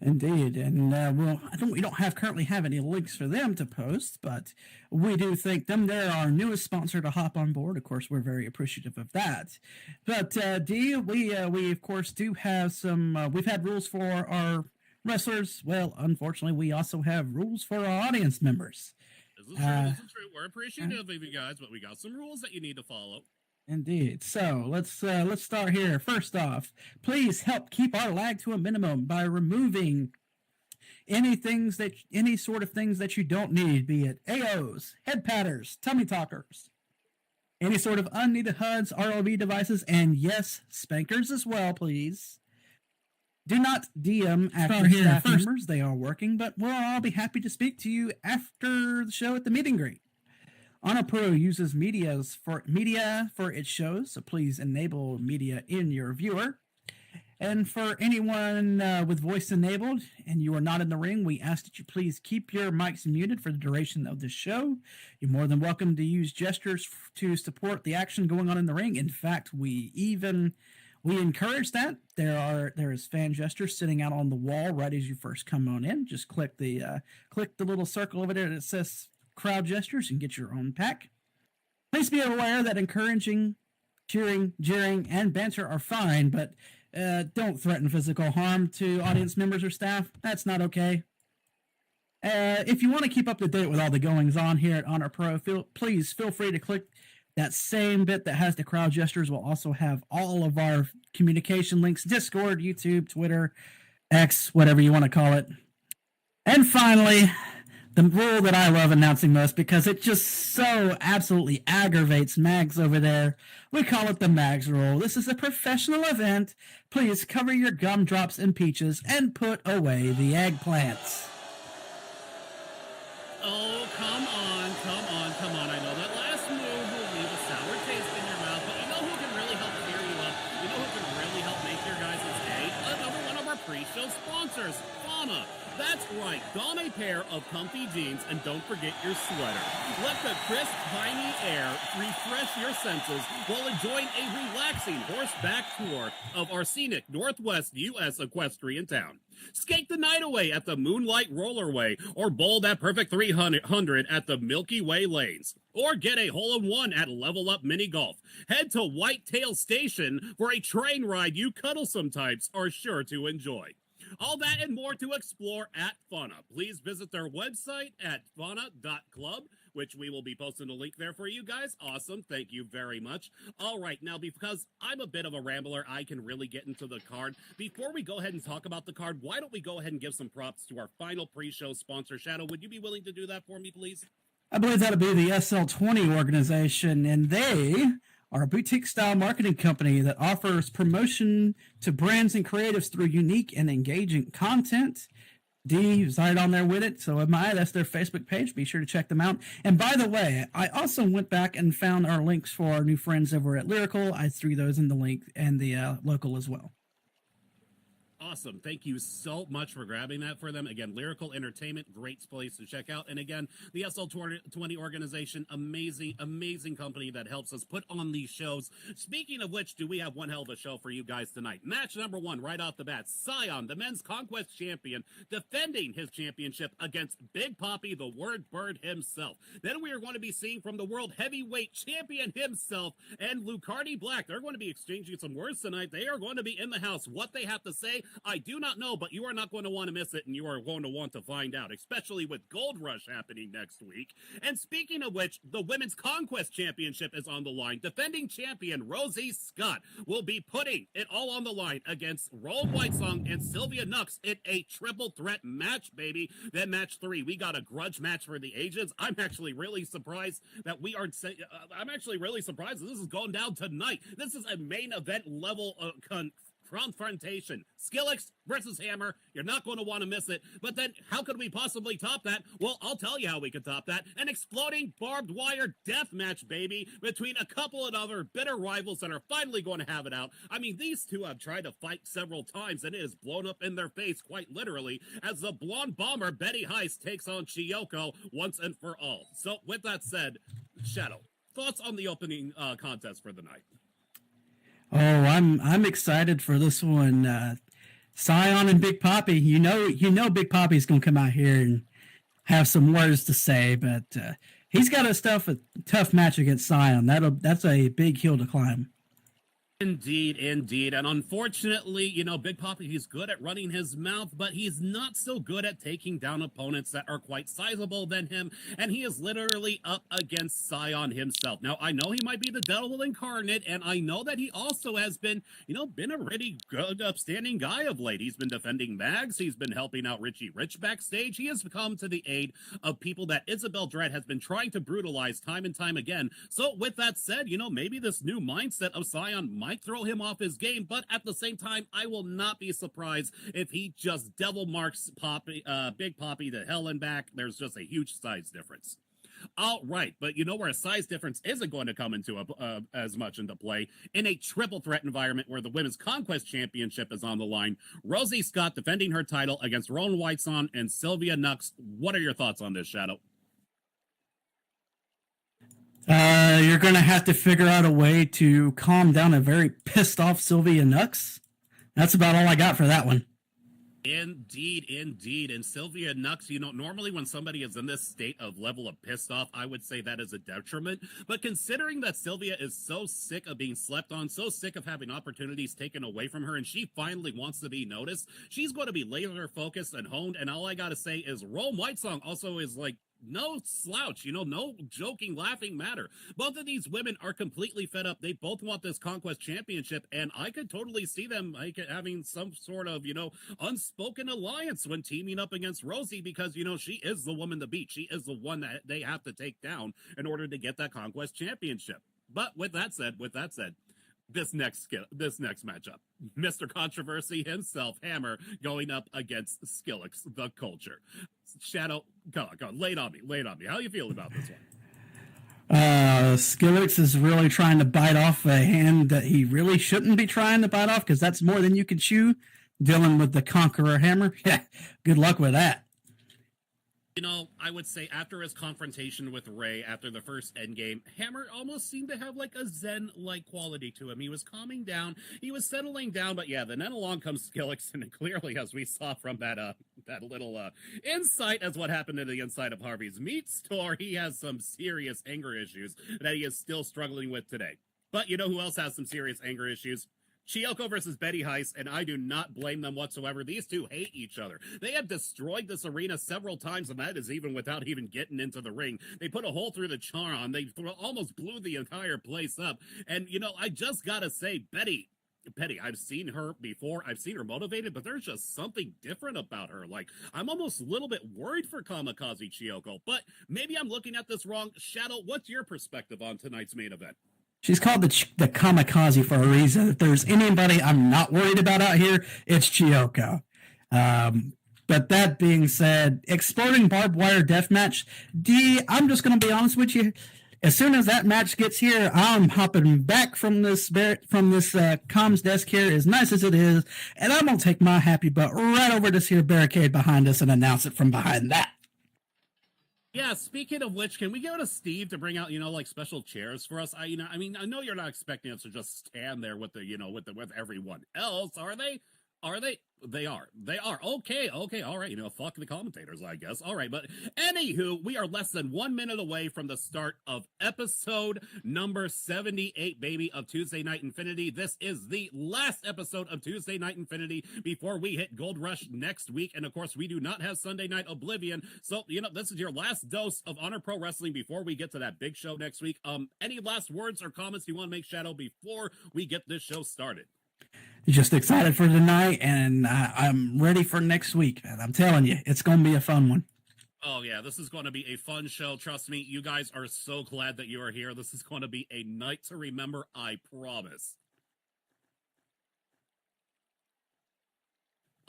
Indeed, and we don't currently have any links for them to post, but we do thank them. They're our newest sponsor to hop on board. Of course, we're very appreciative of that. But Dee, we of course do have some. We've had rules for our wrestlers. Well, unfortunately, we also have rules for our audience members. This is true. This is true. We're appreciative of you guys, but we got some rules that you need to follow. Indeed. So let's start here. First off, please help keep our lag to a minimum by removing any sort of things that you don't need, be it AOs, head patters, tummy talkers, any sort of unneeded HUDs, ROV devices, and yes, spankers as well, please. Do not DM after staff members. They are working, but we'll all be happy to speak to you after the show at the meet and greet. Honor Pro uses media for its shows, so please enable media in your viewer. And for anyone with voice enabled and you are not in the ring, we ask that you please keep your mics muted for the duration of the show. You're more than welcome to use gestures to support the action going on in the ring. In fact, we encourage that. There is fan gestures sitting out on the wall right as you first come on in. Just click the little circle over there that says crowd gestures and get your own pack. Please be aware that encouraging, cheering, jeering, and banter are fine, but don't threaten physical harm to audience members or staff. That's not okay. If you want to keep up to date with all the goings on here at Honor Pro, please feel free to click that same bit that has the crowd gestures. We'll also have all of our communication links: Discord, YouTube, Twitter, X, whatever you want to call it. And finally, the rule that I love announcing most because it just so absolutely aggravates Mags over there. We call it the Mags rule. This is a professional event. Please cover your gumdrops and peaches and put away the eggplants. Oh, come on. I know that last move will leave a sour taste in your mouth, but you know who can really help cheer you up? You know who can really help make your guys' day? Another one of our pre-show sponsors, Fauna. That's right, don a pair of comfy jeans and don't forget your sweater. Let the crisp, piney air refresh your senses while enjoying a relaxing horseback tour of our scenic Northwest U.S. equestrian town. Skate the night away at the Moonlight Rollerway or bowl that perfect 300 at the Milky Way Lanes. Or get a hole-in-one at Level Up Mini Golf. Head to Whitetail Station for a train ride you cuddlesome types are sure to enjoy. All that and more to explore at Fauna. Please visit their website at fauna.club, which we will be posting a link there for you guys. Awesome. Thank you very much. All right. Now, because I'm a bit of a rambler, I can really get into the card. Before we go ahead and talk about the card, why don't we go ahead and give some props to our final pre-show sponsor, Shadow? Would you be willing to do that for me, please? I believe that'll be the SL20 organization, and they are a boutique-style marketing company that offers promotion to brands and creatives through unique and engaging content. Dee's right on there with it, so am I. That's their Facebook page. Be sure to check them out. And by the way, I also went back and found our links for our new friends over at Lyrical. I threw those in the link and the local as well. Awesome. Thank you so much for grabbing that for them. Again, Lyrical Entertainment, great place to check out. And again, the SL20 organization, amazing company that helps us put on these shows. Speaking of which, do we have one hell of a show for you guys tonight? Match number one, right off the bat, Scion, the men's Conquest champion, defending his championship against Big Poppy, the Word Bird himself. Then we are going to be seeing from the World Heavyweight Champion himself and Lucardi Black. They're going to be exchanging some words tonight. They are going to be in the house. What they have to say, I do not know, but you are not going to want to miss it, and you are going to want to find out, especially with Gold Rush happening next week. And speaking of which, the Women's Conquest Championship is on the line. Defending champion Rosie Scott will be putting it all on the line against Roll Whitesong and Sylvia Nux in a triple threat match, baby. Then match 3, we got a grudge match for the agents. I'm actually really surprised that I'm actually really surprised that this is going down tonight. This is a main event level confrontation. Skillix versus Hammer. You're not going to want to miss it. But then how could we possibly top that? Well, I'll tell you how we could top that. An exploding barbed wire death match, baby, between a couple of other bitter rivals that are finally going to have it out. I mean, these two have tried to fight several times, and it is blown up in their face, quite literally, as the blonde bomber Betty Heist takes on Chiyoko once and for all. So with that said, Shadow, thoughts on the opening contest for the night? Oh, I'm excited for this one. Scion and Big Poppy, you know Big Poppy's gonna come out here and have some words to say, but he's got a tough match against Scion. That's a big hill to climb. Indeed, indeed. And unfortunately, you know, Big Poppy, he's good at running his mouth, but he's not so good at taking down opponents that are quite sizable than him. And he is literally up against Scion himself. Now, I know he might be the devil incarnate, and I know that he also has been, you know, been a really good, upstanding guy of late. He's been defending Mags. He's been helping out Richie Rich backstage. He has come to the aid of people that Isabel Dread has been trying to brutalize time and time again. So with that said, you know, maybe this new mindset of Scion might throw him off his game, but at the same time, I will not be surprised if he just devil marks Big Poppy to hell and back. There's just a huge size difference. All right, but you know where a size difference isn't going to come into as much into play? In a triple threat environment where the Women's Conquest Championship is on the line. Rosie Scott defending her title against Rowan Whitesong and Sylvia Nux. What are your thoughts on this, Shadow? You're going to have to figure out a way to calm down a very pissed off Sylvia Nux. That's about all I got for that one. Indeed, indeed. And Sylvia Nux, you know, normally when somebody is in this state of level of pissed off, I would say that is a detriment. But considering that Sylvia is so sick of being slept on, so sick of having opportunities taken away from her, and she finally wants to be noticed, she's going to be laser focused and honed. And all I got to say is Rowan Whitesong also is like, no slouch, you know, no joking, laughing matter. Both of these women are completely fed up. They both want this Conquest Championship, and I could totally see them like having some sort of, you know, unspoken alliance when teaming up against Rosie, because, you know, she is the woman to beat. She is the one that they have to take down in order to get that Conquest Championship. But with that said, this next matchup, Mr. Controversy himself, Hammer, going up against Skillix, the Culture. Shadow, go on, lay it on me. How you feel about this one? Skillix is really trying to bite off a hand that he really shouldn't be trying to bite off, because that's more than you can chew. Dealing with the Conqueror Hammer, yeah, good luck with that. You know, I would say after his confrontation with Ray after the first endgame, Hammer almost seemed to have like a Zen-like quality to him. He was calming down, he was settling down, but yeah, then along comes Skillix, and clearly, as we saw from that little insight as what happened in the inside of Harvey's meat store, he has some serious anger issues that he is still struggling with today. But you know who else has some serious anger issues? Chiyoko versus Betty Heiss, and I do not blame them whatsoever. These two hate each other. They have destroyed this arena several times, and that is even without even getting into the ring. They put a hole through the Charon. They almost blew the entire place up. And, you know, I just gotta say, Betty, I've seen her before. I've seen her motivated, but there's just something different about her. Like, I'm almost a little bit worried for Kamikaze Chiyoko, but maybe I'm looking at this wrong. Shadow, what's your perspective on tonight's main event? She's called the Kamikaze for a reason. If there's anybody I'm not worried about out here, it's Chiyoko. But that being said, Exploding Barbed Wire Deathmatch, I'm just going to be honest with you. As soon as that match gets here, I'm hopping back from this comms desk here, as nice as it is, and I'm going to take my happy butt right over this here barricade behind us and announce it from behind that. Yeah, speaking of which, can we go to Steve to bring out, you know, like special chairs for us? I know you're not expecting us to just stand there with with everyone else, are they? Are they? They are. Okay. All right. You know, fuck the commentators, I guess. All right. But anywho, we are less than 1 minute away from the start of episode number 78, baby, of Tuesday Night Infinity. This is the last episode of Tuesday Night Infinity before we hit Gold Rush next week. And of course, we do not have Sunday Night Oblivion. So, you know, this is your last dose of Honor Pro Wrestling before we get to that big show next week. Any last words or comments you want to make, Shadow, before we get this show started? Just excited for tonight, and I'm ready for next week. And I'm telling you, it's going to be a fun one. Oh, yeah, this is going to be a fun show. Trust me, you guys are so glad that you are here. This is going to be a night to remember, I promise.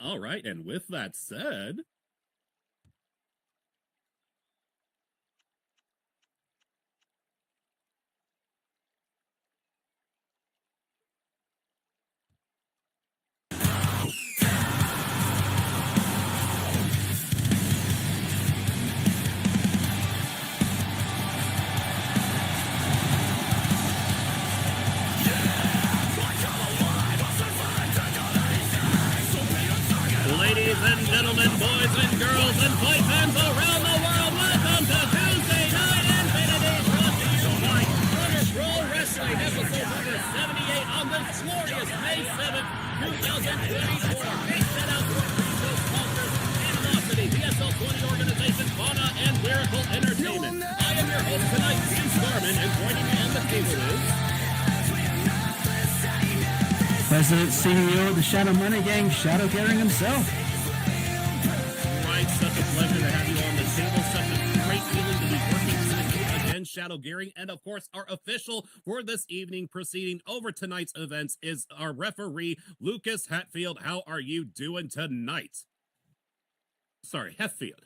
All right, and with that said... and gentlemen, boys and girls, and fight fans around the world, welcome to Tuesday Night Infinity, brought to you by British Pro Wrestling, episode number 78 on this glorious May 7th, 2024. Big shout out to our pre-show sponsors, Animosity, the SL20 organization, Fauna, and Lyrical Entertainment. I am your host tonight, Steve Starman, and joining me on the table is... President, CEO of the Shadow Money Gang, Shadow Garing himself. Right, such a pleasure to have you on the table. Such a great feeling to be working with you again, Shadow Garing. And of course, our official for this evening proceeding over tonight's events is our referee, Lucas Hetfield. How are you doing tonight? Sorry, Hetfield.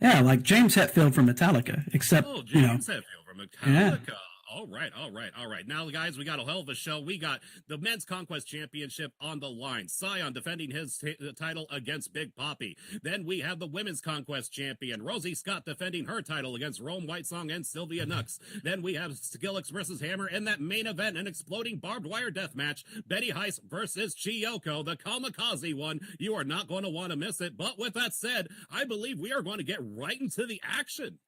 Yeah, like James Hetfield from Metallica, except, Oh, James Hetfield from Metallica. Yeah. All right. Now, guys, we got a hell of a show. We got the Men's Conquest Championship on the line. Scion defending his title against Big Papi. Then we have the Women's Conquest Champion, Rosie Scott, defending her title against Rome Whitesong and Sylvia Nux. Then we have Skillix versus Hammer in that main event, an exploding barbed wire death match. Betty Heiss versus Chiyoko, the kamikaze one. You are not going to want to miss it. But with that said, I believe we are going to get right into the action.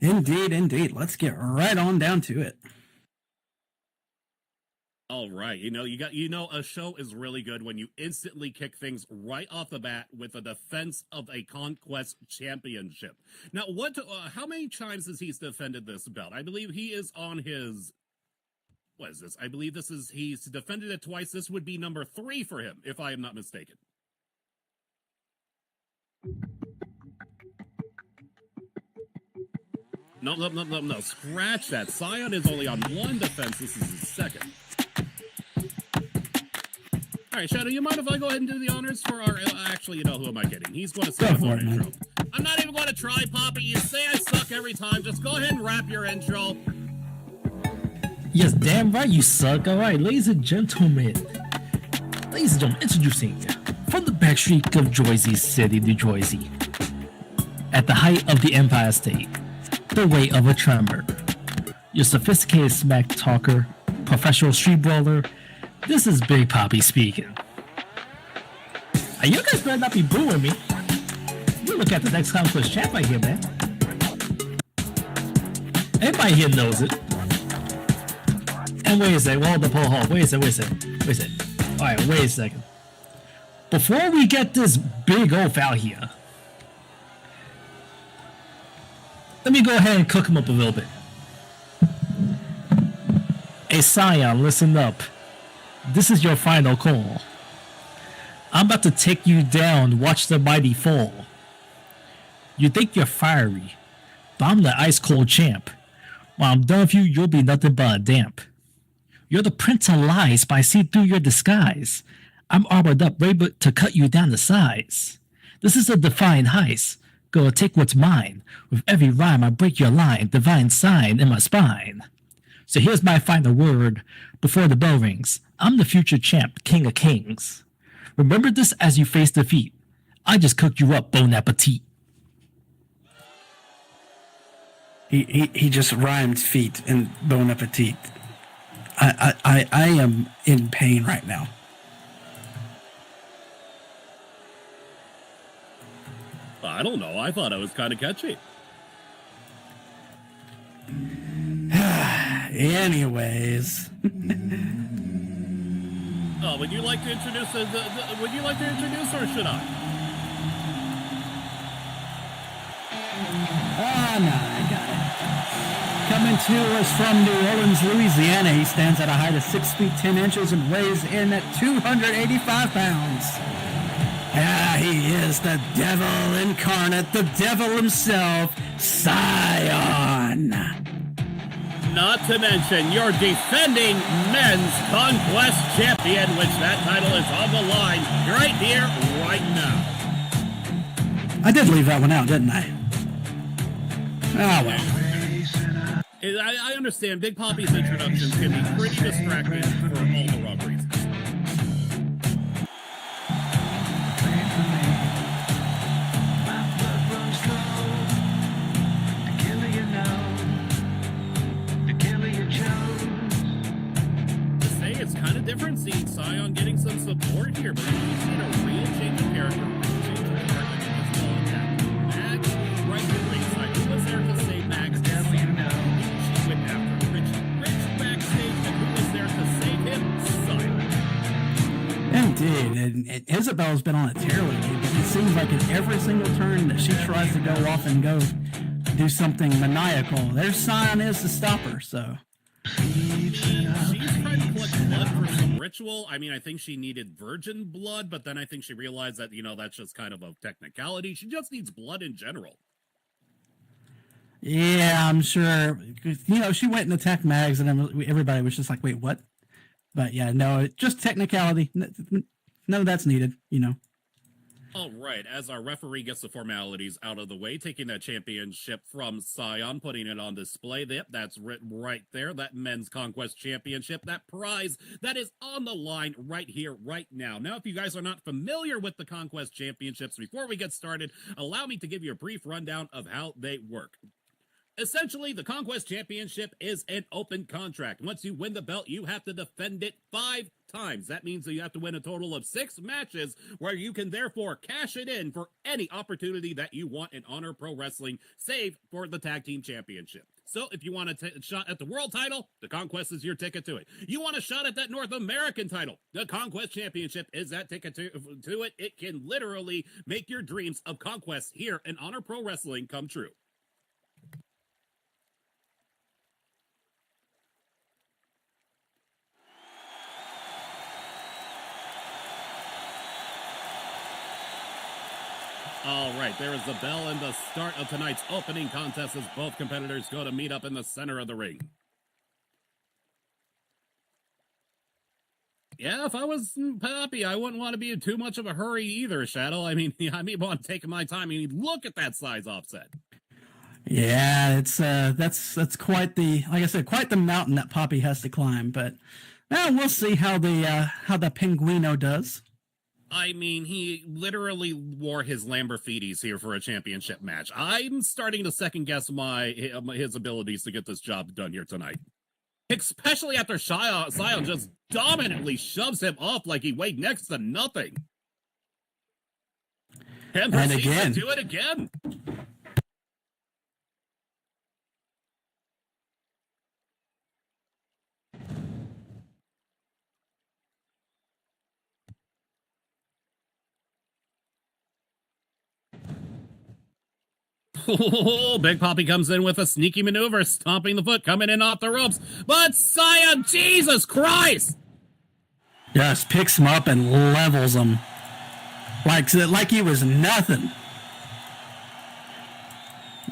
Indeed. Let's get right on down to it. All right. A show is really good when you instantly kick things right off the bat with a defense of a Conquest Championship. Now, how many times has he defended this belt? I believe he is on his... What is this? I believe he's defended it twice. This would be number 3 for him, if I am not mistaken. No. Scratch that. Scion is only on 1 defense. This is his second. All right, Shadow, you mind if I go ahead and do the honors for our... Actually, who am I kidding? He's going to say his own intro. I'm not even going to try, Papi. You say I suck every time. Just go ahead and wrap your intro. Yes, damn right you suck. All right, ladies and gentlemen, introducing from the backstreet of Jersey City, New Jersey, at the height of the Empire State, the weight of a tremor, your sophisticated smack talker, professional street brawler, this is Big Papi speaking. You guys better not be booing me. You look at the next Conquest champ right here, man. Everybody here knows it. And wait a second, hold up. Wait a second. Alright, wait a second. Before we get this big oaf out here, let me go ahead and cook him up a little bit. Hey, Scion, listen up. This is your final call. I'm about to take you down, watch the mighty fall. You think you're fiery, but I'm the ice-cold champ. When I'm done with you, you'll be nothing but a damp. You're the prince of lies, but I see through your disguise. I'm armored up, ready to cut you down to size. This is a defying heist. Gonna take what's mine. With every rhyme, I break your line, divine sign in my spine. So here's my final word before the bell rings. I'm the future champ, king of kings. Remember this as you face defeat. I just cooked you up, bon appetit. He just rhymed feet and bon appetit. I am in pain right now. I don't know. I thought I was kind of catchy. Anyways. Would you like to introduce would you like to introduce, or should I? No, I got it. Coming to us from New Orleans, Louisiana, he stands at a height of 6 feet 10 inches and weighs in at 285 pounds. Yeah, he is the devil incarnate, the devil himself, Scion. Not to mention your defending Men's Conquest Champion, which that title is on the line right here, right now. I did leave that one out, didn't I? Oh, well. I understand Big Papi's introductions can be pretty distracting for all the wrong reasons. To say it's kind kind of different seeing Sion getting some support here, but he's seen a real change of character, real change of character. He's going down. Max, right to ringside. Who was there to save Max? She went after Rich backstage, and who was there to save him? Sion. Indeed, and Isabel's been on a tear lately, but it seems like in every single turn that she tries to go off and go do something maniacal, there's Sion is to stop her, so... She's trying to collect blood for some ritual. I mean, I think she needed virgin blood, but then I think she realized that, that's just kind of a technicality. She just needs blood in general. Yeah, I'm sure. She went and attacked Mags, and everybody was just like, wait, what? But yeah, no, just technicality. None of that's needed, All right, as our referee gets the formalities out of the way, taking that championship from Sion, putting it on display. That's written right there, that Men's Conquest Championship, that prize that is on the line right here, right now. Now, if you guys are not familiar with the Conquest Championships, before we get started, allow me to give you a brief rundown of how they work. Essentially, the Conquest Championship is an open contract. Once you win the belt, you have to defend it 5 times. That means that you have to win a total of 6 matches, where you can therefore cash it in for any opportunity that you want in Honor Pro Wrestling, save for the Tag Team Championship. So if you want a shot at the world title, the Conquest is your ticket to it. You want a shot at that North American title, the Conquest Championship is that ticket to it. It can literally make your dreams of conquest here in Honor Pro Wrestling come true. All right, there is the bell and the start of tonight's opening contest as both competitors go to meet up in the center of the ring. Yeah, if I was Poppy, I wouldn't want to be in too much of a hurry either, Shadow. I mean, I may want to take my time. I mean, look at that size offset. Yeah, it's that's quite the, like I said, quite the mountain that Poppy has to climb. But now we'll see how the Pinguino does. I mean, he literally wore his Lamborghinis here for a championship match. I'm starting to second guess his abilities to get this job done here tonight. Especially after Sion just dominantly shoves him off like he weighed next to nothing. And again, to do it again. Oh, Big Poppy comes in with a sneaky maneuver, stomping the foot, coming in off the ropes. But Sion, Jesus Christ! Just picks him up and levels him. Like he was nothing.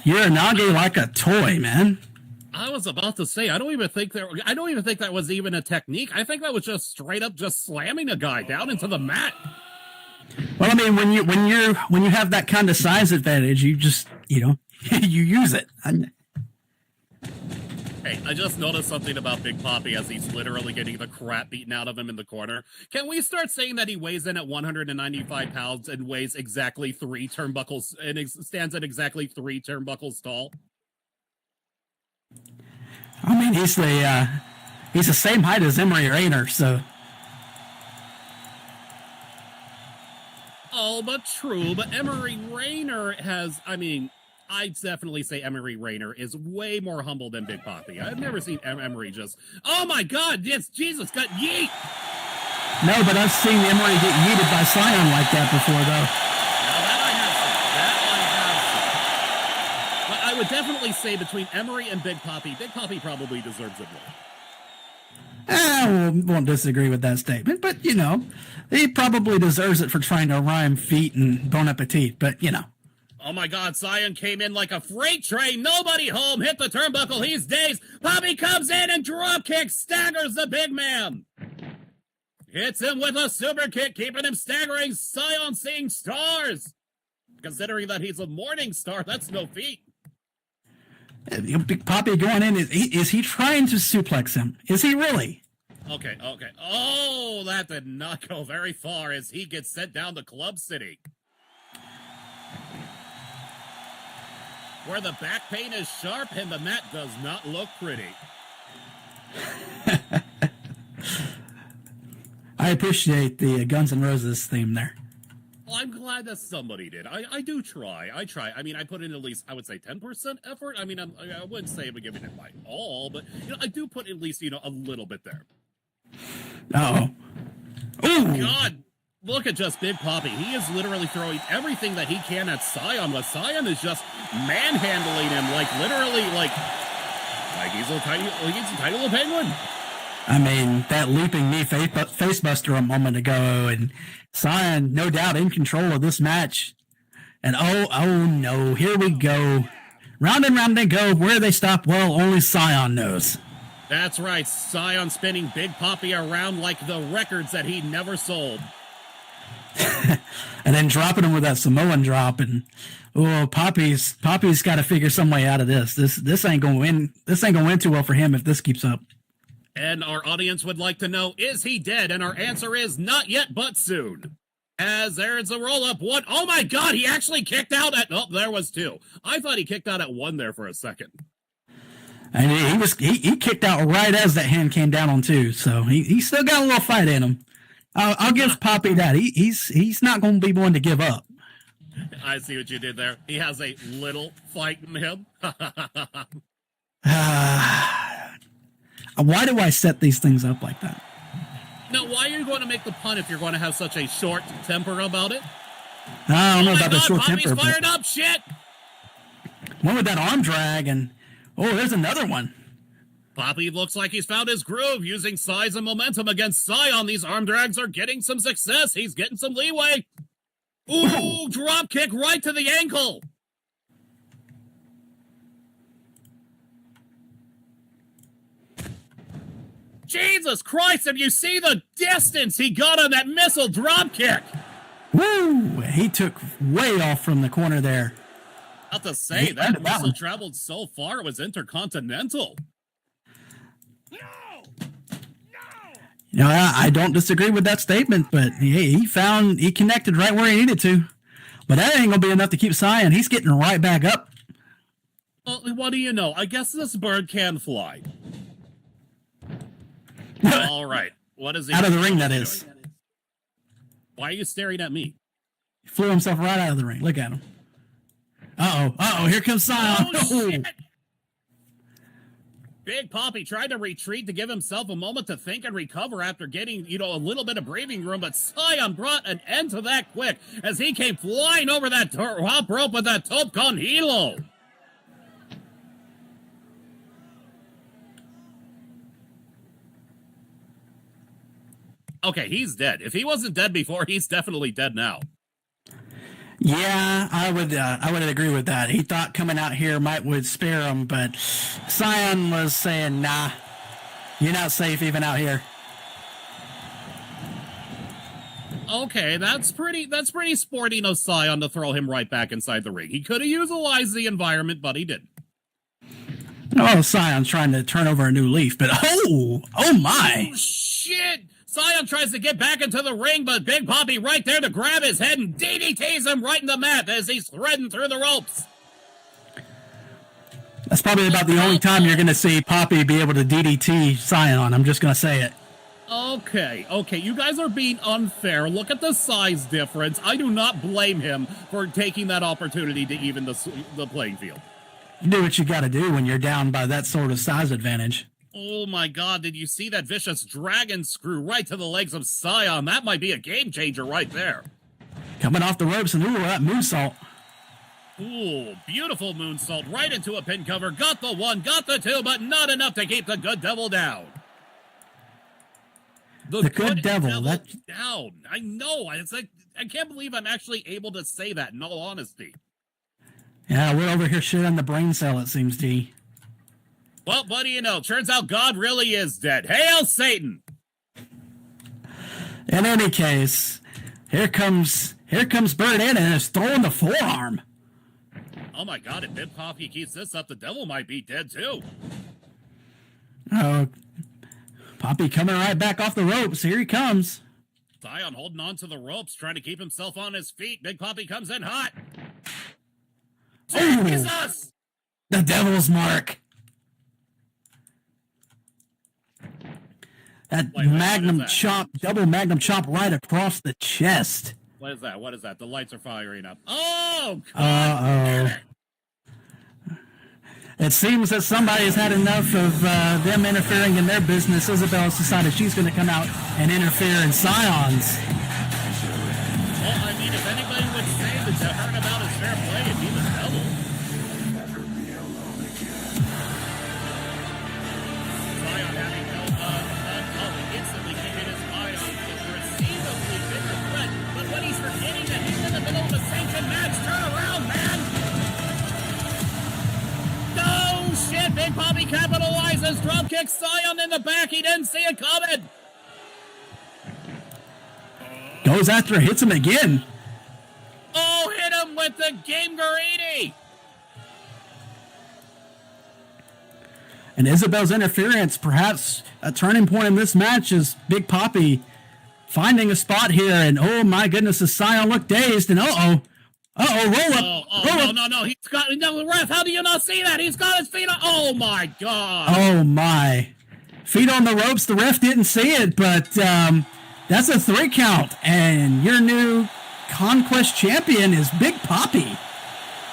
Uranage like a toy, man. I was about to say, I don't even think that was even a technique. I think that was just straight up just slamming a guy down into the mat. Well, I mean, when you have that kind of size advantage, you just, you use it. Hey, I just noticed something about Big Poppy as he's literally getting the crap beaten out of him in the corner. Can we start saying that he weighs in at 195 pounds and weighs exactly 3 turnbuckles and stands at exactly 3 turnbuckles tall? I mean, he's the same height as Emery Rayner, so. Oh, but true. But Emery Rayner has, I'd definitely say Emery Rayner is way more humble than Big Poppy. I've never seen Emery just, oh my God, yes, Jesus, got yeet. No, but I've seen Emery get yeeted by Sion like that before, though. Now that I have seen. But I would definitely say between Emery and Big Poppy probably deserves it more. I won't disagree with that statement, but, he probably deserves it for trying to rhyme feet and bon appetit, but, Oh my God, Sion came in like a freight train. Nobody home, hit the turnbuckle, he's dazed. Poppy comes in and drop kick, staggers the big man. Hits him with a super kick, keeping him staggering. Sion seeing stars. Considering that he's a morning star, that's no feat. Big Poppy going in, is he trying to suplex him? Is he really? Okay. Oh, that did not go very far as he gets sent down to Club City. Where the back pain is sharp and the mat does not look pretty. I appreciate the Guns N' Roses theme there. Well, I'm glad that somebody did. I do try. I try. I mean, I put in at least, I would say, 10% effort. I mean, I wouldn't say I'm giving it my all, but I do put at least a little bit there. Oh. Ooh. God, look at just Big Poppy. He is literally throwing everything that he can at Scion, but Scion is just manhandling him, literally, he's a tiny little penguin. I mean, that leaping knee facebuster a moment ago, and Scion, no doubt, in control of this match. And oh no, here we go. Round and round they go. Where they stop, well, only Scion knows. That's right, Scion spinning Big Poppy around like the records that he never sold. And then dropping him with that Samoan drop, and Poppy's got to figure some way out of this. This ain't gonna win. This ain't gonna win too well for him if this keeps up. And our audience would like to know, is he dead? And our answer is not yet, but soon. As there's a roll-up one. Oh my God, he actually kicked out at, there was two. I thought he kicked out at one there for a second. And he kicked out right as that hand came down on two, so he still got a little fight in him. I'll give Poppy that. He's not going to be one to give up. I see what you did there. He has a little fight in him. Why do I set these things up like that? Now, why are you going to make the pun if you're going to have such a short temper about it? I don't know about the short Poppy's temper. Fired up, shit! One with that arm drag, and there's another one. Poppy looks like he's found his groove using size and momentum against Scion. These arm drags are getting some success. He's getting some leeway. Ooh, drop kick right to the ankle. Jesus Christ, have you seen the distance he got on that missile drop kick? Woo! He took way off from the corner there. I have to say, that missile traveled so far, it was intercontinental. No! I don't disagree with that statement, but he connected right where he needed to. But that ain't going to be enough to keep Scion. He's getting right back up. Well, what do you know? I guess this bird can fly. All right. What is he out of the ring, that is. Why are you staring at me? He flew himself right out of the ring. Look at him. Uh-oh. Here comes Scion. Oh, shit. Big Poppy tried to retreat to give himself a moment to think and recover after getting, a little bit of breathing room, but Scion brought an end to that quick as he came flying over that top rope with that Top Con Hilo. Okay, he's dead. If he wasn't dead before, he's definitely dead now. Yeah, I would agree with that. He thought coming out here would spare him, but Scion was saying, nah, you're not safe even out here. Okay, that's pretty sporting of Scion to throw him right back inside the ring. He could have utilized the environment, but he didn't. Oh, Scion's trying to turn over a new leaf, but oh my. Oh, shit! Scion tries to get back into the ring, but Big Poppy right there to grab his head and DDTs him right in the mat as he's threading through the ropes. That's probably about the only time you're going to see Poppy be able to DDT Scion. I'm just going to say it. Okay, you guys are being unfair. Look at the size difference. I do not blame him for taking that opportunity to even the playing field. You do what you got to do when you're down by that sort of size advantage. Oh my God, did you see that vicious dragon screw right to the legs of Scion? That might be a game changer right there. Coming off the ropes, and that moonsault. Ooh, beautiful moonsault right into a pin cover. Got the one, got the two, but not enough to keep the good devil down. The good devil down. I know. It's like, I can't believe I'm actually able to say that in all honesty. Yeah, we're over here shit on the brain cell, it seems, D. Well, what do you know? Turns out God really is dead. Hail Satan! In any case, here comes Bert in and is throwing the forearm. Oh my God, if Big Poppy keeps this up, the devil might be dead too. Oh, Poppy coming right back off the ropes. Here he comes. Scion holding on to the ropes, trying to keep himself on his feet. Big Poppy comes in hot. Jesus! The devil's mark. That Wait, what is magnum that? chop, double magnum chop right across the chest. What is that? What is that? The lights are firing up. Oh, Uh-oh. It seems that somebody has had enough of them interfering in their business. Isabel's decided she's going to come out and interfere in Scion's. well, I mean, if anybody would say that the turnabout is fair play, it'd be the devil. Scion having instantly came in as Ion is perceivably bigger threat, but when he's forgetting that he's in the middle of a sanctioned match, turn around, man! No shit! Big Poppy capitalizes, drop kick Scion in the back. He didn't see it coming. Goes after, hits him again. Oh, hit him with the Game Garini. And Isabel's interference, perhaps a turning point in this match, is Big Poppy finding a spot here. And oh my goodness, does Scion look dazed? And roll up. No, he's got no ref. How do you not see that? He's got his feet on. Oh my god. Oh my. Feet on the ropes. The ref didn't see it, but that's a 3 count. And your new Conquest champion is Big Poppy.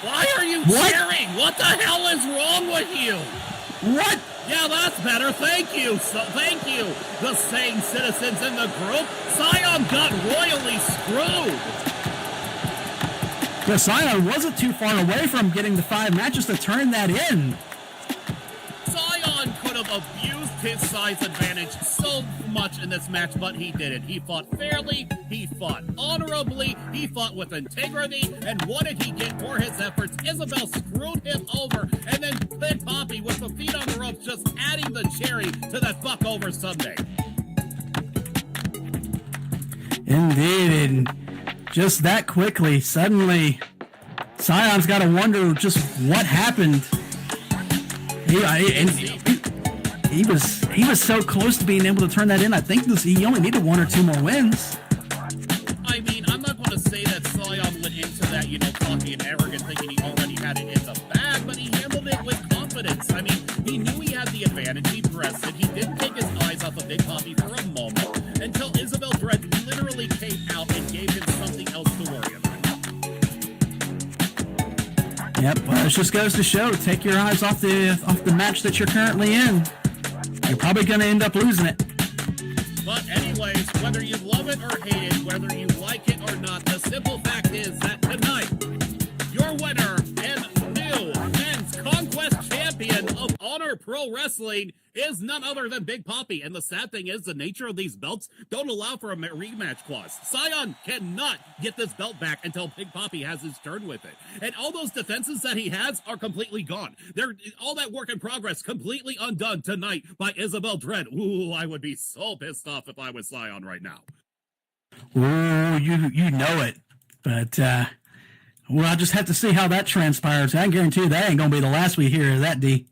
Why are you What? cheering? What the hell is wrong with you? What? Yeah, that's better. Thank you. Thank you. The sane citizens in the group. Scion got royally screwed. The Scion wasn't too far away from getting the 5 matches to turn that in. Scion could have abused his size advantage so much in this match, but he didn't. He fought fairly, he fought honorably, he fought with integrity, and what did he get for his efforts? Isabel screwed him over, and then Big Poppy with the feet on the ropes just adding the cherry to that fuck over Sunday. Indeed, and just that quickly, suddenly, Scion's got to wonder just what happened. He was so close to being able to turn that in. I think he only needed 1 or 2 more wins. I mean, I'm not going to say that Scion went into that, cocky and arrogant, thinking he already had it in the bag, but he handled it with confidence. I mean, he knew he had the advantage. He pressed it. He didn't take his eyes off of Big Poppy for a moment until Isabel Dread literally came out and gave him something else to worry about. Yep, well, it just goes to show, take your eyes off the match that you're currently in. You're probably going to end up losing it. But anyways, whether you love it or hate it, whether you like it or not, the simple fact is that tonight, your winner and new men's Conquest champion of Honor Pro Wrestling is none other than Big Poppy. And the sad thing is, the nature of these belts don't allow for a rematch clause. Scion cannot get this belt back until Big Poppy has his turn with it. And all those defenses that he has are completely gone. All that work in progress completely undone tonight by Isabel Dread. Ooh, I would be so pissed off if I was Scion right now. Ooh, you know it. But, well, I'll just have to see how that transpires. I can guarantee you that ain't going to be the last we hear of that, D.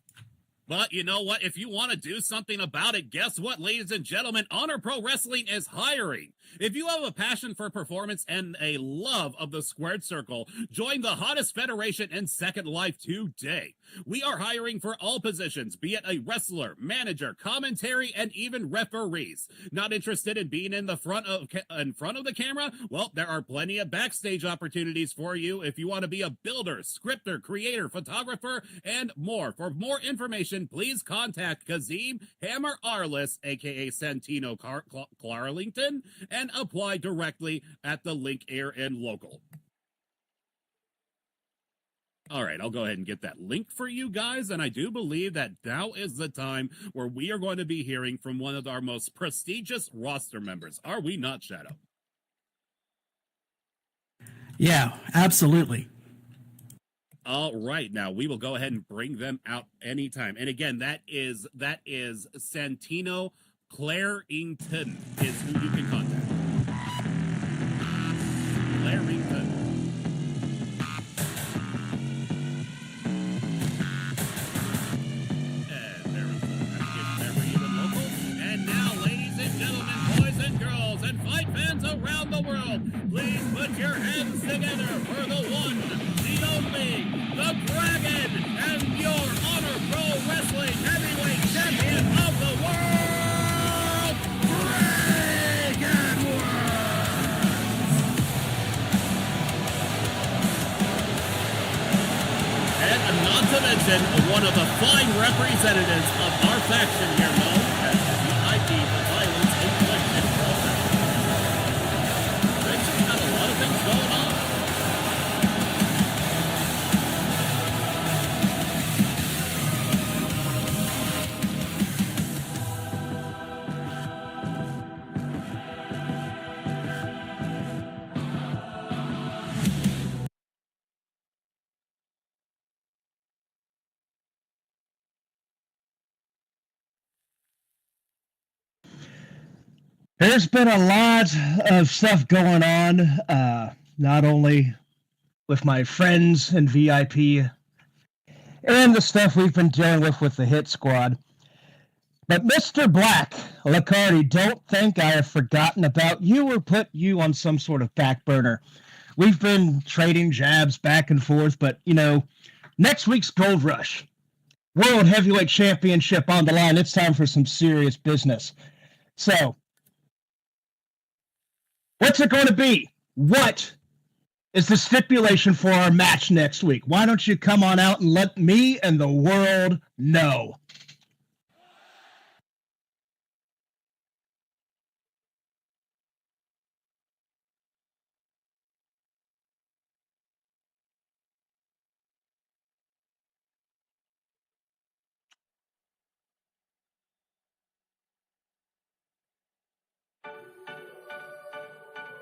But you know what? If you want to do something about it, guess what, ladies and gentlemen? Honor Pro Wrestling is hiring. If you have a passion for performance and a love of the squared circle, join the hottest federation in Second Life today. We are hiring for all positions, be it a wrestler, manager, commentary, and even referees. Not interested in being in the front of the camera? Well, there are plenty of backstage opportunities for you if you want to be a builder, scripter, creator, photographer, and more. For more information, please contact Kazim Hammer Arliss, aka Santino Clarlington, and apply directly at the link here in local. All right, I'll go ahead and get that link for you guys, and I do believe that now is the time where we are going to be hearing from one of our most prestigious roster members. Are we not, Shadow? Yeah, absolutely. All right, now we will go ahead and bring them out anytime. And again, that is Santino Clarington is who you can contact. Clarington. And there is the never even local. And now, ladies and gentlemen, boys and girls, and fight fans around the world, please put your hands together for the one, the only, the Dragon, and your Honor Pro Wrestling Heavyweight Champion of the World, introduction of one of the fine representatives of our faction here, known as VIP, the Violence Infliction Program. Rich, got a lot of things going on. There's been a lot of stuff going on, not only with my friends and VIP and the stuff we've been dealing with the Hit Squad. But Mr. Black, Lacardi, don't think I have forgotten about you or put you on some sort of back burner. We've been trading jabs back and forth, but, you know, next week's Gold Rush, World Heavyweight Championship on the line. It's time for some serious business. So, what's it going to be? What is the stipulation for our match next week? Why don't you come on out and let me and the world know?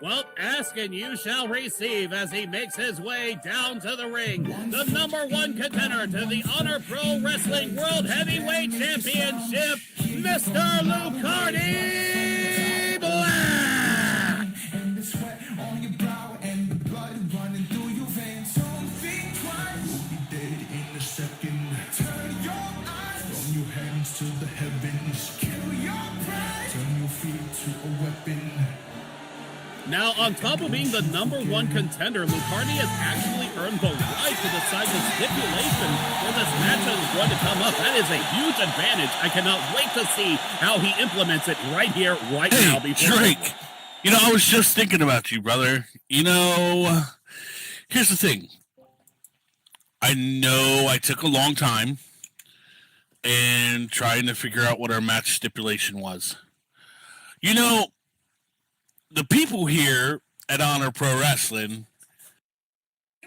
Well, ask and you shall receive as he makes his way down to the ring. The number one contender to the Honor Pro Wrestling World Heavyweight Championship, Mr. Lucardi Black. And the sweat on your brow and the blood running through your veins. Don't think twice. You'll be dead in a second. Turn your eyes from your hands to the heavens. Kill your pride. Turn your feet to a weapon. Now, on top of being the number one contender, Lucardi has actually earned the right to decide the stipulation for this match that is going to come up. That is a huge advantage. I cannot wait to see how he implements it right here, right now. Before Drake, you know, I was just thinking about you, brother. You know, here's the thing. I know I took a long time in trying to figure out what our match stipulation was. You know, the people here at Honor Pro Wrestling,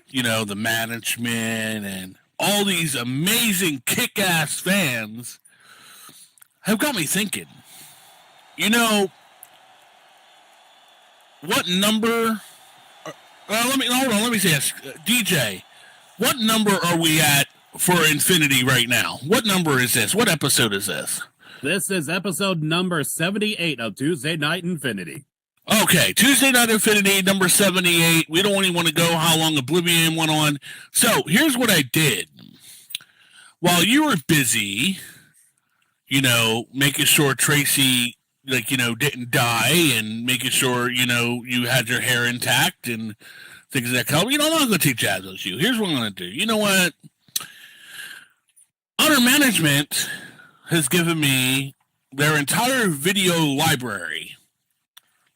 you know, the management and all these amazing kick-ass fans have got me thinking, you know, what number, let me say this, DJ, what number are we at for Infinity right now? What number is this? What episode is this? This is episode number 78 of Tuesday Night Infinity. Okay, Tuesday Night Infinity, number 78. We don't even want to go how long Oblivion went on. So, here's what I did. While you were busy, you know, making sure Tracy, like, you know, didn't die and making sure, you know, you had your hair intact and things of that kind. You know, I'm not going to take jabs at you. Here's what I'm going to do. You know what? Honor Management has given me their entire video library.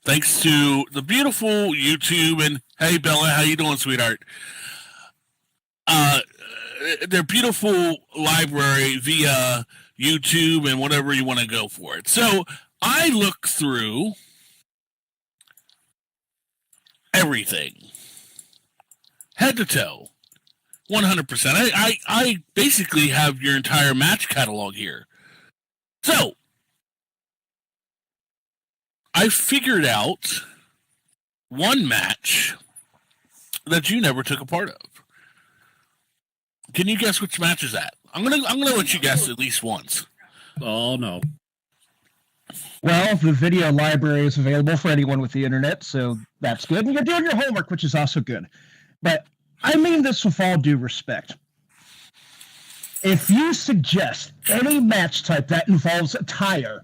Thanks to the beautiful YouTube and hey Bella, how you doing, sweetheart? Their beautiful library via YouTube and whatever you want to go for it. So I look through everything, head to toe, 100%. I basically have your entire match catalog here. So I figured out one match that you never took a part of. Can you guess which match is that? I'm gonna let you guess at least once. Oh no. Well, the video library is available for anyone with the internet, so that's good. And you're doing your homework, which is also good. But I mean this with all due respect. If you suggest any match type that involves attire,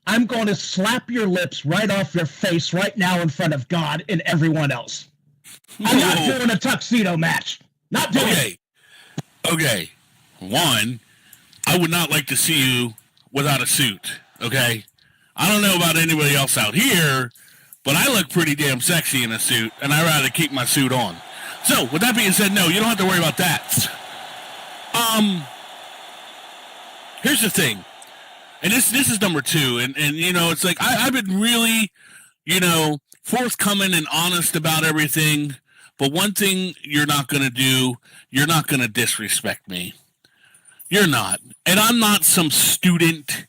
I'm going to slap your lips right off your face right now in front of God and everyone else. I'm not doing a tuxedo match. Not doing it. Okay. One, I would not like to see you without a suit, okay? I don't know about anybody else out here, but I look pretty damn sexy in a suit, and I'd rather keep my suit on. So, with that being said, no, you don't have to worry about that. here's the thing, and this is number 2, and you know, it's like I've been really, you know, forthcoming and honest about everything. But one thing you're not going to do, you're not going to disrespect me. You're not. And I'm not some student.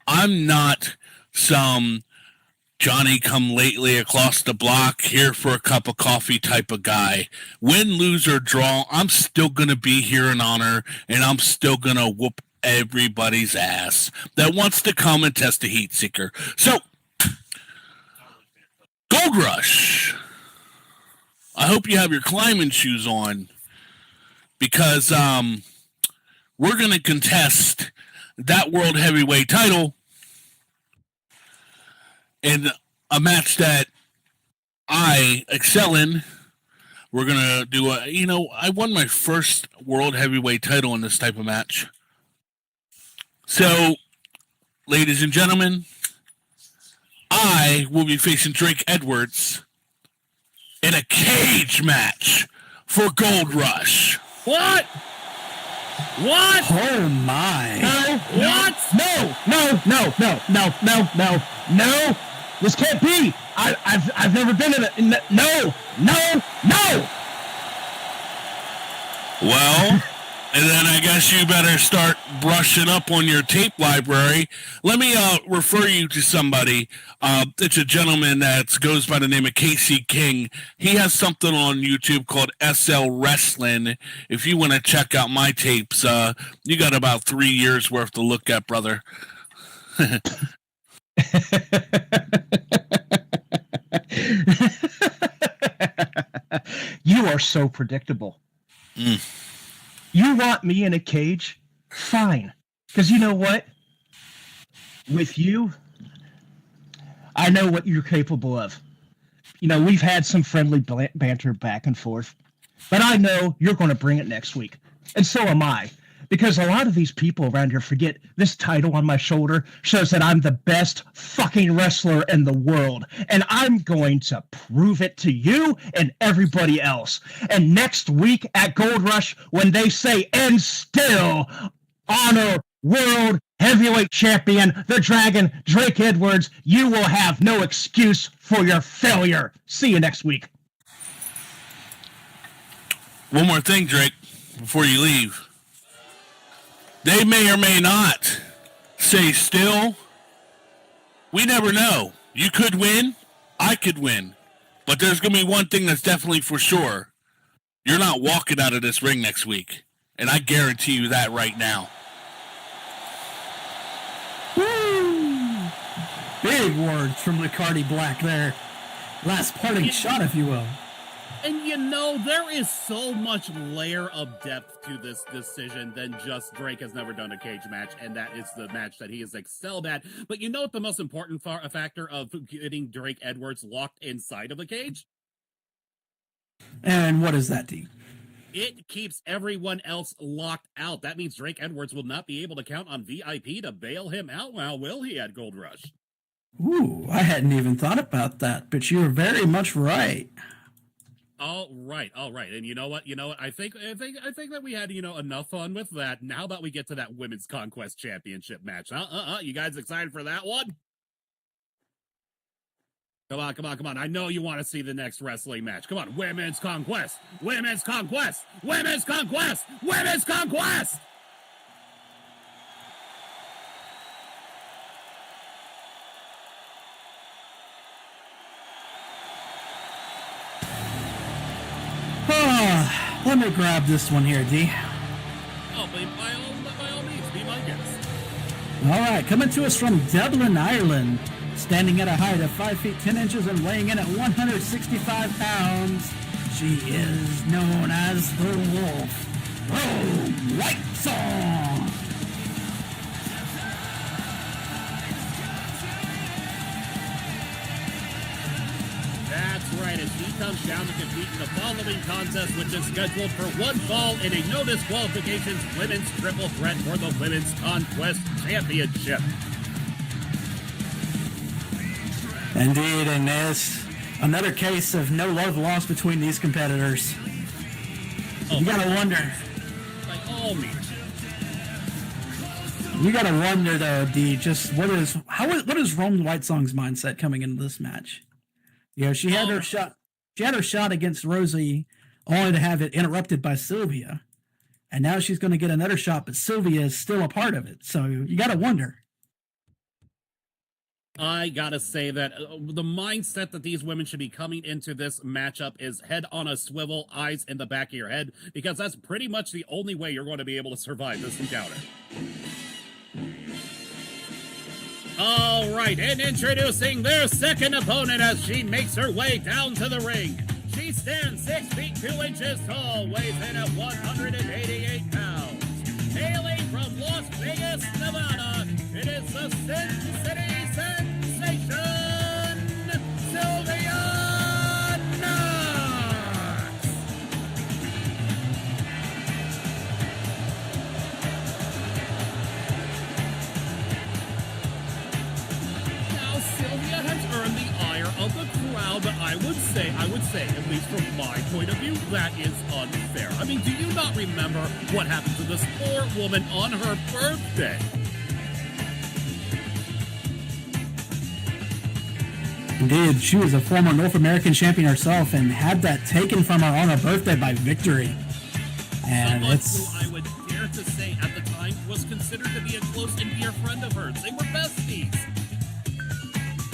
I'm not some Johnny come lately across the block here for a cup of coffee type of guy. Win, lose, or draw, I'm still going to be here in honor, and I'm still going to whoop everybody's ass that wants to come and test the heat seeker. So, Gold Rush. I hope you have your climbing shoes on, because we're going to contest that World Heavyweight title in a match that I excel in. We're going to do I won my first World Heavyweight title in this type of match. So, ladies and gentlemen, I will be facing Drake Edwards in a cage match for Gold Rush. What? What? Oh my! No, What? no! This can't be. I've never been in a no. Well, and then I guess you better start brushing up on your tape library. Let me refer you to somebody. It's a gentleman that goes by the name of Casey King. He has something on YouTube called SL Wrestling. If you want to check out my tapes, you got about 3 years worth to look at, brother. You are so predictable. You want me in a cage? Fine. Because you know what? With you, I know what you're capable of. You know, we've had some friendly banter back and forth, but I know you're going to bring it next week. And so am I. Because a lot of these people around here forget this title on my shoulder shows that I'm the best fucking wrestler in the world. And I'm going to prove it to you and everybody else. And next week at Gold Rush, when they say, and still honor World Heavyweight Champion, the Dragon, Drake Edwards, you will have no excuse for your failure. See you next week. One more thing, Drake, before you leave. They may or may not say still. We never know. You could win. I could win. But there's going to be one thing that's definitely for sure. You're not walking out of this ring next week. And I guarantee you that right now. Woo! Big words from Ricardi Black there. Last parting shot, if you will. And you know, there is so much layer of depth to this decision than just Drake has never done a cage match, and that is the match that he has excelled at. But you know what the most important factor of getting Drake Edwards locked inside of the cage? And what is that, T? It keeps everyone else locked out. That means Drake Edwards will not be able to count on VIP to bail him out, now will he, at Gold Rush? Ooh, I hadn't even thought about that, but you're very much right. All right. And you know what? I think that we had, enough fun with that. Now how about we get to that Women's Conquest Championship match? You guys excited for that one? Come on. I know you want to see the next wrestling match. Come on. Women's Conquest. Women's Conquest. Women's Conquest. Women's Conquest. Let me grab this one here, D. Oh, by all means, be my guest. All right, coming to us from Dublin, Ireland, standing at a height of 5 feet 10 inches and weighing in at 165 pounds, she is known as the Wolf, Rome Whitesong. That's right, as he comes down to compete in the following contest, which is scheduled for one fall in a no disqualifications women's triple threat for the Women's Conquest Championship. Indeed, and there's another case of no love lost between these competitors. You gotta wonder. By all means. You gotta wonder though, D, just what is Rome White Song's mindset coming into this match? You know, she had her shot. She had her shot against Rosie, only to have it interrupted by Sylvia, and now she's going to get another shot, but Sylvia is still a part of it. So you gotta wonder. I gotta say that the mindset that these women should be coming into this matchup is head on a swivel, eyes in the back of your head, because that's pretty much the only way you're going to be able to survive this encounter. All right, and introducing their second opponent as she makes her way down to the ring. She stands 6 feet 2 inches tall, weighs in at 188 pounds. Hailing from Las Vegas, Nevada, it is the Sin City Sensation, Sylvia Knox. Now, Sylvia has earned the ire of the crowd, but I would say, at least from my point of view, that is unfair. I mean, do you not remember what happened to this poor woman on her birthday? Indeed, she was a former North American champion herself and had that taken from her on her birthday by Victory. And Someone it's who I would dare to say at the time was considered to be a close and dear friend of hers. They were besties.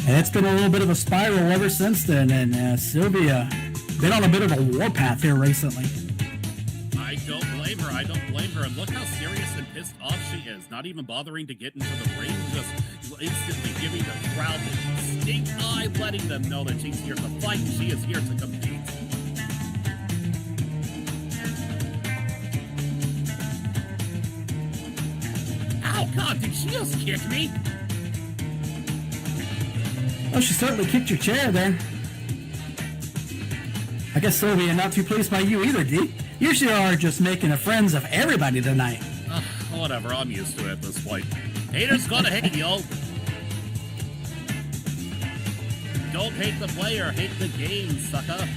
And it's been a little bit of a spiral ever since then, and Sylvia been on a bit of a warpath here recently. I don't blame her. I don't blame her. And look how serious and pissed off she is. Not even bothering to get into the ring, just instantly giving the crowd the stink eye, letting them know that she's here to fight and she is here to compete. Ow, God, did she just kick me? Oh, she certainly kicked your chair there. I guess Sylvia not too pleased by you either, D. You sure are just making a friends of everybody tonight. Whatever, I'm used to it at this point. Haters gonna hate, yo. Don't hate the player, hate the game, sucker.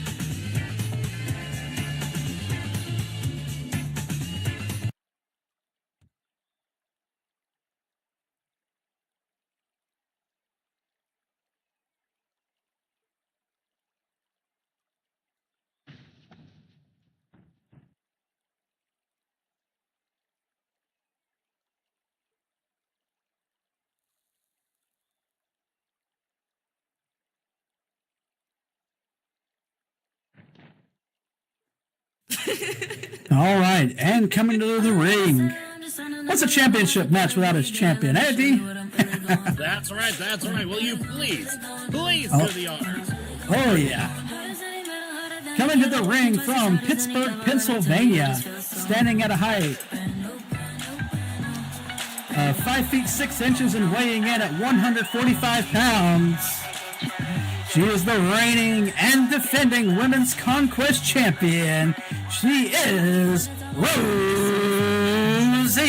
All right, and coming to the ring. What's a championship match without its champion, eh, D? That's right. Will you please do the honors? Oh, yeah. Coming to the ring from Pittsburgh, Pennsylvania, standing at a height of 5 feet 6 inches and weighing in at 145 pounds. She is the reigning and defending Women's Conquest Champion. She is Rosie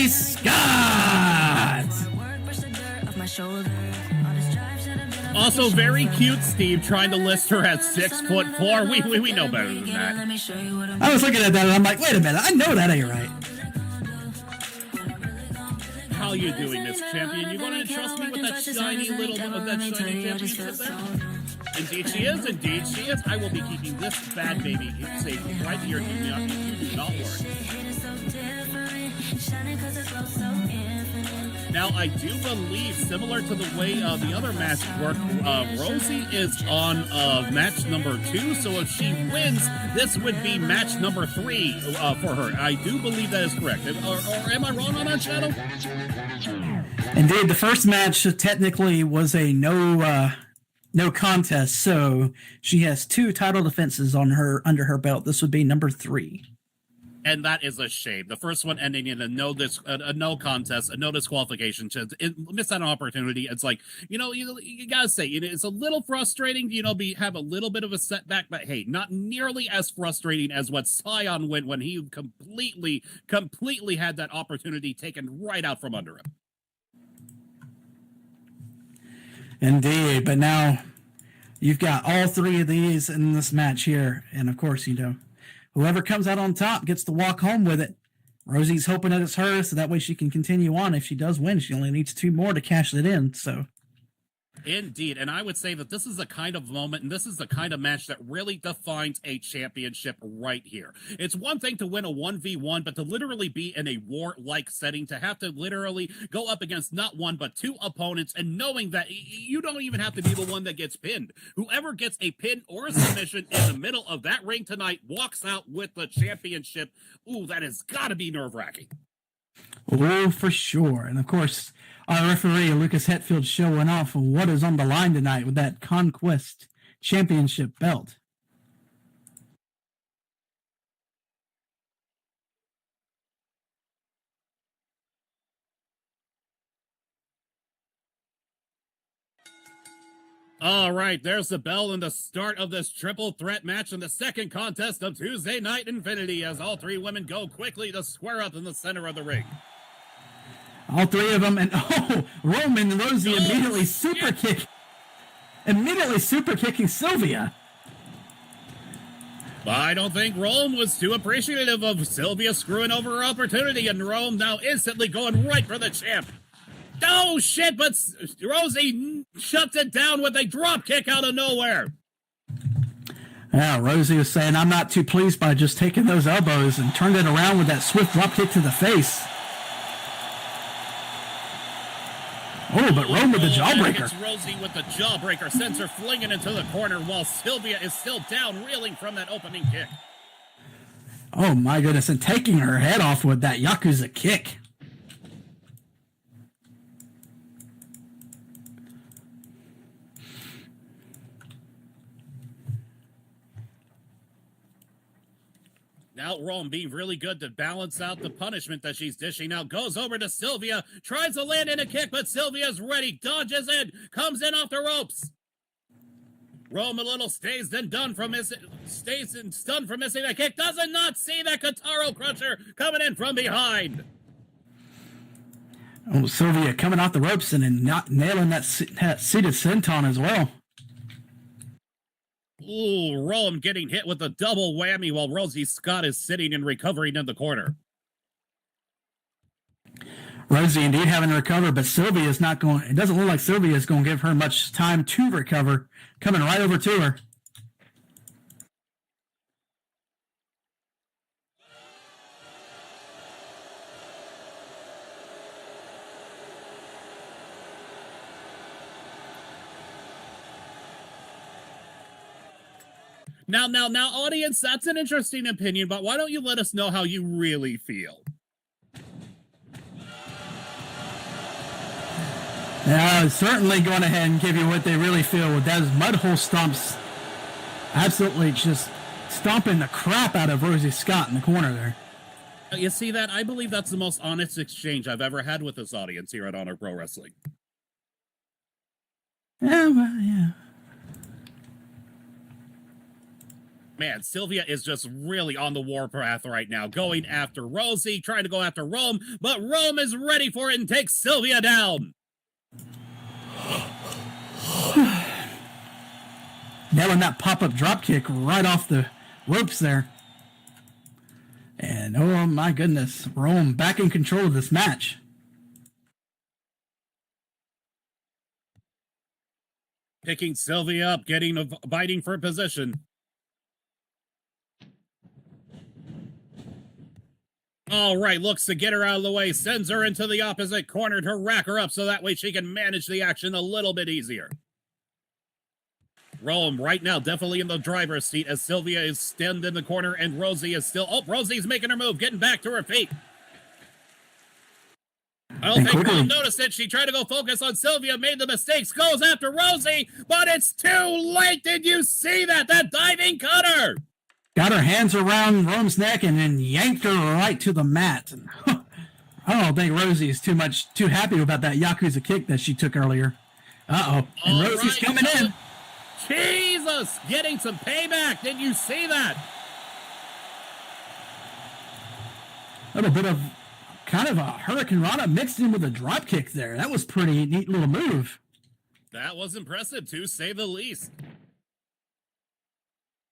Scott. Also, very cute, Steve, trying to list her at 6'4". We know better than that. I was looking at that and I'm like, wait a minute, I know that ain't right. How you doing, Miss Champion? You gonna entrust me with that shiny little championship there? Indeed she is. I will be keeping this bad baby safe right here. Do not worry. Now, I do believe, similar to the way the other match worked, Rosie is on match number 2, so if she wins, this would be match number 3 for her. I do believe that is correct. Or am I wrong on that, Shadow? Indeed, the first match technically was a no contest, so she has 2 title defenses on her under her belt. This would be number 3. And that is a shame. The first one ending in a no contest, a no disqualification. Miss that opportunity. It's like, you gotta say, it's a little frustrating, have a little bit of a setback, but hey, not nearly as frustrating as what Scion went when he completely had that opportunity taken right out from under him. Indeed, but now you've got all 3 of these in this match here, and of course, whoever comes out on top gets to walk home with it. Rosie's hoping that it's her, so that way she can continue on. If she does win, she only needs 2 more to cash it in. So, Indeed, and I would say that this is the kind of moment and this is the kind of match that really defines a championship right here. It's one thing to win a 1v1, but to literally be in a war-like setting, to have to literally go up against not one but 2 opponents, and knowing that you don't even have to be the one that gets pinned. Whoever gets a pin or a submission in the middle of that ring tonight walks out with the championship. Ooh, that has got to be nerve-wracking. oh, for sure. And of course, our referee, Lucas Hetfield, showing off what is on the line tonight with that Conquest Championship belt. All right, there's the bell and the start of this triple threat match in the second contest of Tuesday Night Infinity, as all 3 women go quickly to square up in the center of the ring. All 3 of them, and Roman and Rosie Oh, immediately shit. super kicking Sylvia. I don't think Rome was too appreciative of Sylvia screwing over her opportunity, and Rome now instantly going right for the champ. Oh shit, but Rosie shuts it down with a drop kick out of nowhere. Yeah, Rosie was saying, I'm not too pleased by just taking those elbows, and turned it around with that swift drop kick to the face. Oh, but Rome with the jawbreaker. Hits Rosie with the jawbreaker, sends her flinging into the corner while Sylvia is still down, reeling from that opening kick. Oh my goodness, and taking her head off with that Yakuza kick. Now Rome, being really good to balance out the punishment that she's dishing out, goes over to Sylvia, tries to land in a kick, but Sylvia's ready, dodges in, comes in off the ropes. Rome a little stays and stunned from missing that kick, does not see that Kotaro Crusher coming in from behind. Oh, Sylvia coming off the ropes and then not nailing that seated senton as well. Ooh, Rome getting hit with a double whammy while Rosie Scott is sitting and recovering in the corner. Rosie indeed having to recover, but Sylvia is not going. It doesn't look like Sylvia is going to give her much time to recover. Coming right over to her. Now, audience, that's an interesting opinion, but why don't you let us know how you really feel? Yeah, certainly going ahead and give you what they really feel with those mudhole stomps. Absolutely just stomping the crap out of Rosie Scott in the corner there. You see that? I believe that's the most honest exchange I've ever had with this audience here at Honor Pro Wrestling. Yeah, well, yeah. Man, Sylvia is just really on the warpath right now, going after Rosie, trying to go after Rome, but Rome is ready for it and takes Sylvia down. Nailing that pop-up drop kick right off the ropes there. And oh my goodness, Rome back in control of this match. Picking Sylvia up, biting for position. All right, looks to get her out of the way, sends her into the opposite corner to rack her up so that way she can manage the action a little bit easier. Rome right now definitely in the driver's seat as Sylvia is stemmed in the corner and Rosie is still... Oh, Rosie's making her move, getting back to her feet. I don't think Rome noticed it. She tried to go focus on Sylvia, made the mistakes, goes after Rosie, but it's too late. Did you see that? That diving cutter! Got her hands around Rome's neck and then yanked her right to the mat. I don't think Rosie is too happy about that Yakuza kick that she took earlier. Uh-oh. And Rosie's coming in. Jesus! Getting some payback. Did you see that? A little bit of kind of a Hurricane Rana mixed in with a drop kick there. That was pretty neat little move. That was impressive, to say the least.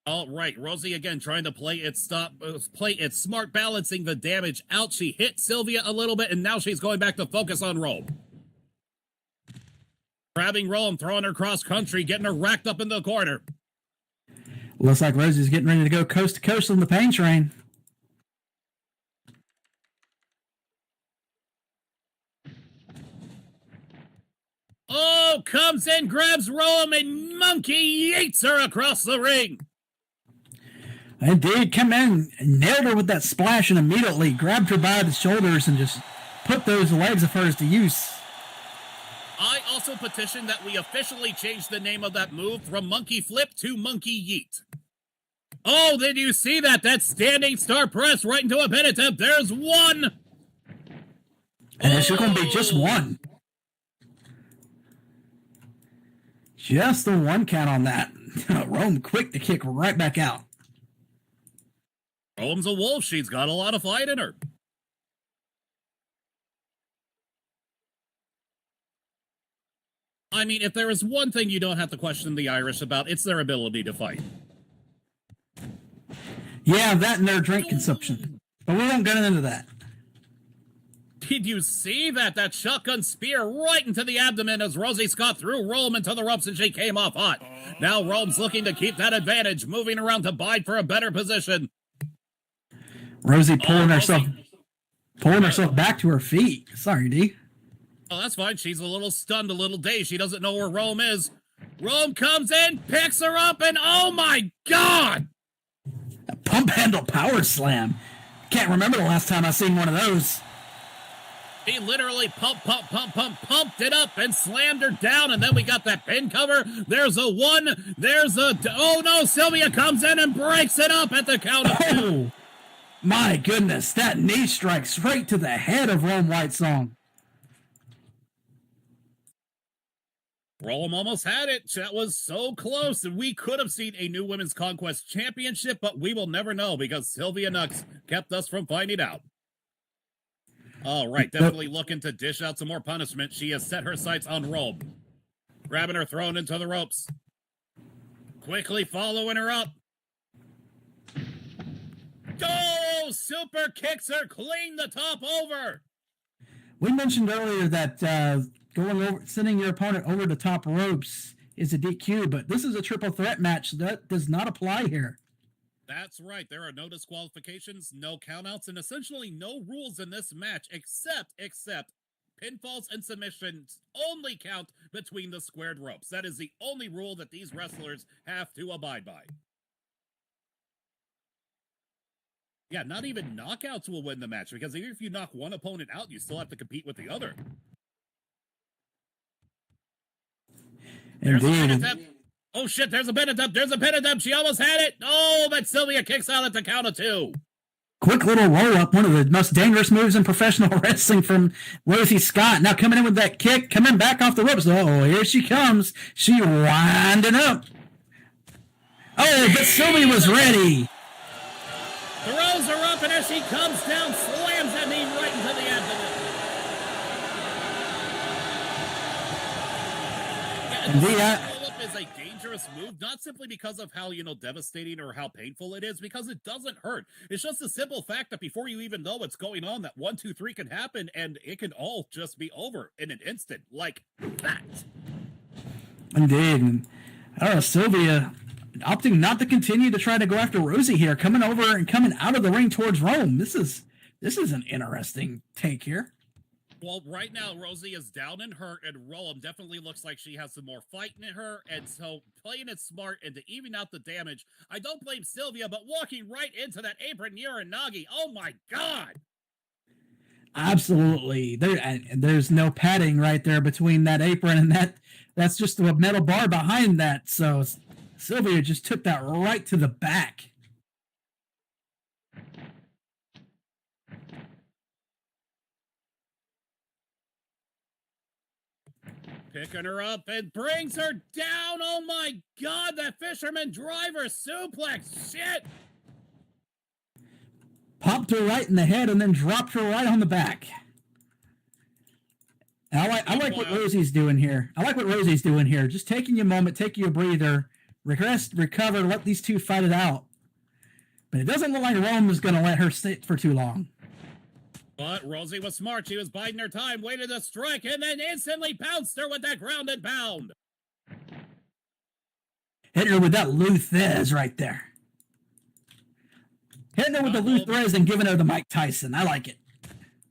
All right, Rosie again trying to play it smart, balancing the damage out. She hit Sylvia a little bit, and now she's going back to focus on Rome. Grabbing Rome, throwing her cross country, getting her racked up in the corner. Looks like Rosie's getting ready to go coast to coast on the pain train. Oh, comes in, grabs Rome, and Monkey yeets her across the ring. Indeed, come in, nailed her with that splash, and immediately grabbed her by the shoulders and just put those legs of hers to use. I also petition that we officially change the name of that move from Monkey Flip to Monkey Yeet. Oh, did you see that? That standing star press right into a pin attempt. There's one. And it's just going to be just one. Just the one count on that. Rome quick to kick right back out. Rome's a wolf. She's got a lot of fight in her. I mean, if there is one thing you don't have to question the Irish about, it's their ability to fight. Yeah, that and their drink consumption. But we won't get into that. Did you see that? That shotgun spear right into the abdomen as Rosie Scott threw Rome into the ropes and she came off hot. Now Rome's looking to keep that advantage, moving around to bide for a better position. Rosie pulling herself back to her feet. Sorry, D. Oh, that's fine. She's a little stunned, a little dazed. She doesn't know where Rome is. Rome comes in, picks her up, and oh my God! A pump handle power slam. Can't remember the last time I seen one of those. He literally pumped it up and slammed her down, and then we got that pin cover. There's a one. Oh no, Sylvia comes in and breaks it up at the count of two. Oh, my goodness, that knee strike straight to the head of Rome Whitesong. Rome almost had it. That was so close, and we could have seen a new Women's Conquest Championship, but we will never know because Sylvia Nux kept us from finding out. All right, definitely looking to dish out some more punishment. She has set her sights on Rome. Grabbing her, thrown into the ropes. Quickly following her up. Oh, super kicks her clean the top over. We mentioned earlier that sending your opponent over the top ropes is a DQ, but this is a triple threat match. That does not apply here. That's right. There are no disqualifications, no countouts, and essentially no rules in this match except pinfalls and submissions only count between the squared ropes. That is the only rule that these wrestlers have to abide by. Yeah, not even knockouts will win the match because even if you knock one opponent out, you still have to compete with the other. Indeed. Oh shit, there's a pin attempt. She almost had it. Oh, but Sylvia kicks out at the count of two. Quick little roll up, one of the most dangerous moves in professional wrestling from Rosie Scott. Now coming in with that kick, coming back off the ropes. Oh, here she comes. She winding up. Oh, but Sylvia was ready. Throws her up, and as she comes down, slams that knee right into the abdomen. Indeed, is a dangerous move, not simply because of how, devastating or how painful it is, because it doesn't hurt. It's just a simple fact that before you even know what's going on, that 1, 2, 3 can happen, and it can all just be over in an instant, like that. Indeed. I don't know, Sylvia opting not to continue to try to go after Rosie here, coming over and coming out of the ring towards Rome. This is an interesting take here. Well, right now, Rosie is down and hurt, and Rome definitely looks like she has some more fight in her, and so playing it smart and to even out the damage, I don't blame Sylvia, but walking right into that apron Uranagi, oh my God! Absolutely. There's no padding right there between that apron and that's just a metal bar behind that, so Sylvia just took that right to the back. Picking her up and brings her down. Oh my God, that fisherman driver suplex. Shit. Popped her right in the head and then dropped her right on the back. And I like what Rosie's doing here. Just taking you a moment, taking you a breather, recover, let these two fight it out. But it doesn't look like Rome is going to let her sit for too long. But Rosie was smart. She was biding her time, waited to strike, and then instantly pounced her with that ground and pound. Hitting her with that Luthez right there. Hitting her with the Luthez and giving her the Mike Tyson. I like it.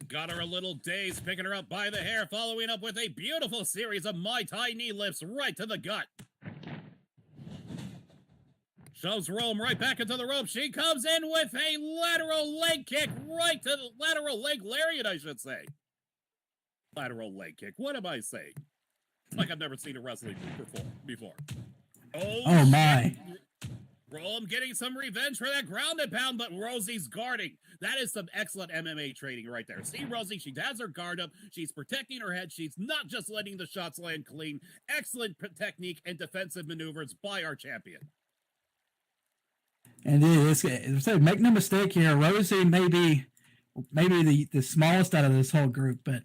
Got her a little dazed, picking her up by the hair, following up with a beautiful series of Mai Tai knee lifts right to the gut. Shoves Rome right back into the rope. She comes in with a lateral leg kick right to the lateral leg lariat, I should say. Lateral leg kick. What am I saying? Like I've never seen a wrestling before. Oh my. Rome getting some revenge for that ground and pound, but Rosie's guarding. That is some excellent MMA training right there. See Rosie, she has her guard up. She's protecting her head. She's not just letting the shots land clean. Excellent technique and defensive maneuvers by our champion. And make no mistake here, Rosie may be the smallest out of this whole group, but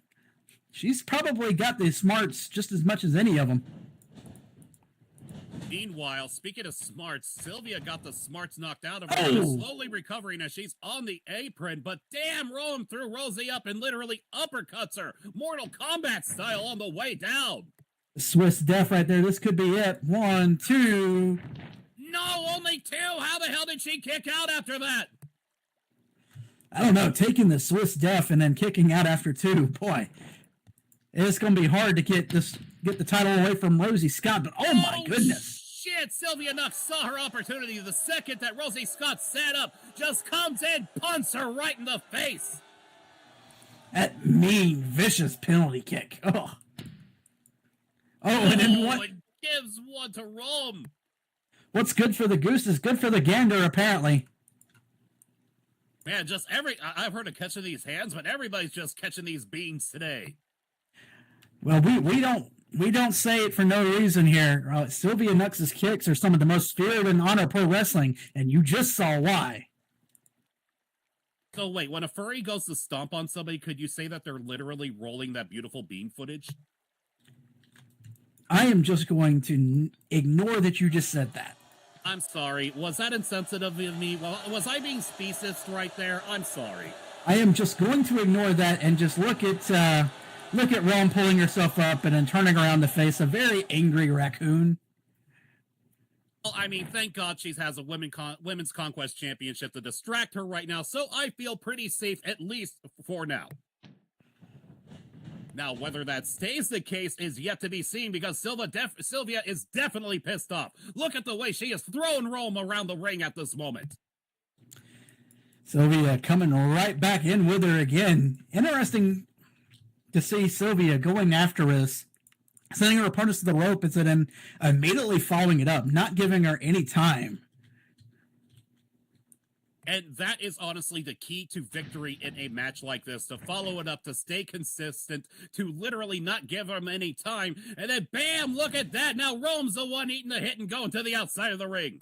she's probably got the smarts just as much as any of them. Meanwhile, speaking of smarts, Sylvia got the smarts knocked out of her. She's slowly recovering as she's on the apron, but damn, Rome threw Rosie up and literally uppercuts her, Mortal Kombat style, on the way down. Swiss Death right there. This could be it. 1, 2. No, only 2. How the hell did she kick out after that? I don't know. Taking the Swiss Death and then kicking out after 2. Boy, it's going to be hard to get the title away from Rosie Scott. But oh my goodness. Shit, Sylvia Nux saw her opportunity the second that Rosie Scott sat up, just comes in, punts her right in the face. That mean, vicious penalty kick. Oh, and then what? It gives one to Rome. What's good for the goose is good for the gander, apparently. Man, I've heard of catching these hands, but everybody's just catching these beans today. Well, we don't say it for no reason here. Sylvia Nux's kicks are some of the most feared in honor pro wrestling, and you just saw why. So wait, when a furry goes to stomp on somebody, could you say that they're literally rolling that beautiful bean footage? I am just going to ignore that you just said that. I'm sorry. Was that insensitive of me? Well, was I being speciest right there? I'm sorry. I am just going to ignore that and just look at Rome pulling herself up and then turning around to face a very angry raccoon. Well, I mean, thank God she has a Women's Conquest Championship to distract her right now, so I feel pretty safe, at least for now. Now, whether that stays the case is yet to be seen, because Sylvia is definitely pissed off. Look at the way she is throwing Rome around the ring at this moment. Sylvia coming right back in with her again. Interesting to see Sylvia going after us, sending her opponents to the rope, and then immediately following it up, not giving her any time. And that is honestly the key to victory in a match like this, to follow it up, to stay consistent, to literally not give them any time. And then, bam, look at that. Now Rome's the one eating the hit and going to the outside of the ring.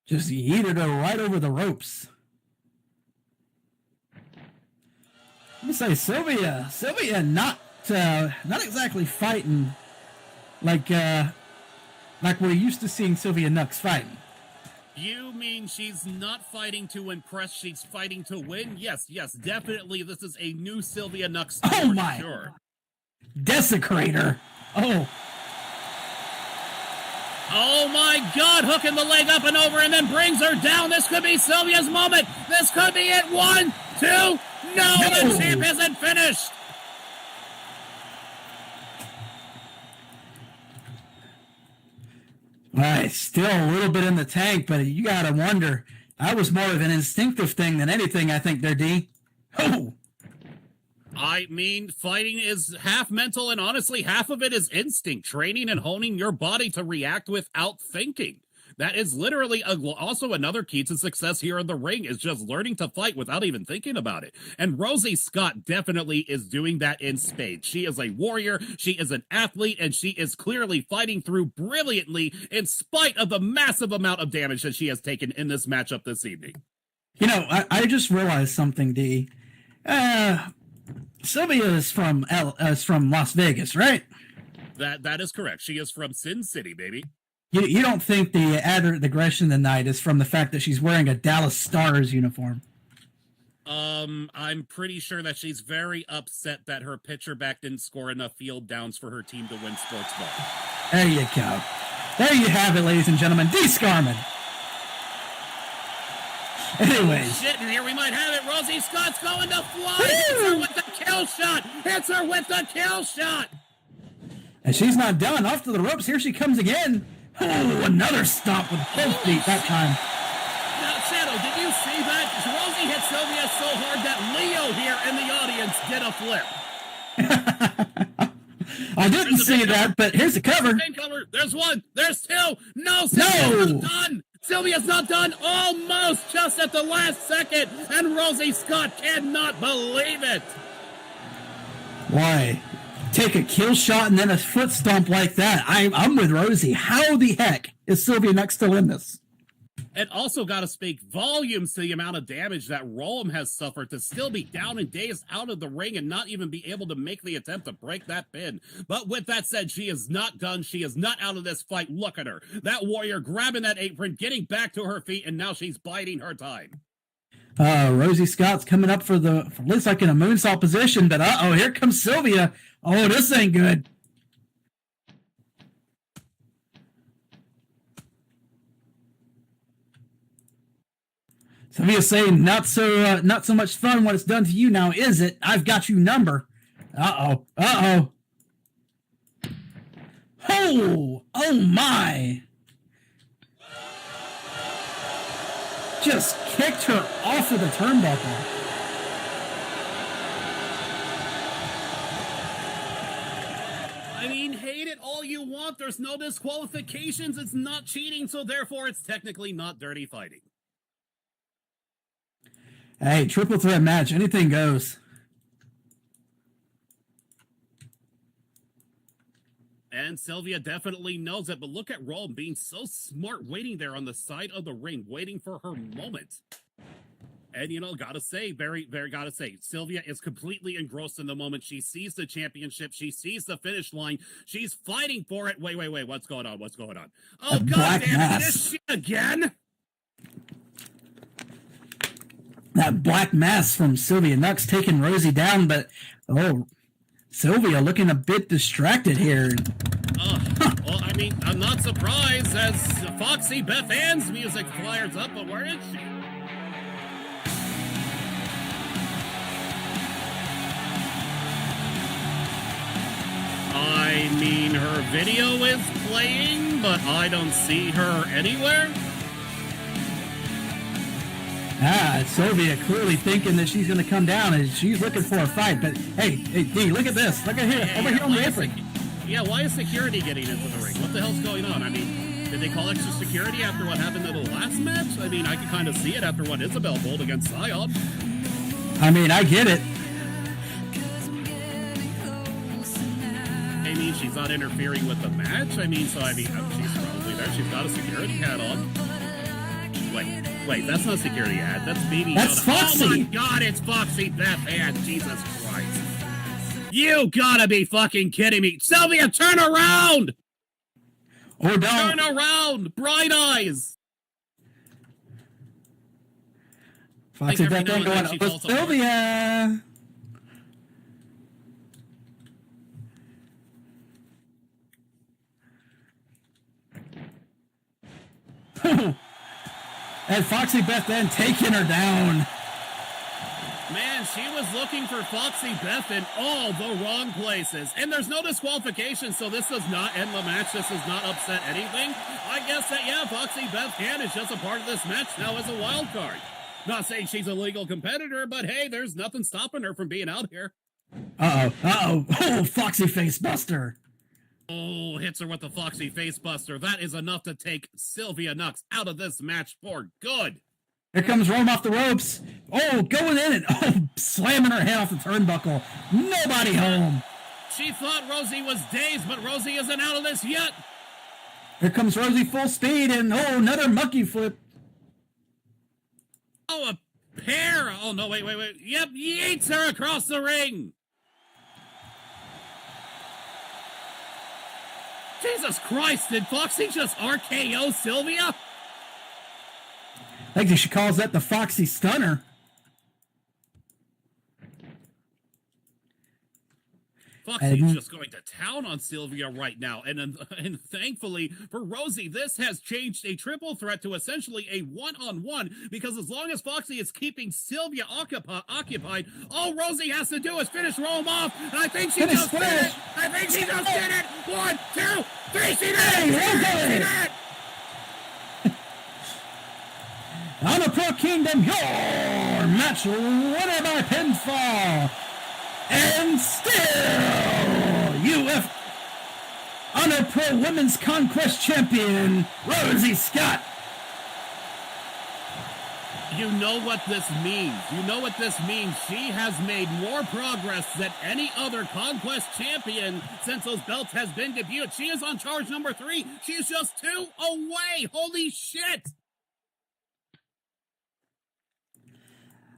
Just yeeted her right over the ropes. Let me say, Sylvia not exactly fighting like we're used to seeing Sylvia Nux fighting. You mean she's not fighting to impress, she's fighting to win? Yes, definitely. This is a new Sylvia Nux. Oh my! Sure. Desecrator! Oh my God! Hooking the leg up and over and then brings her down. This could be Sylvia's moment. This could be it. 1, 2. No, the champ isn't finished. All right, still a little bit in the tank, but you gotta wonder. That was more of an instinctive thing than anything, I think, there, D. Oh! I mean, fighting is half mental, and honestly, half of it is instinct. Training and honing your body to react without thinking. That is literally also another key to success here in the ring, is just learning to fight without even thinking about it. And Rosie Scott definitely is doing that in spades. She is a warrior, she is an athlete, and she is clearly fighting through brilliantly in spite of the massive amount of damage that she has taken in this matchup this evening. You know, I just realized something, D. Sylvia is from Las Vegas, right? That is correct. She is from Sin City, baby. You don't think the added aggression tonight is from the fact that she's wearing a Dallas Stars uniform? I'm pretty sure that she's very upset that her pitcher back didn't score enough field downs for her team to win sports ball. There you go. There you have it, ladies and gentlemen. D. Scarman. Anyways. Shit, and here we might have it. Rosie Scott's going to fly. Hits her with the kill shot. Hits her with the kill shot. And she's not done. Off to the ropes. Here she comes again. Oh, another stomp with both feet that time. Now, Shadow, did you see that? Rosie hit Sylvia so hard that Leo here in the audience did a flip. I didn't see that, but here's the cover. Cover. There's one. There's two. No, Sylvia's not done. Sylvia's not done. Almost just at the last second. And Rosie Scott cannot believe it. Why? Take a kill shot and then a foot stomp like that. I'm with Rosie. How the heck is Sylvia Nux still in this? It also got to speak volumes to the amount of damage that Rollum has suffered to still be down and dazed out of the ring and not even be able to make the attempt to break that pin. But with that said, she is not done. She is not out of this fight. Look at her. That warrior grabbing that apron, getting back to her feet, and now she's biding her time. Rosie Scott's coming up for looks like in a moonsault position, but here comes Sylvia. Oh, this ain't good. Sylvia's saying, not so much fun when it's done to you now, is it? I've got you number. Oh, oh my. Just kicked her off of the turnbuckle. I mean, hate it all you want. There's no disqualifications. It's not cheating, so therefore it's technically not dirty fighting. Hey, triple threat match. Anything goes. And Sylvia definitely knows it, but look at Rollum being so smart, waiting there on the side of the ring, waiting for her moment. And, gotta say, gotta say, Sylvia is completely engrossed in the moment. She sees the championship. She sees the finish line. She's fighting for it. Wait. What's going on? Oh, God damn it. This shit again? That black mass from Sylvia Nux taking Rosie down, but, Sylvia looking a bit distracted here. Well, I mean, I'm not surprised as Foxy Beth Ann's music fires up, but where is she? I mean, her video is playing, but I don't see her anywhere. Sylvia clearly thinking that she's going to come down and she's looking for a fight. But hey, D, look at this. Look at here, over here on the apron. Why is security getting into the ring? What the hell's going on? I mean, did they call extra security after what happened in the last match? I mean, I can kind of see it after what Isabel pulled against Sion. I mean, I get it. I mean, she's not interfering with the match. She's probably there. She's got a security hat on. Wait, that's not a security hat. That's Baby Yoda. That's Foxy. Oh my God, it's Foxy Beth Ann. Jesus Christ. You gotta be fucking kidding me. Sylvia, turn around! Or don't. Turn around! Bright eyes! Foxy Beth Ann going up with Sylvia. And Foxy Beth Ann taking her down. Man, she was looking for Foxy Beth in all the wrong places. And there's no disqualification, so this does not end the match. This does not upset anything. I guess that, Foxy Beth Ann is just a part of this match now as a wild card. Not saying she's a legal competitor, but hey, there's nothing stopping her from being out here. Oh, Foxy Face Buster. Oh, hits her with the Foxy Face Buster. That is enough to take Sylvia Nux out of this match for good. Here comes Rome off the ropes. Oh, going in and slamming her head off the turnbuckle. Nobody home. She thought Rosie was dazed, but Rosie isn't out of this yet. Here comes Rosie full speed and another monkey flip. Oh, a pair. Oh, no, wait. Yep, yeets her across the ring. Jesus Christ, did Foxy just RKO Sylvia? I think she calls that the Foxy Stunner. Foxy's just going to town on Sylvia right now, and thankfully for Rosie, this has changed a triple threat to essentially a one-on-one, because as long as Foxy is keeping Sylvia occupied, all Rosie has to do is finish Rome off, and I think she just did it! I think she just did it! 1, 2, 3, she did it! She did it! On the Pro Kingdom, your match winner by pinfall. And still, Honor Pro Women's Conquest Champion, Rosie Scott. You know what this means. You know what this means. She has made more progress than any other Conquest champion since those belts has been debuted. She is on charge number 3. She is just 2 away. Holy shit.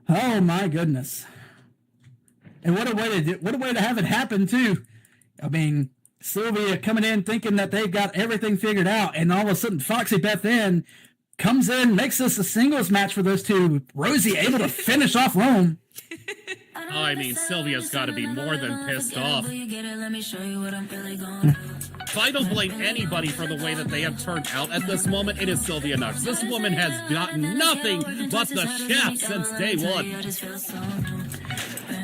Oh my goodness. And what a way to have it happen too. I mean, Sylvia coming in thinking that they've got everything figured out, and all of a sudden Foxy Beth Ann comes in, makes this a singles match for those two. Rosie able to finish off Rome. Oh, I mean, Sylvia's got to be more than pissed off. If I don't blame anybody for the way that they have turned out at this moment, it is Sylvia Nux. This woman has gotten nothing but the shaft since day one.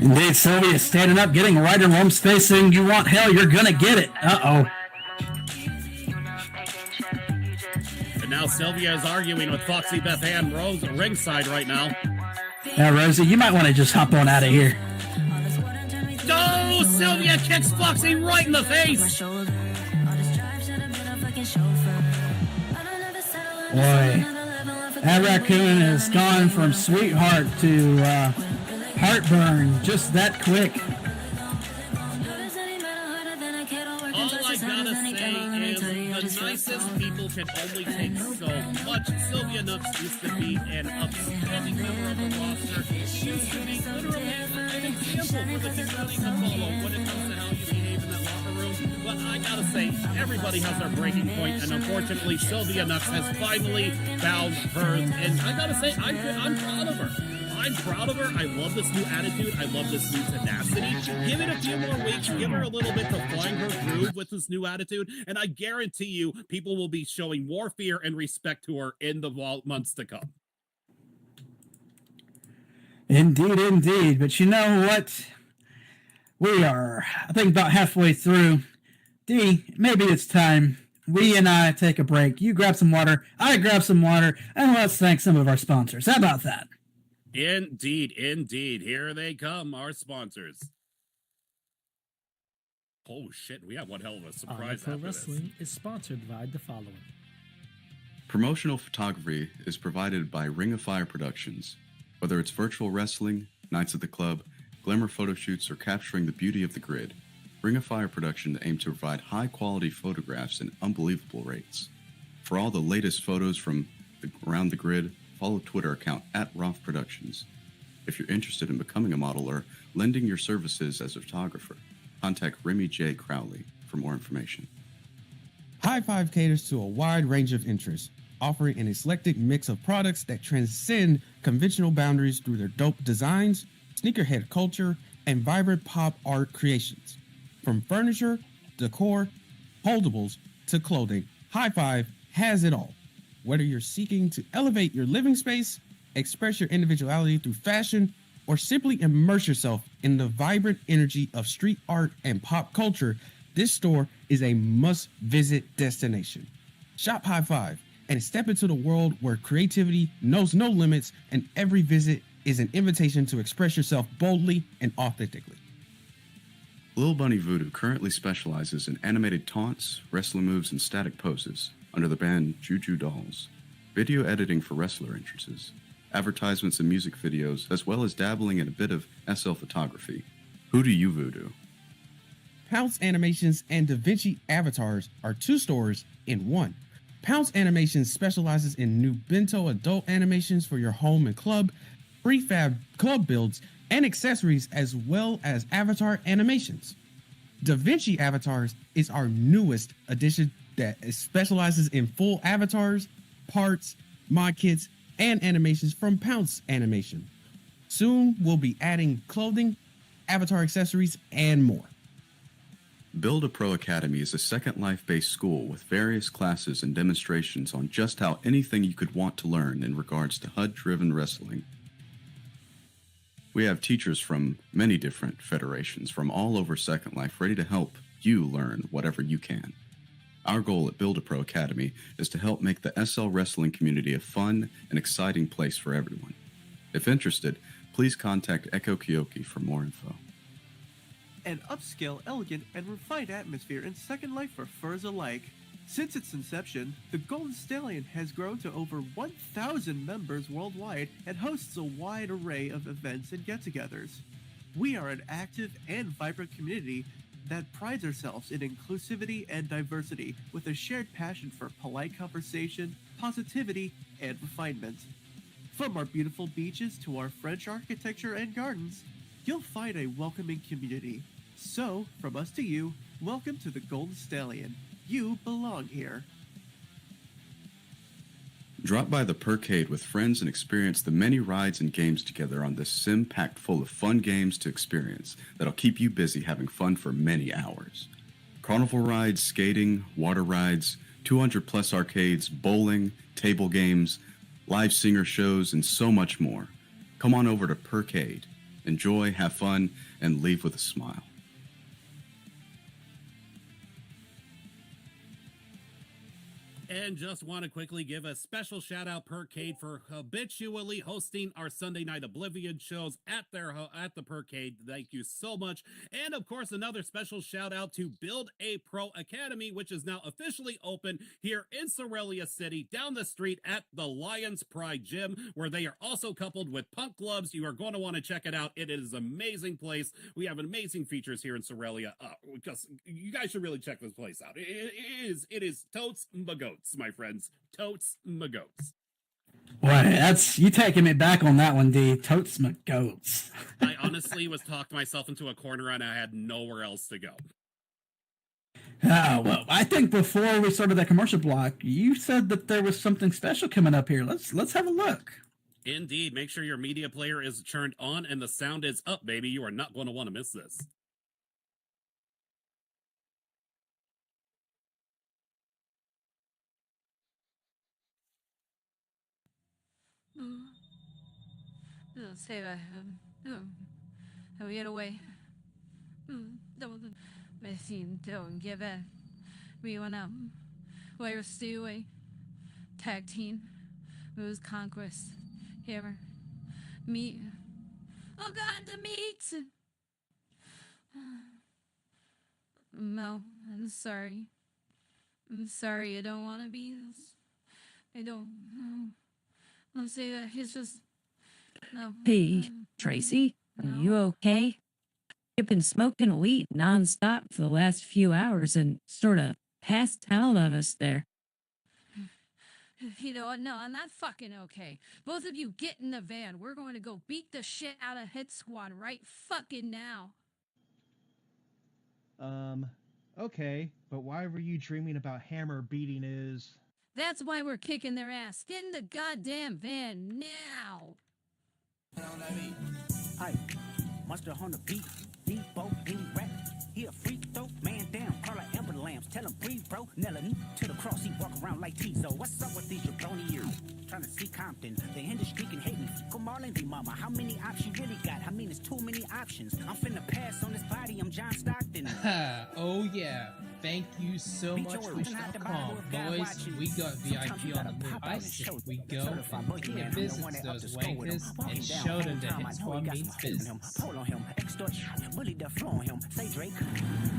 Indeed, Sylvia standing up, getting right in Rome's face, saying, "You want hell, you're gonna get it." Uh-oh. And now Sylvia is arguing with Foxy Beth Ann Rose ringside right now. Now, Rosie, you might want to just hop on out of here. Oh, Sylvia kicks Foxy right in the face. Boy, that raccoon has gone from sweetheart to heartburn just that quick. All I gotta say is the nicest people can only take so much. Sylvia Nux used to be an upstanding member of the roster. She used to be literally an example for the community to follow when it comes to how you behave in that locker room. But I gotta say, everybody has their breaking point, and unfortunately, Sylvia Nux has finally found hers. And I gotta say, I'm proud of her. I'm proud of her. I love this new attitude. I love this new tenacity. Give it a few more weeks. Give her a little bit to find her groove with this new attitude. And I guarantee you, people will be showing more fear and respect to her in the months to come. Indeed, indeed. But you know what? We are, I think, about halfway through. D, maybe it's time we and I take a break. You grab some water, I grab some water, and let's thank some of our sponsors. How about that? Indeed, indeed. Here they come, our sponsors. Oh shit, we have one hell of a surprise Pro after Wrestling is sponsored by the following. Promotional photography is provided by Ring of Fire Productions. Whether it's virtual wrestling, nights at the club, glamour photo shoots, or capturing the beauty of the grid, Ring of Fire Production aim to provide high-quality photographs at unbelievable rates. For all the latest photos from around the grid, follow Twitter account @Roth Productions. If you're interested in becoming a model or lending your services as a photographer, contact Remy J. Crowley for more information. High Five caters to a wide range of interests, offering an eclectic mix of products that transcend conventional boundaries through their dope designs, sneakerhead culture, and vibrant pop art creations. From furniture, decor, foldables, to clothing, High Five has it all. Whether you're seeking to elevate your living space, express your individuality through fashion, or simply immerse yourself in the vibrant energy of street art and pop culture, this store is a must-visit destination. Shop High Five and step into the world where creativity knows no limits, and every visit is an invitation to express yourself boldly and authentically. Lil Bunny Voodoo currently specializes in animated taunts, wrestling moves, and static poses under the band Juju Dolls, video editing for wrestler entrances, advertisements and music videos, as well as dabbling in a bit of SL photography. Who do you voodoo? Pounce Animations and DaVinci Avatars are two stores in one. Pounce Animations specializes in new bento adult animations for your home and club, prefab club builds, and accessories, as well as avatar animations. DaVinci Avatars is our newest addition that specializes in full avatars, parts, mod kits, and animations from Pounce Animation. Soon, we'll be adding clothing, avatar accessories, and more. Build a Pro Academy is a Second Life-based school with various classes and demonstrations on just how anything you could want to learn in regards to HUD-driven wrestling. We have teachers from many different federations from all over Second Life ready to help you learn whatever you can. Our goal at Build a Pro Academy is to help make the SL wrestling community a fun and exciting place for everyone. If interested, please contact Echo Kyoki for more info. An upscale, elegant, and refined atmosphere in Second Life for furs alike. Since its inception, the Golden Stallion has grown to over 1,000 members worldwide and hosts a wide array of events and get-togethers. We are an active and vibrant community that prides ourselves in inclusivity and diversity with a shared passion for polite conversation, positivity, and refinement. From our beautiful beaches to our French architecture and gardens, you'll find a welcoming community. So, from us to you, welcome to the Golden Stallion. You belong here. Drop by the Percade with friends and experience the many rides and games together on this sim packed full of fun games to experience that'll keep you busy having fun for many hours. Carnival rides, skating, water rides, 200 plus arcades, bowling, table games, live singer shows, and so much more. Come on over to Percade. Enjoy, have fun, and leave with a smile. And just want to quickly give a special shout out Percade for habitually hosting our Sunday Night Oblivion shows at the Percade. Thank you so much. And of course, another special shout out to Build a Pro Academy, which is now officially open here in Sorelia City, down the street at the Lions Pride Gym, where they are also coupled with Punk Gloves. You are going to want to check it out. It is an amazing place. We have amazing features here in Sorelia. Because you guys should really check this place out. It is totes my goats, my friends. Totes my goats. Boy, that's you taking me back on that one, D. Totes my goats. I honestly was talked myself into a corner and I had nowhere else to go. Well, I think before we started that commercial block, you said that there was something special coming up here. Let's have a look. Indeed, make sure your media player is turned on and the sound is up, baby. You are not going to want to miss this. Say that. Get away. Don't give it. We went out. Where stay away. Tag team. Moose Conquest. Hammer. Meat. Oh God, the meat! No, I'm sorry. I'm sorry, I don't want to be this. I don't. Don't say that. It's just. No. Hey, Tracy, are you okay? You've been smoking weed nonstop for the last few hours and sort of passed out on us there. You know what? No, I'm not fucking okay. Both of you get in the van. We're going to go beat the shit out of Hit Squad right fucking now. Okay, but why were you dreaming about Hammer beating his... That's why we're kicking their ass. Get in the goddamn van now. Hey, Monster on the beat, Debo, any rap. He a freak though, man down, call like Amber Lambs. Tell him breathe, bro. Nelly to the cross, he walk around like Tizo. What's up with these jabroni ears? Trying to see Compton. They in the street can hate me. Come on and be mama. How many options you really got? I mean, it's too many options. I'm finna pass on this body. I'm John Stockton. Oh yeah. Thank you so much for Wish.com. Boys, we got VIP on the move. I say we go and visit those wankers and show them that Hit Squad means business. Pull on him, extortion, bully the floor on him. Say Drake,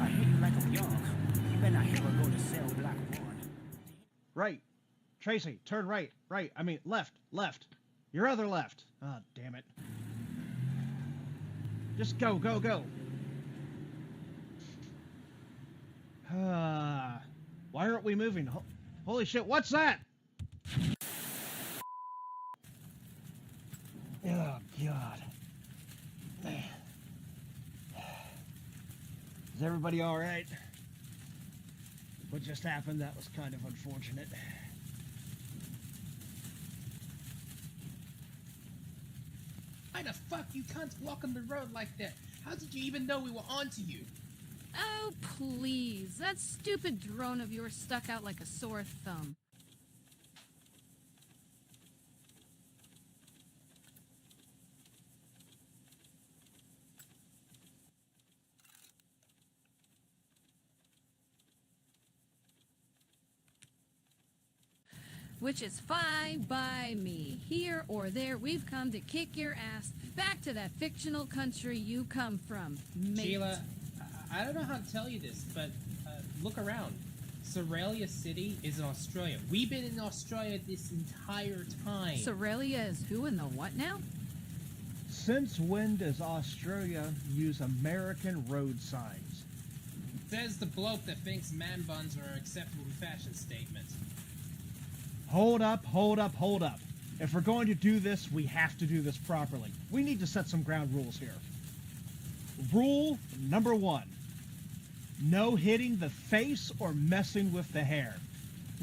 I hear you like I'm young. You better not hear go to cell block 1. Right. Tracy, turn right. Right. I mean, left. Left. Your other left. Ah, damn it. Just go, go, go. Why aren't we moving? Holy shit, what's that? Oh, God. Man. Is everybody all right? What just happened. That was kind of unfortunate. Why the fuck you cunts blocking the road like that? How did you even know we were onto you? Oh, please. That stupid drone of yours stuck out like a sore thumb. Which is fine by me. Here or there, we've come to kick your ass back to that fictional country you come from, mate. Sheila, I don't know how to tell you this, but look around. Sorelia City is in Australia. We've been in Australia this entire time. Sorelia is who in the what now? Since when does Australia use American road signs? Says the bloke that thinks man buns are an acceptable fashion statement. Hold up, hold up, hold up. If we're going to do this, we have to do this properly. We need to set some ground rules here. Rule number 1. No hitting the face or messing with the hair.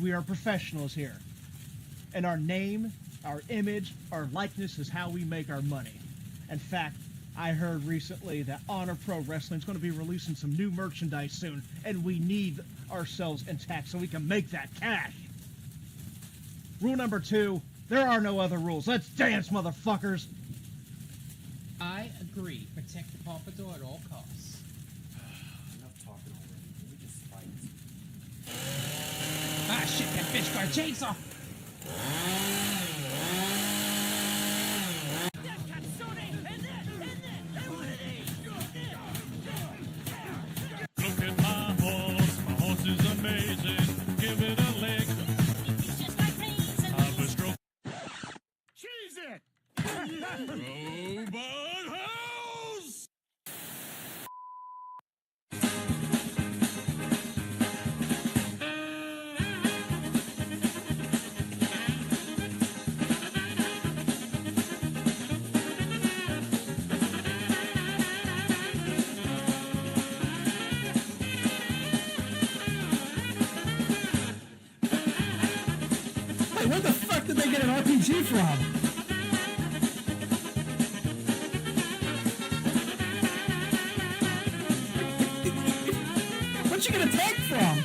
We are professionals here. And our name, our image, our likeness is how we make our money. In fact, I heard recently that Honor Pro Wrestling is going to be releasing some new merchandise soon, and we need ourselves intact so we can make that cash. Rule number 2, there are no other rules. Let's dance, motherfuckers! I agree. Protect the pompadour at all costs. Enough talking already. Can we just fight? Ah, shit, that bitch got a chainsaw! Look at my horse. My horse is amazing. Give it a lick. Have a stroke. Cheese it! Robot House! Wait, where the fuck did they get an RPG from? Where'd you get a tank from?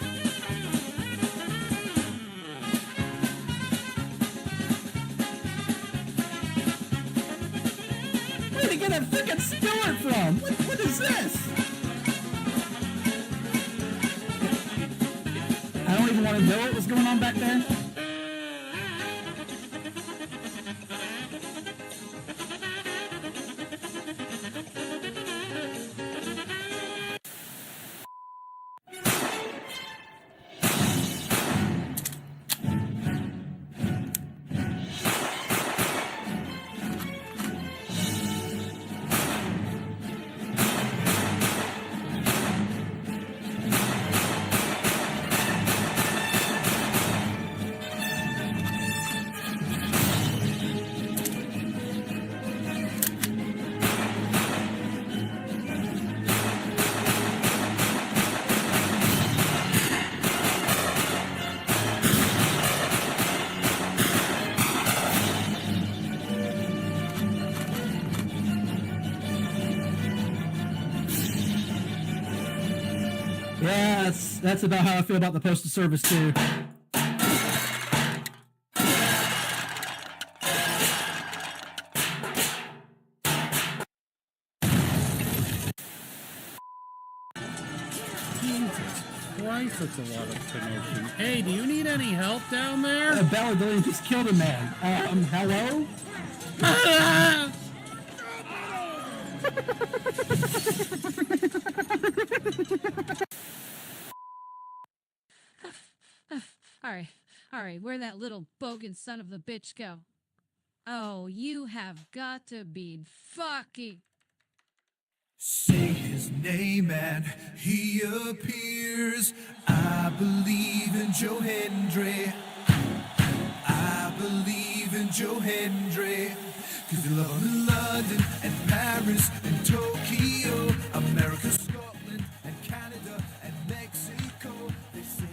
Where'd they get a freaking Stewart from? What is this? I don't even want to know what was going on back there. Yeah, that's about how I feel about the Postal Service too. Christ, that's a lot of commotion. Hey, do you need any help down there? Balladillion just killed a man. Hello? Alright, where'd that little bogan son of a bitch go? Oh, you have got to be fucking... Say his name and he appears. I believe in Joe Hendry. I believe in Joe Hendry. 'Cause they love him in London and Paris and Tokyo, America, Scotland and Canada and Mexico. They say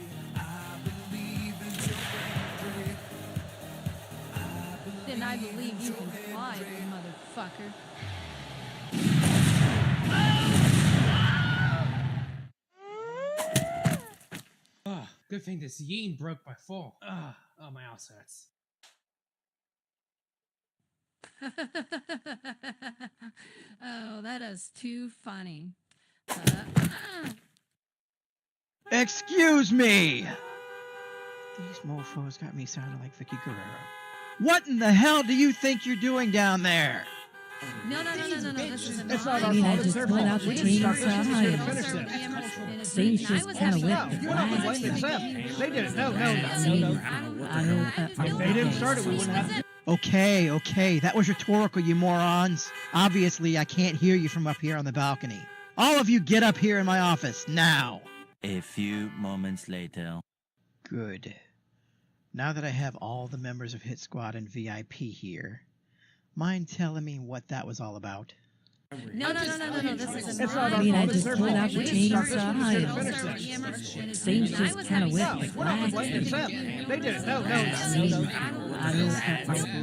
believe you can fly, motherfucker. Oh, good thing this yin broke my fall. Oh, my ass hurts. Oh, that is too funny. Excuse me! These mofos got me sounding like Vicky Guerrero. What in the hell do you think you're doing down there? No. This isn't I mean, I just went out the training side. Seems just kind of wet. They did it. No. If they didn't start it, we wouldn't have to. Okay. That was rhetorical, you morons. Obviously, I can't hear you from up here on the balcony. All of you get up here in my office, now. A few moments later. Good. Now that I have all the members of Hit Squad and VIP here, mind telling me what that was all about? No. This isn't I mean, I just went out the training side. Seems just kind of wet. They did it. No.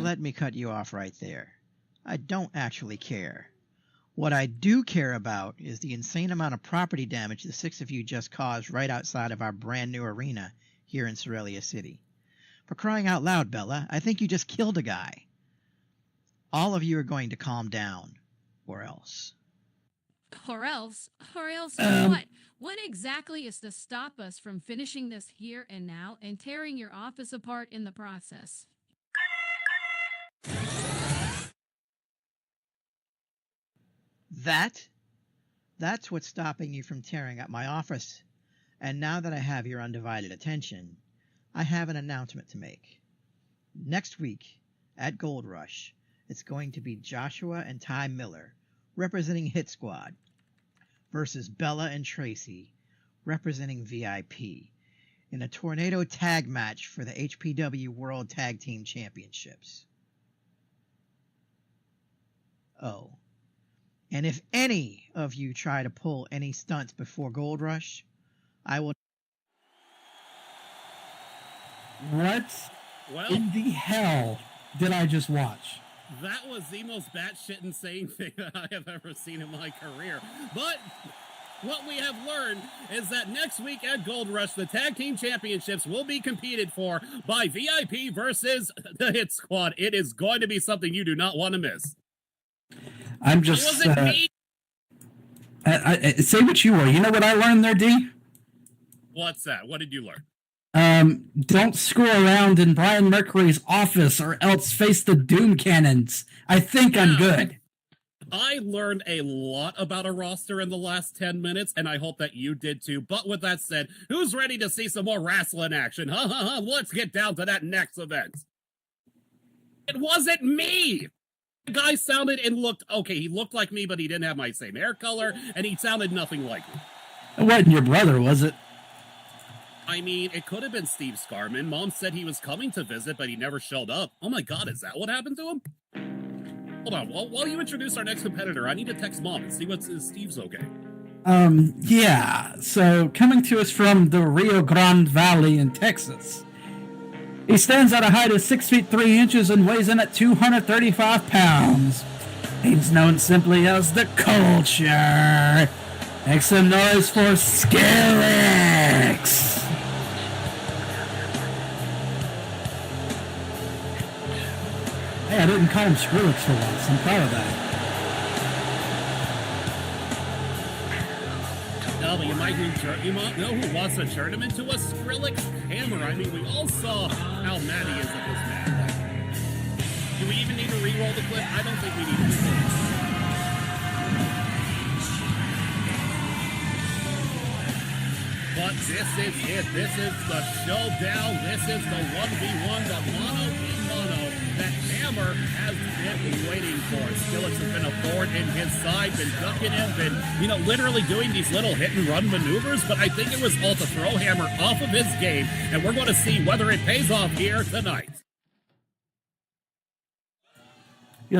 Let me cut you off right there. I don't actually care. What I do care about is the insane amount of property damage the six of you just caused right outside of our brand new arena here in Cerelia City. For crying out loud, Bella, I think you just killed a guy. All of you are going to calm down, or else. Or else what? What exactly is to stop us from finishing this here and now and tearing your office apart in the process? That's what's stopping you from tearing up my office. And now that I have your undivided attention, I have an announcement to make. Next week, at Gold Rush, it's going to be Joshua and Ty Miller, representing Hit Squad, versus Bella and Tracy, representing VIP, in a tornado tag match for the HPW World Tag Team Championships. Oh, and if any of you try to pull any stunts before Gold Rush, I will... What in the hell did I just watch? That was the most batshit insane thing that I have ever seen in my career. But what we have learned is that next week at Gold Rush, the Tag Team Championships will be competed for by VIP versus the Hit Squad. It is going to be something you do not want to miss. I'm just... say what you were. You know what I learned there, D? What's that? What did you learn? Don't screw around in Brian Mercury's office or else face the doom cannons. I think I'm good. I learned a lot about a roster in the last 10 minutes, and I hope that you did too. But with that said, who's ready to see some more wrestling action? Let's get down to that next event. It wasn't me! The guy sounded and looked, okay, he looked like me, but he didn't have my same hair color, and he sounded nothing like me. It wasn't your brother, was it? I mean, it could have been Steve Scarman. Mom said he was coming to visit, but he never showed up. Oh my god, is that what happened to him? Hold on, while you introduce our next competitor, I need to text Mom and see if Steve's okay. Yeah. So, coming to us from the Rio Grande Valley in Texas. He stands at a height of 6 feet 3 inches and weighs in at 235 pounds. He's known simply as the Culture. Make some noise for Skrillex. Hey, I didn't call him Skrillex for once. I'm proud of that. No, but you might know who wants to turn him into a Skrillex hammer. I mean, we all saw how mad he is at this man. Like, do we even need to re-roll the clip? I don't think we need to re-roll it. But this is it. This is the showdown. This is the 1v1, the mono-in-mono that Hammer has been waiting for. Skrillex has been a thorn in his side, been ducking him, been, literally doing these little hit-and-run maneuvers, but I think it was all to throw Hammer off of his game, and we're going to see whether it pays off here tonight.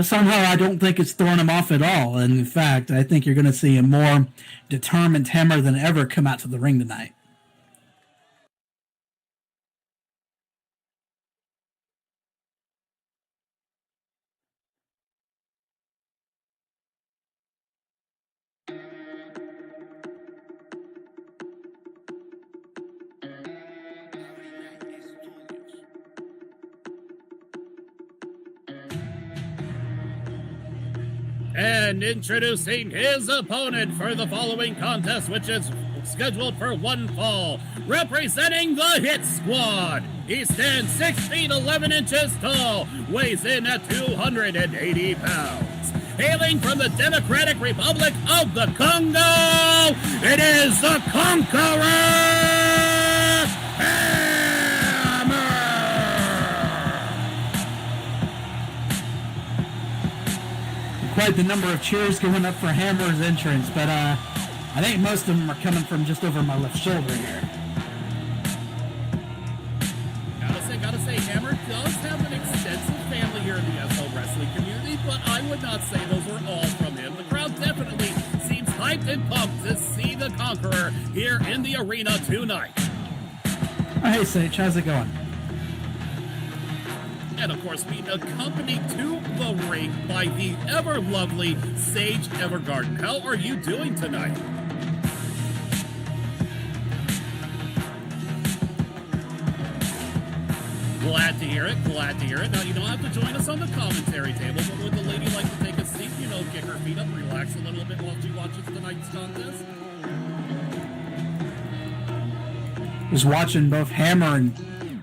Somehow I don't think it's throwing him off at all. And in fact, I think you're going to see a more determined Hammer than ever come out to the ring tonight. And introducing his opponent for the following contest, which is scheduled for one fall, representing the Hit Squad. He stands 6 feet 11 inches tall, weighs in at 280 pounds. Hailing from the Democratic Republic of the Congo, it is the Conqueror Hammer! Quite the number of cheers going up for Hammer's entrance, but I think most of them are coming from just over my left shoulder here. Gotta say, Hammer does have an extensive family here in the SL wrestling community, but I would not say those were all from him. The crowd definitely seems hyped and pumped to see the Conqueror here in the arena tonight. Oh, hey, Sage, how's it going? And of course, being accompanied to the ring by the ever lovely Sage Evergarden. How are you doing tonight? Glad to hear it. Glad to hear it. Now, you don't have to join us on the commentary table, but would the lady like to take a seat, kick her feet up, relax a little bit while she watches tonight's contest? Was watching both Hammer and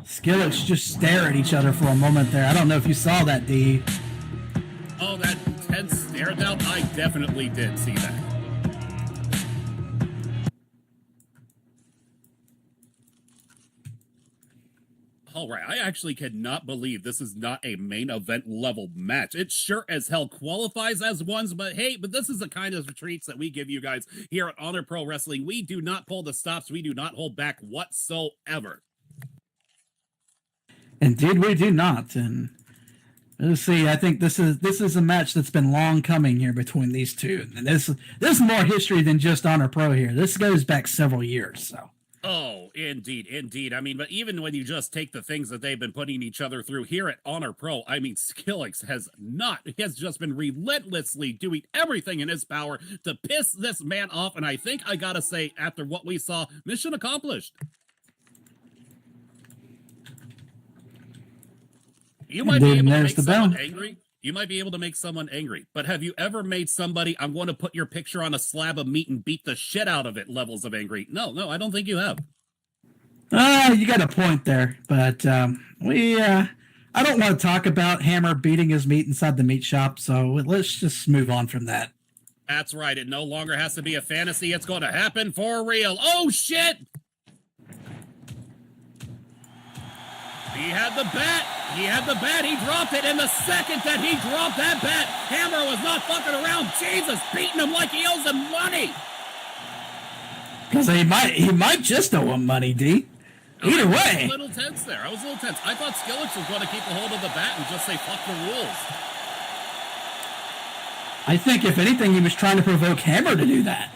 Skillix just stare at each other for a moment there. I don't know if you saw that, D. Oh, that tense stare down? I definitely did see that. All right, I actually cannot believe this is not a main event level match. It sure as hell qualifies as ones, but hey, this is the kind of treats that we give you guys here at Honor Pro Wrestling. We do not pull the stops. We do not hold back whatsoever. Indeed, we do not. And let's see. I think this is a match that's been long coming here between these two. And this is more history than just Honor Pro here. This goes back several years. So. Oh, indeed. I mean, but even when you just take the things that they've been putting each other through here at Honor Pro, I mean, Skillix has just been relentlessly doing everything in his power to piss this man off. And I think I gotta say, after what we saw, mission accomplished. You might be able to make someone angry. You might be able to make someone angry, but have you ever made somebody, I'm going to put your picture on a slab of meat and beat the shit out of it levels of angry? No, I don't think you have. You got a point there, but I don't want to talk about Hammer beating his meat inside the meat shop, so let's just move on from that. That's right. It no longer has to be a fantasy. It's going to happen for real. Oh, shit! He had the bat. He dropped it. And the second that he dropped that bat, Hammer was not fucking around. Jesus, beating him like he owes him money. Because he might just owe him money, D. Either way. I was a little tense there. I thought Skillix was going to keep a hold of the bat and just say, fuck the rules. I think, if anything, he was trying to provoke Hammer to do that.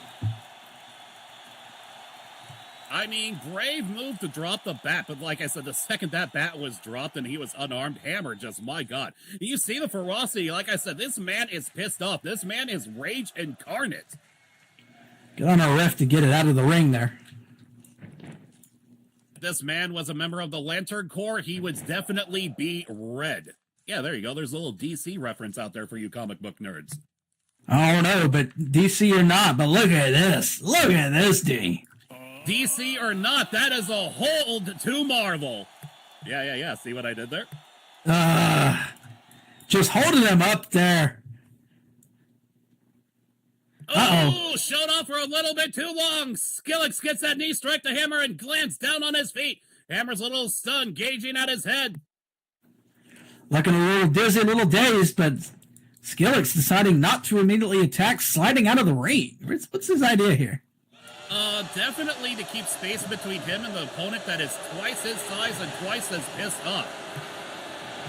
I mean, brave move to drop the bat, but like I said, the second that bat was dropped and he was unarmed, Hammer just, my God. You see the ferocity. Like I said, this man is pissed off. This man is rage incarnate. Get on a ref to get it out of the ring there. If this man was a member of the Lantern Corps, he would definitely be red. Yeah, there you go. There's a little DC reference out there for you comic book nerds. I don't know, but DC or not, but look at this. Look at this, D. DC or not, that is a hold to Marvel. Yeah. See what I did there? Just holding him up there. Oh, showed off for a little bit too long. Skillix gets that knee strike to Hammer and glanced down on his feet. Hammer's a little stunned, gauging at his head. Looking a little dizzy, a little dazed, but Skillix deciding not to immediately attack, sliding out of the ring. What's his idea here? Definitely to keep space between him and the opponent that is twice his size and twice as pissed off.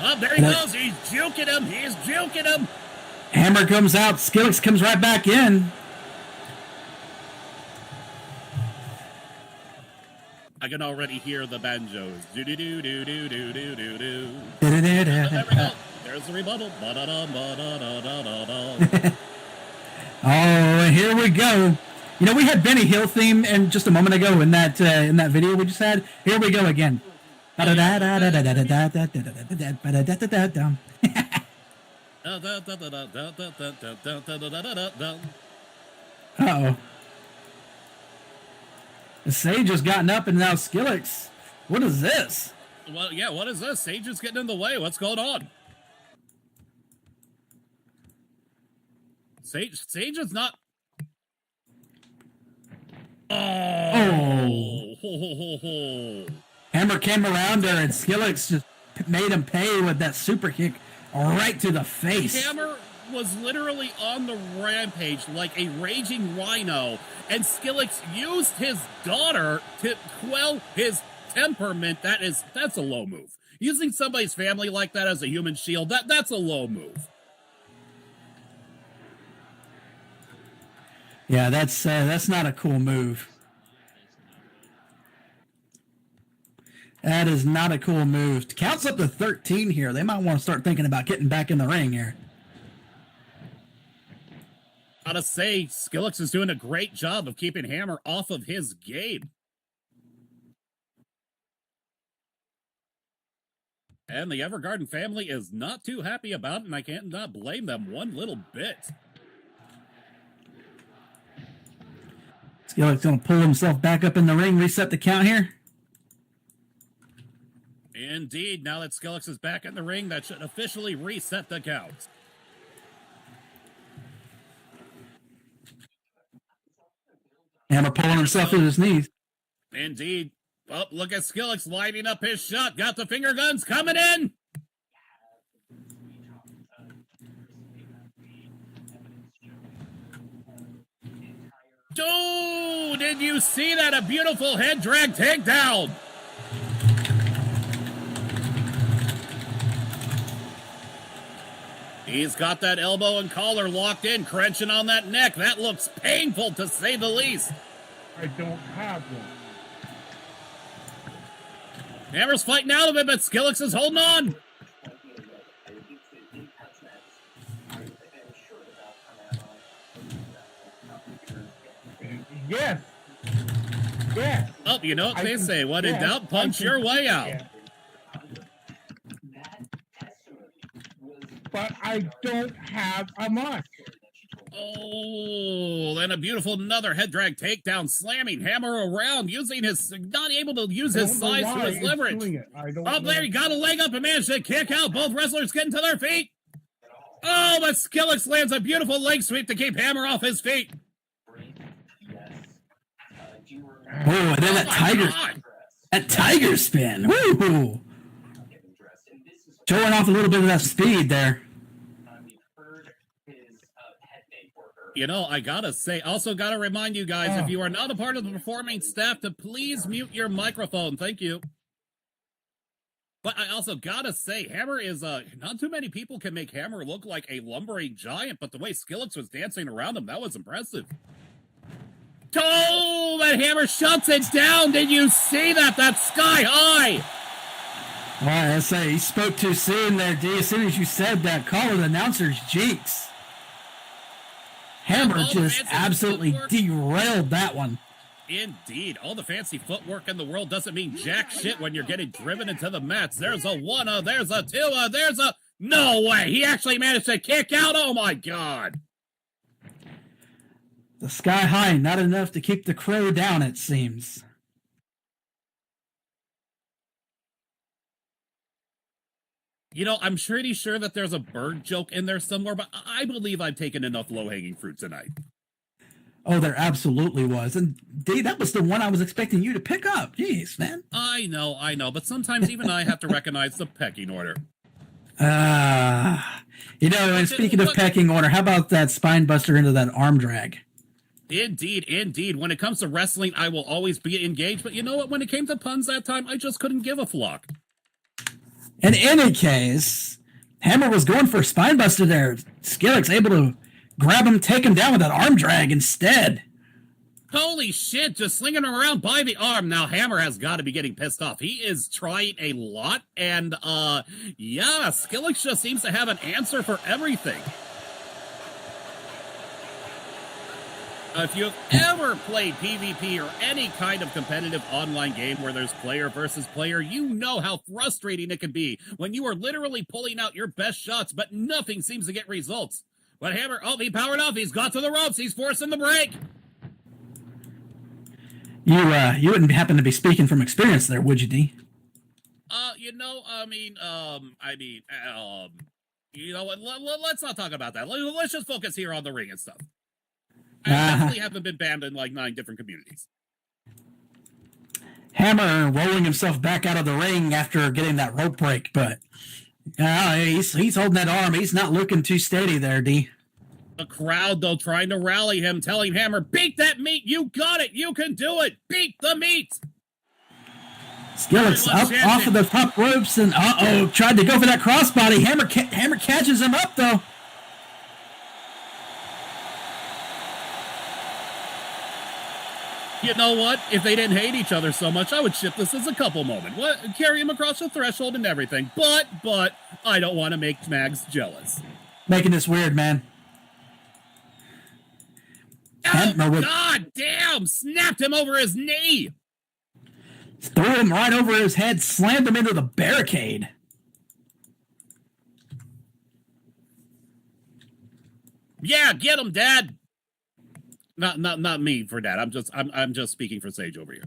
Oh, there he goes. He's juking him. Hammer comes out. Skillix comes right back in. I can already hear the banjos. Do-do-do-do-do-do-do-do-do. There we go. There's the rebuttal. Oh, here we go. You know, we had Benny Hill theme and just a moment ago in that video we just had. Here we go again. Uh-oh. Sage has gotten up and now Skillix. What is this? Well, yeah, what is this? Sage is getting in the way. What's going on? Sage is not... Oh. Hammer came around her and Skillix just made him pay with that super kick right to the face. Hammer was literally on the rampage like a raging rhino, and Skillix used his daughter to quell his temperament. That's a low move. Using somebody's family like that as a human shield, that's a low move. Yeah, that's not a cool move. That is not a cool move. Counts up to 13 here. They might want to start thinking about getting back in the ring here. Gotta say, Skillix is doing a great job of keeping Hammer off of his game. And the Evergarden family is not too happy about it, and I can't not blame them one little bit. Skillix going to pull himself back up in the ring, reset the count here. Indeed, now that Skillix is back in the ring, that should officially reset the count. Hammer pulling himself to his knees. Indeed. Oh, look at Skillix lighting up his shot. Got the finger guns coming in. Oh, did you see that? A beautiful head drag takedown. He's got that elbow and collar locked in, crunching on that neck. That looks painful, to say the least. I don't have one. Hammer's fighting out of it, but Skillix is holding on. Yes. Yes. Oh, you know what they say. When in doubt, punch your way out. Yeah. But I don't have a much. Oh, then a beautiful another head drag takedown, slamming Hammer around, using his, not able to use his size for his leverage. Oh, there, he got a leg up and managed to kick out. Both wrestlers getting to their feet. Oh, but Skillix lands a beautiful leg sweep to keep Hammer off his feet. Oh, and then that tiger spin. Woo! Showing off a little bit of that speed there. You know, I gotta say, also gotta remind you guys, if you are not a part of the performing staff, to please mute your microphone. Thank you. But I also gotta say, Hammer is, not too many people can make Hammer look like a lumbering giant, but the way Skillix was dancing around him, that was impressive. Oh, but Hammer shuts it down. Did you see that? That's sky high. Well, I say, he spoke too soon there, D. As soon as you said that, call the announcer's jinx. Hammer just absolutely derailed that one. Indeed. All the fancy footwork in the world doesn't mean jack shit when you're getting driven into the mats. There's a one, there's a two, there's a... No way! He actually managed to kick out? Oh my god! The sky high, not enough to keep the crow down, it seems. You know, I'm pretty sure that there's a bird joke in there somewhere, but I believe I've taken enough low-hanging fruit tonight. Oh, there absolutely was. And Dave, that was the one I was expecting you to pick up. Jeez, man. I know, but sometimes even I have to recognize the pecking order. You know, and speaking of pecking order, how about that spine buster into that arm drag? Indeed. When it comes to wrestling, I will always be engaged, but you know what? When it came to puns that time, I just couldn't give a flock. In any case, Hammer was going for a spine buster there. Skillix able to grab him, take him down with that arm drag instead. Holy shit, just slinging him around by the arm. Now, Hammer has got to be getting pissed off. He is trying a lot, and, yeah, Skillix just seems to have an answer for everything. If you've ever played PvP or any kind of competitive online game where there's player versus player, you know how frustrating it can be when you are literally pulling out your best shots, but nothing seems to get results. But Hammer, oh, he powered off. He's got to the ropes. He's forcing the break. You wouldn't happen to be speaking from experience there, would you, D? You know what? Let's not talk about that. Let's just focus here on the ring and stuff. I definitely haven't been banned in like 9 different communities. Hammer rolling himself back out of the ring after getting that rope break, but he's holding that arm. He's not looking too steady there, D. The crowd, though, trying to rally him, telling Hammer, beat that meat. You got it. You can do it. Beat the meat. Skillix up off of the top ropes and tried to go for that crossbody. Hammer catches him up though. You know what? If they didn't hate each other so much, I would ship this as a couple moment. Carry him across the threshold and everything. But I don't want to make Mags jealous. Making this weird, man. Oh, God damn! Snapped him over his knee. Threw him right over his head, slammed him into the barricade. Yeah, get him, Dad. Not me for Dad. I'm just speaking for Sage over here.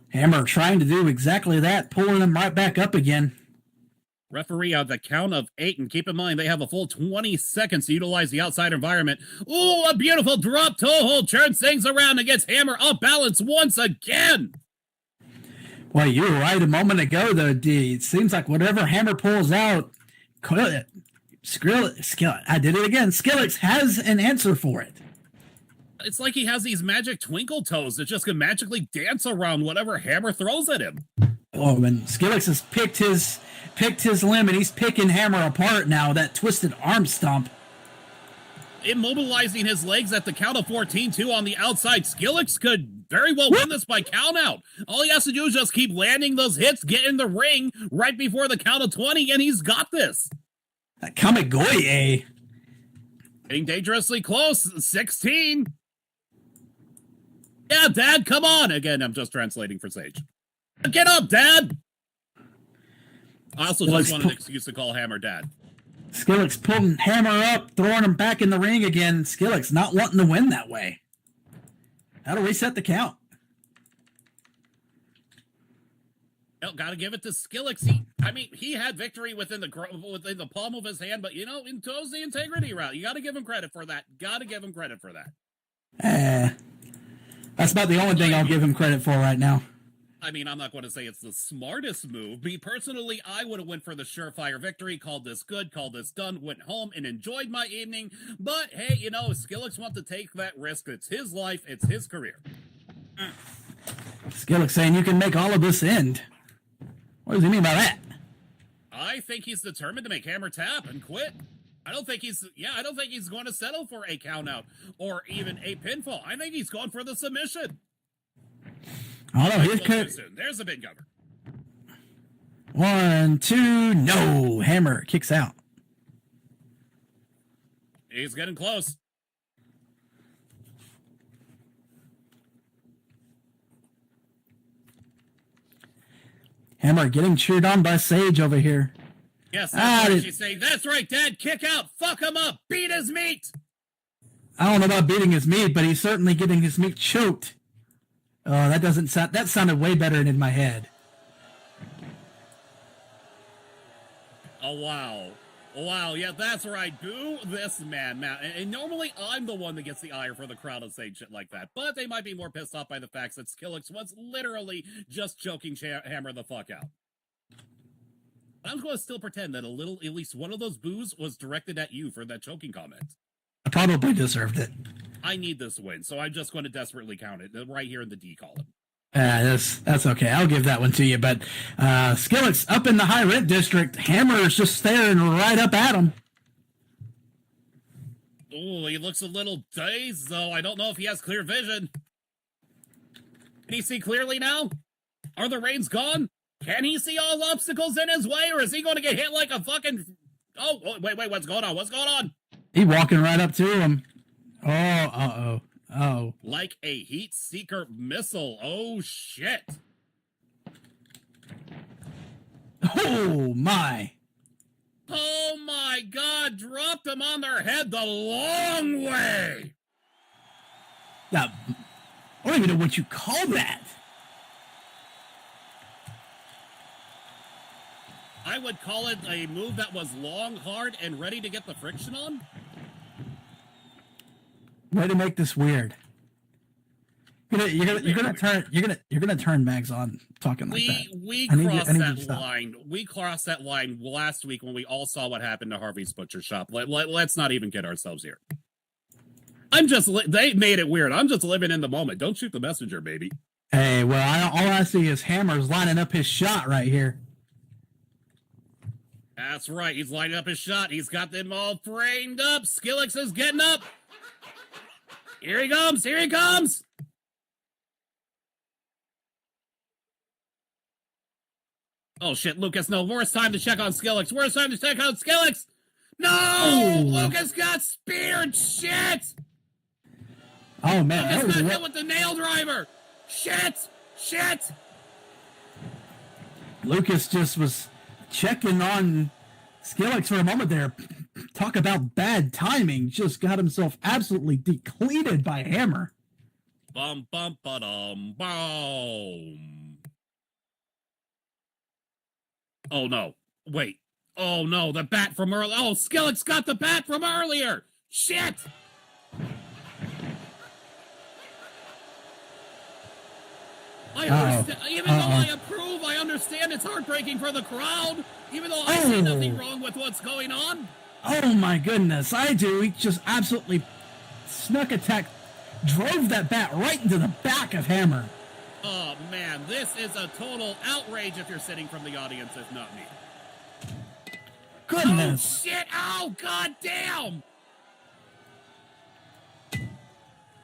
Hammer trying to do exactly that, pulling him right back up again. Referee on the count of 8, and keep in mind they have a full 20 seconds to utilize the outside environment. Ooh, a beautiful drop toe hold, turns things around and gets Hammer off balance once again. Well, you were right a moment ago, though, D. It seems like whatever Hammer pulls out, Skillix, I did it again. Skillix has an answer for it. It's like he has these magic twinkle toes that just can magically dance around whatever Hammer throws at him. Oh, and Skillix has picked his limb, and he's picking Hammer apart now. That twisted arm stomp. Immobilizing his legs at the count of 14, too, on the outside. Skillix could very well win this by count out. All he has to do is just keep landing those hits, get in the ring right before the count of 20, and he's got this. Kamigoye. Getting dangerously close. 16. Yeah, Dad, come on. Again, I'm just translating for Sage. Get up, Dad. I also just want an excuse to call Hammer Dad. Skillix pulling Hammer up, throwing him back in the ring again. Skillix not wanting to win that way. That'll reset the count. Gotta give it to Skillix. He had victory within the palm of his hand, but in toes the integrity route. You gotta give him credit for that. That's about the only thing I'll give him credit for right now. I'm not going to say it's the smartest move. Me personally, I would have went for the surefire victory, called this good, called this done, went home and enjoyed my evening. But hey, if Skillix wants to take that risk, it's his life, it's his career. Skillix saying you can make all of this end. What does he mean by that? I think he's determined to make Hammer tap and quit. I don't think he's going to settle for a count out or even a pinfall. I think he's going for the submission. Oh no, there's a big cover. 1, 2, no. Hammer kicks out. He's getting close. Hammer getting cheered on by Sage over here. Yes, that's what she's saying. That's right, Dad. Kick out. Fuck him up. Beat his meat. I don't know about beating his meat, but he's certainly getting his meat choked. Oh, that sounded way better in my head. Oh, wow. Wow, yeah, that's right. Boo this man. And normally I'm the one that gets the ire for the crowd of saying shit like that. But they might be more pissed off by the fact that Skillix was literally just choking Hammer the fuck out. I'm going to still pretend that at least one of those boos was directed at you for that choking comment. I probably deserved it. I need this win, so I'm just going to desperately count it right here in the D column. That's okay. I'll give that one to you. But Skillix up in the high rent district. Hammer's just staring right up at him. Oh, he looks a little dazed, though. I don't know if he has clear vision. Can he see clearly now? Are the reins gone? Can he see all obstacles in his way, or is he going to get hit like a fucking Oh, wait, what's going on? What's going on? He walking right up to him. Oh, uh-oh. Oh. Like a heat seeker missile. Oh, shit. Oh, my. Oh, my God. Dropped them on their head the long way. That, I don't even know what you call that. I would call it a move that was long, hard, and ready to get the friction on. Way to make this weird. You're gonna turn Mags on talking like that. We I need crossed you to that stop. line. We crossed that line last week when we all saw what happened to Harvey's Butcher Shop. Let's not even get ourselves here. They made it weird. I'm just living in the moment. Don't shoot the messenger, baby. Hey, well, all I see is Hammer's lining up his shot right here. That's right. He's lining up his shot. He's got them all framed up. Skillix is getting up. Here he comes. Here he comes. Oh, shit, Lucas. No, worst time to check on Skillix. Worst time to check on Skillix. No! Oh. Lucas got speared. Shit! Oh, man. Lucas That was got a hit with the nail driver. Shit! Shit! Lucas just was checking on Skillix for a moment there. Talk about bad timing. Just got himself absolutely depleted by Hammer. Bum, bum, ba-dum, boom. Oh, no. Wait. Oh, no, the bat from earlier. Oh, Skillix got the bat from earlier. Shit! I understand. Even though I approve, I understand it's heartbreaking for the crowd. Even though I see nothing wrong with what's going on. Oh, my goodness. I do. He just absolutely snuck attack. Drove that bat right into the back of Hammer. Oh, man, this is a total outrage if you're sitting from the audience, if not me. Goodness. Oh, shit. Oh, god damn.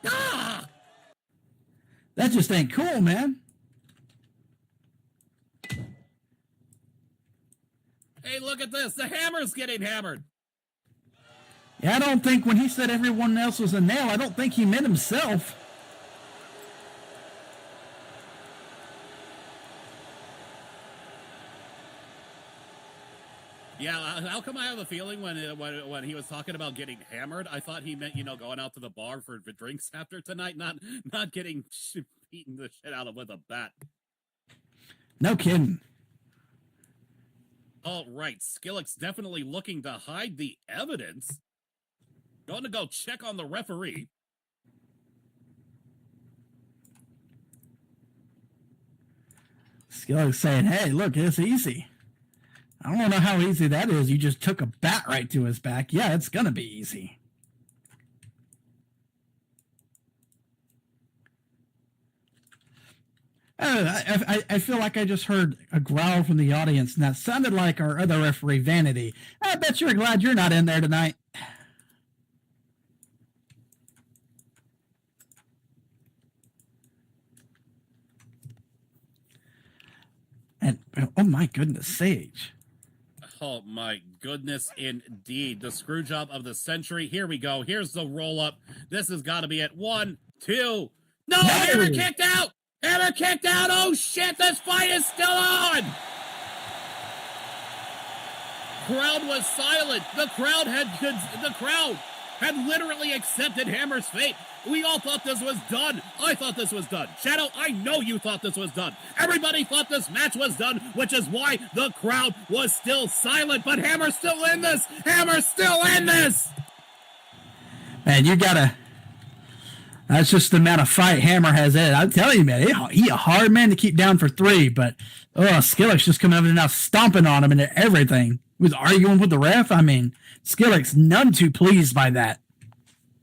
Ah! That just ain't cool, man. Hey, look at this. The Hammer's getting hammered. Yeah, I don't think when he said everyone else was a nail, I don't think he meant himself. Yeah, how come I have a feeling when he was talking about getting hammered, I thought he meant, going out to the bar for drinks after tonight, not getting beaten the shit out of with a bat. No kidding. All right, Skillix definitely looking to hide the evidence. Going to go check on the referee. Skillix saying, hey, look, it's easy. I don't know how easy that is. You just took a bat right to his back. Yeah, it's going to be easy. I feel like I just heard a growl from the audience, and that sounded like our other referee, Vanity. I bet you're glad you're not in there tonight. And, oh my goodness, Sage. Oh my goodness, indeed. The screw job of the century. Here we go. Here's the roll up. This has got to be it. 1, 2. No! Hammer kicked out! Hammer kicked out! Oh shit, this fight is still on! Crowd was silent. The crowd had literally accepted Hammer's fate. We all thought this was done. I thought this was done. Shadow, I know you thought this was done. Everybody thought this match was done, which is why the crowd was still silent. But Hammer's still in this. Hammer's still in this. Man, you gotta. That's just the amount of fight Hammer has in it. I'm telling you, man, he a hard man to keep down for 3. But Skillix just coming over and now stomping on him and everything. He was arguing with the ref. I mean, Skillix none too pleased by that.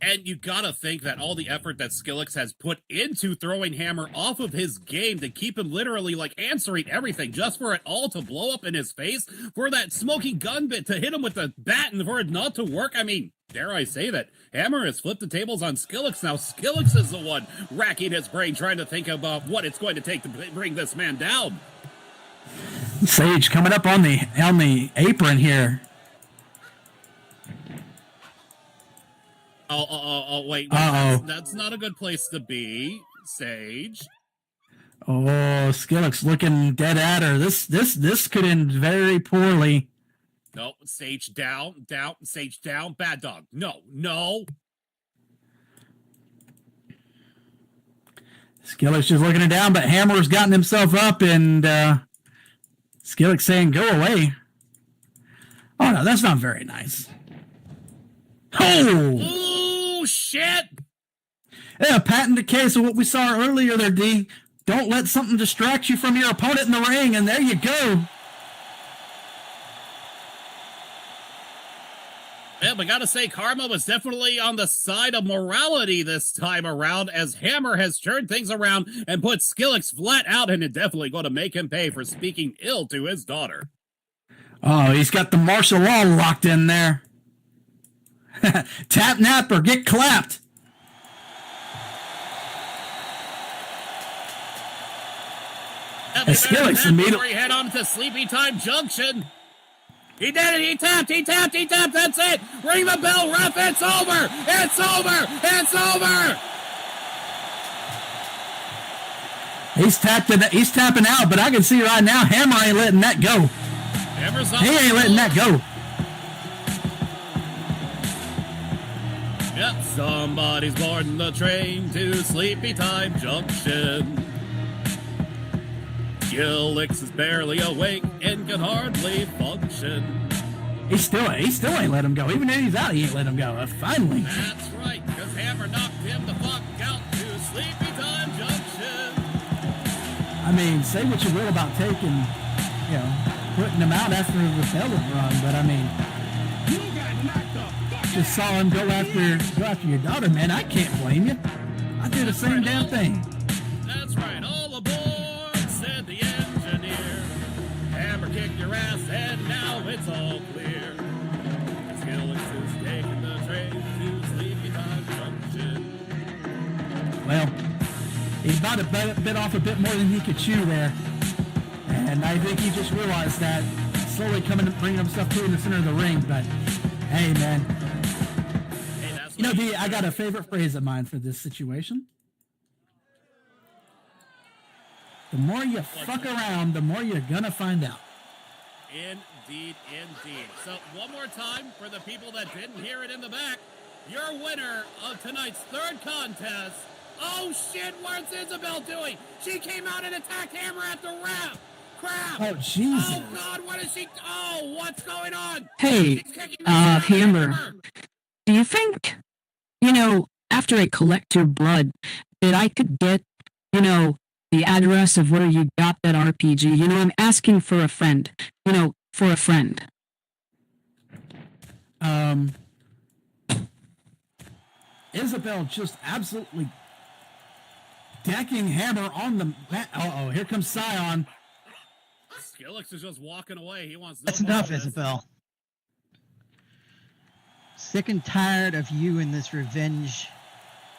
And you gotta think that all the effort that Skillix has put into throwing Hammer off of his game to keep him literally answering everything, just for it all to blow up in his face, for that smoking gun bit to hit him with the bat and for it not to work. I mean, dare I say that Hammer has flipped the tables on Skillix now. Skillix is the one racking his brain trying to think about what it's going to take to bring this man down. Sage coming up on the apron here. Oh, wait. Uh-oh. That's not a good place to be, Sage. Oh, Skillix looking dead at her. This could end very poorly. No, Sage down, Sage down, bad dog. No. Skillix just looking her down, but Hammer's gotten himself up, and Skillix saying, "Go away." Oh no, that's not very nice. Oh shit! Yeah, patent the case of what we saw earlier there, D. Don't let something distract you from your opponent in the ring, and there you go. Yeah, but gotta say, Karma was definitely on the side of morality this time around, as Hammer has turned things around and put Skillix flat out, and is definitely going to make him pay for speaking ill to his daughter. Oh, he's got the martial law locked in there. Tap nap or get clapped. And Skillix immediately head on to Sleepy Time Junction. He did it. He tapped. That's it. Ring the bell, ref. It's over. It's over. He's tapping out, but I can see right now Hammer ain't letting that go. Hammer's he ain't letting that go. Yep, somebody's boarding the train to Sleepy Time Junction. Skillix is barely awake and can hardly function. He still ain't let him go. Even if he's out, he ain't let him go. Finally. That's right, because Hammer knocked him the fuck out to Sleepy Time Junction. I mean, say what you will about taking, putting him out after the repellent run, but I mean, just saw him go after your daughter, man. I can't blame you. I do the same damn thing. That's right. All aboard, said the engineer. Hammer kicked your ass, and now it's all clear. Skillix is taking the train to Sleepy Time Junction. Well, he about to bit off a bit more than he could chew there, and I think he just realized that, slowly bringing himself to in the center of the ring. But hey, man. D, I got a favorite phrase of mine for this situation. The more you fuck around, the more you're gonna find out. Indeed. So one more time for the people that didn't hear it in the back, your winner of tonight's third contest. Oh shit, what's Isabel doing? She came out and attacked Hammer at the ref. Crap. Oh Jesus. Oh God, what is she? Oh, what's going on? Hey, Hammer, do you think, after I collect your blood, that I could get, the address of where you got that RPG? I'm asking for a friend, for a friend. Isabel just absolutely decking Hammer on the mat. Uh-oh, here comes Scion. Skillix is just walking away. He wants no That's more enough, of this. Isabel. Sick and tired of you and this revenge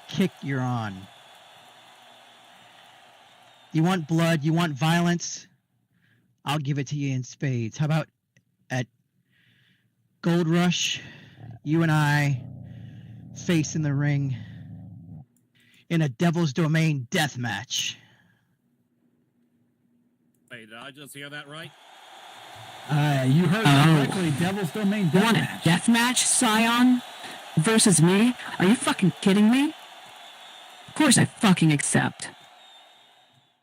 kick you're on. You want blood, you want violence, I'll give it to you in spades. How about at Gold Rush, you and I face in the ring in a Devil's Domain death match? Wait, did I just hear that right? You heard that correctly. Devil's Domain You death want a match. death match, Scion? Versus me? Are you fucking kidding me? Of course I fucking accept.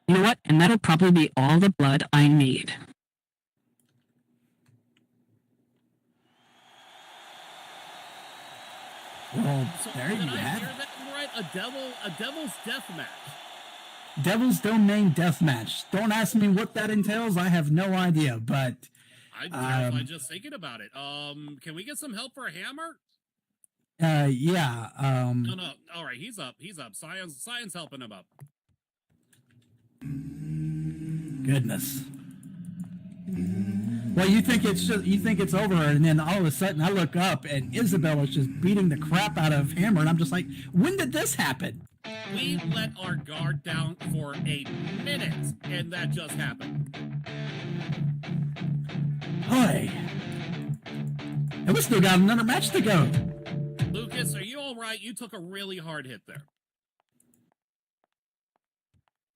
You know what? And that'll probably be all the blood I need. Well, So there did you I have hear it. that right? A devil's death match. Devil's Domain death match. Don't ask me what that entails. I have no idea, but I'm terrified just thinking about it. Can we get some help for Hammer? yeah. No. All right, he's up. Science helping him up. Goodness. Well, you think it's over, and then all of a sudden I look up and Isabel is just beating the crap out of Hammer, and I'm just like, when did this happen? We let our guard down for a minute, and that just happened. Boy. And we still got another match to go. Lucas, are you all right? right. You took a really hard hit there.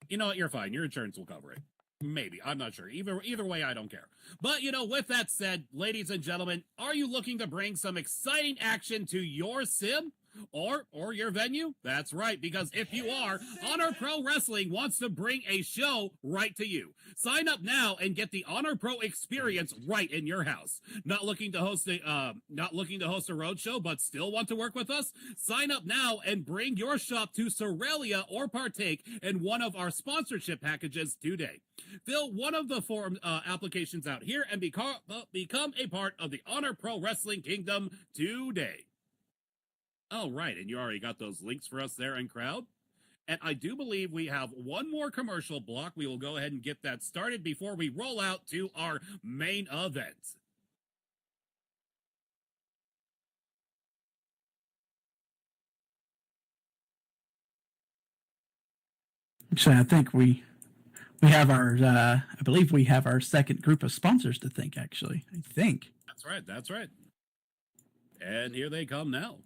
You know what? You're fine. Your insurance will cover it. Maybe. I'm not sure. Either way, I don't care. But, with that said, ladies and gentlemen, are you looking to bring some exciting action to your sim? Or your venue? That's right, because if you are, Honor Pro Wrestling wants to bring a show right to you. Sign up now and get the Honor Pro experience right in your house. Not looking to host a road show, but still want to work with us? Sign up now and bring your shop to Sorelia or partake in one of our sponsorship packages today. Fill one of the form applications out here and become a part of the Honor Pro Wrestling Kingdom today. Oh, right, and you already got those links for us there in crowd? And I do believe we have one more commercial block. We will go ahead and get that started before we roll out to our main event. Actually, I think we have our, I believe we have our second group of sponsors to thank, actually. I think. That's right. And here they come now.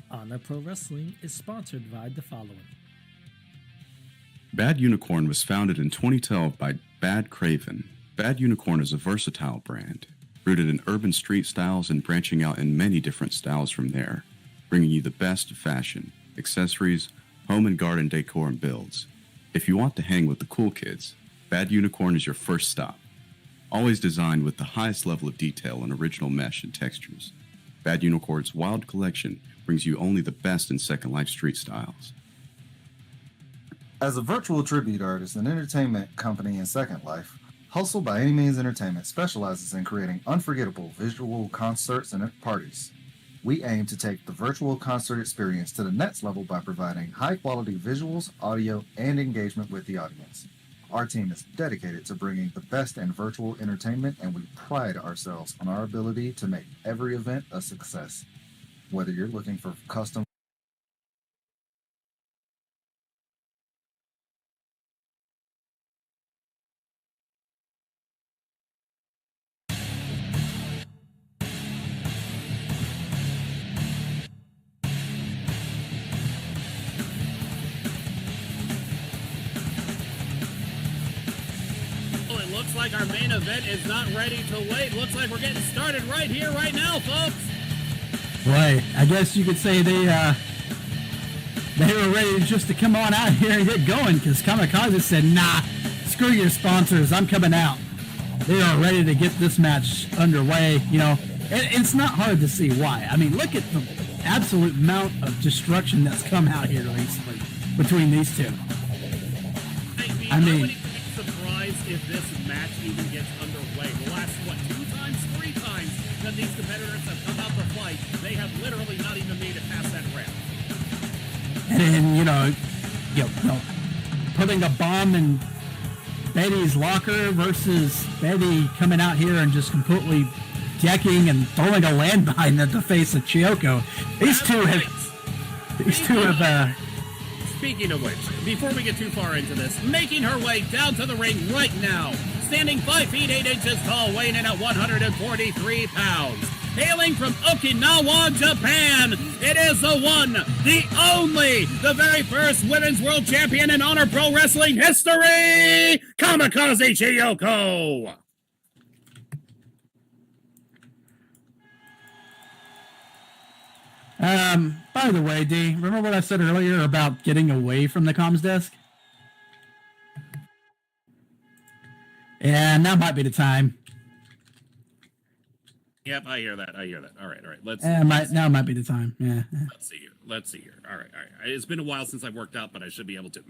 Honor Pro Wrestling is sponsored by the following. Bad Unicorn was founded in 2012 by Bad Craven. Bad Unicorn is a versatile brand, rooted in urban street styles and branching out in many different styles from there, bringing you the best fashion, accessories, home and garden decor and builds. If you want to hang with the cool kids, Bad Unicorn is your first stop. Always designed with the highest level of detail and original mesh and textures. Bad Unicorn's wild collection brings you only the best in Second Life street styles. As a virtual tribute artist and entertainment company in Second Life, Hustle by Any Means Entertainment specializes in creating unforgettable visual concerts and parties. We aim to take the virtual concert experience to the next level by providing high-quality visuals, audio, and engagement with the audience. Our team is dedicated to bringing the best in virtual entertainment, and we pride ourselves on our ability to make every event a success. Whether you're looking for custom Like our main event is not ready to wait. Looks like we're getting started right here, right now, folks. Right. I guess you could say they were ready just to come on out here and get going, because Kamikaze said, nah, screw your sponsors, I'm coming out. They are ready to get this match underway, and it's not hard to see why. I mean, look at the absolute amount of destruction that's come out here recently between these two. I mean, if this match even gets underway. The last, 3 times that these competitors have come out to fight, they have literally not even made it past that ramp. And then, putting a bomb in Betty's locker versus Betty coming out here and just completely decking and throwing a landmine at the face of Chiyoko. These two have Speaking of which, before we get too far into this, making her way down to the ring right now, standing 5 feet 8 inches tall, weighing in at 143 pounds, hailing from Okinawa, Japan, it is the one, the only, the very first women's world champion in Honor Pro Wrestling history, Kamikaze Chiyoko! By the way, D, remember what I said earlier about getting away from the comms desk? Yeah, now might be the time. Yep, I hear that. All right. Now might be the time. Yeah. Let's see here. All right. It's been a while since I've worked out, but I should be able to.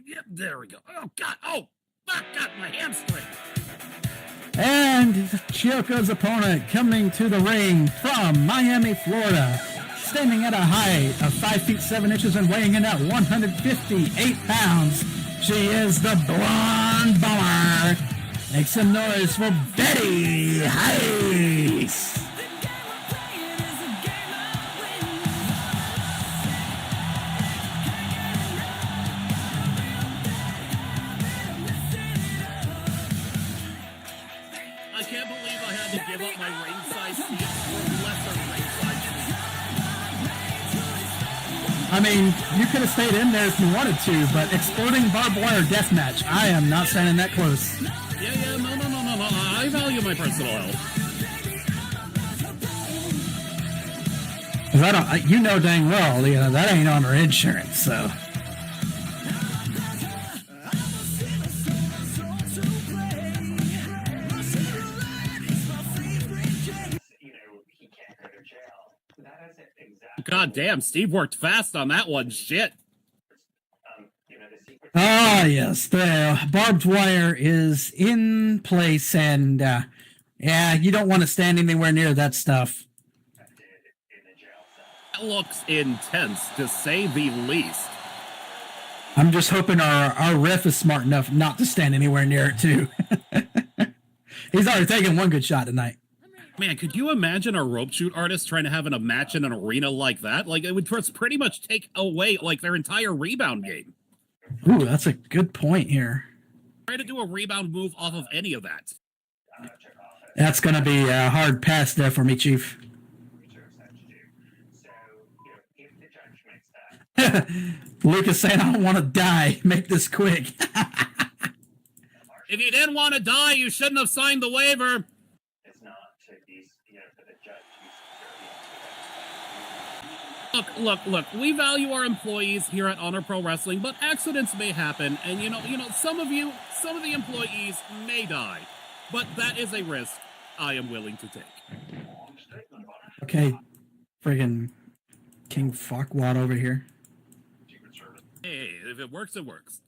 Yep, there we go. Oh, God. Oh, fuck, got my hamstring. And Chiyoko's opponent coming to the ring from Miami, Florida, standing at a height of 5 feet 7 inches and weighing in at 158 pounds. She is the Blonde Bomber. Make some noise for Betty Heiss. I can't believe I had to give up my ringside seat for lesser ringside seat. I mean, you could have stayed in there if you wanted to, but exploding barbed wire deathmatch, I am not standing that close. Yeah, no. I value my personal health. 'Cause I don't, you know dang well, that ain't on our insurance, so. God damn, Steve worked fast on that one. Shit. Ah, yes, the barbed wire is in place, and yeah, you don't want to stand anywhere near that stuff. That looks intense, to say the least. I'm just hoping our ref is smart enough not to stand anywhere near it, too. He's already taken one good shot tonight. Man, could you imagine a rope shoot artist trying to have a match in an arena like that? Like, it would pretty much take away, like, their entire rebound game. Ooh, that's a good point here. Try to do a rebound move off of any of that. That's going to be a hard pass there for me, Chief. Lucas saying, I don't want to die. Make this quick. If you didn't want to die, you shouldn't have signed the waiver. Look, we value our employees here at Honor Pro Wrestling, but accidents may happen, and you know, some of the employees may die, but that is a risk I am willing to take. Okay, friggin' King Fuckwad over here. Hey, if it works, it works.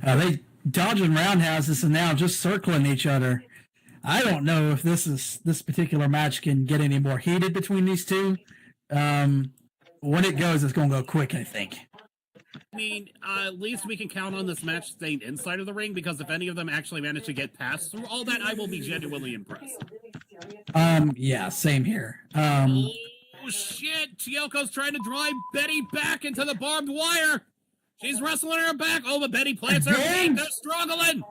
They dodging roundhouses and now just circling each other. I don't know if this particular match can get any more heated between these two. When it goes, it's going to go quick, I think. I mean, at least we can count on this match staying inside of the ring, because if any of them actually manage to get past through all that, I will be genuinely impressed. Yeah, same here. Oh, shit! Chiyoko's trying to drive Betty back into the barbed wire! She's wrestling her back! Oh, but Betty plants her feet! They're struggling!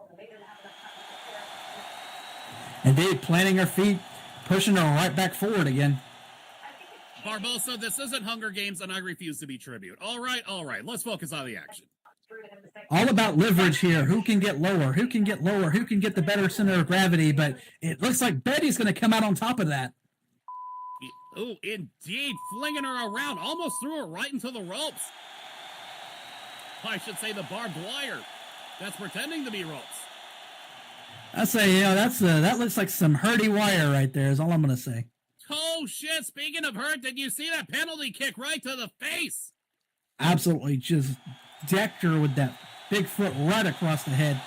Indeed, planting her feet, pushing her right back forward again. Barbosa, this isn't Hunger Games, and I refuse to be tribute. All right, let's focus on the action. All about leverage here. Who can get lower? Who can get lower? Who can get the better center of gravity? But it looks like Betty's going to come out on top of that. Oh, indeed, flinging her around, almost threw her right into the ropes. I should say the barbed wire. That's pretending to be ropes. I say, that looks like some hurdy wire right there, is all I'm going to say. Oh, shit, speaking of hurt, did you see that penalty kick right to the face? Absolutely, just decked her with that big foot right across the head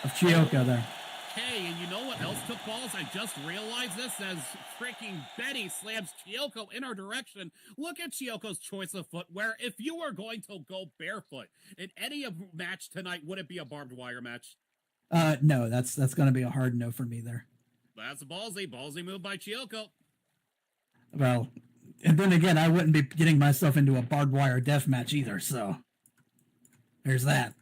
of Chiyoko there. Hey, and you know what else took balls? I just realized this as freaking Betty slams Chiyoko in her direction. Look at Chiyoko's choice of footwear. If you were going to go barefoot in any match tonight, would it be a barbed wire match? No, that's going to be a hard no for me there. That's a ballsy move by Chiyoko. Well, and then again, I wouldn't be getting myself into a barbed wire death match either, so there's that.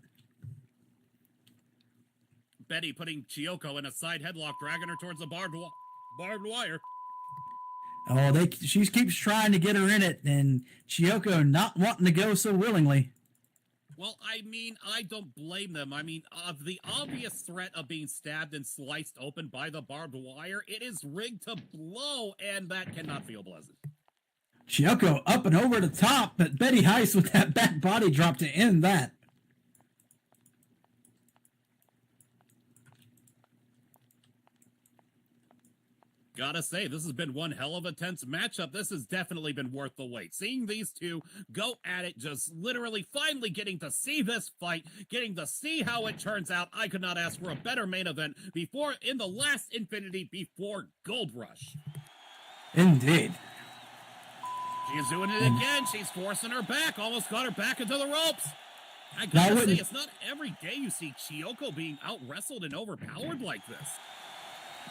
Betty putting Chiyoko in a side headlock, dragging her towards the barbed wire. Oh, she keeps trying to get her in it, and Chiyoko not wanting to go so willingly. Well, I mean, I don't blame them. I mean, the obvious threat of being stabbed and sliced open by the barbed wire, it is rigged to blow, and that cannot feel pleasant. Chiyoko up and over the top, but Betty Heiss with that back body drop to end that. Gotta say, this has been one hell of a tense matchup. This has definitely been worth the wait. Seeing these two go at it, just literally finally getting to see this fight, getting to see how it turns out. I could not ask for a better main event in the last Infinity before Gold Rush. Indeed. She's doing it again. She's forcing her back. Almost got her back into the ropes. I gotta say, it's not every day you see Chiyoko being out-wrestled and overpowered like this.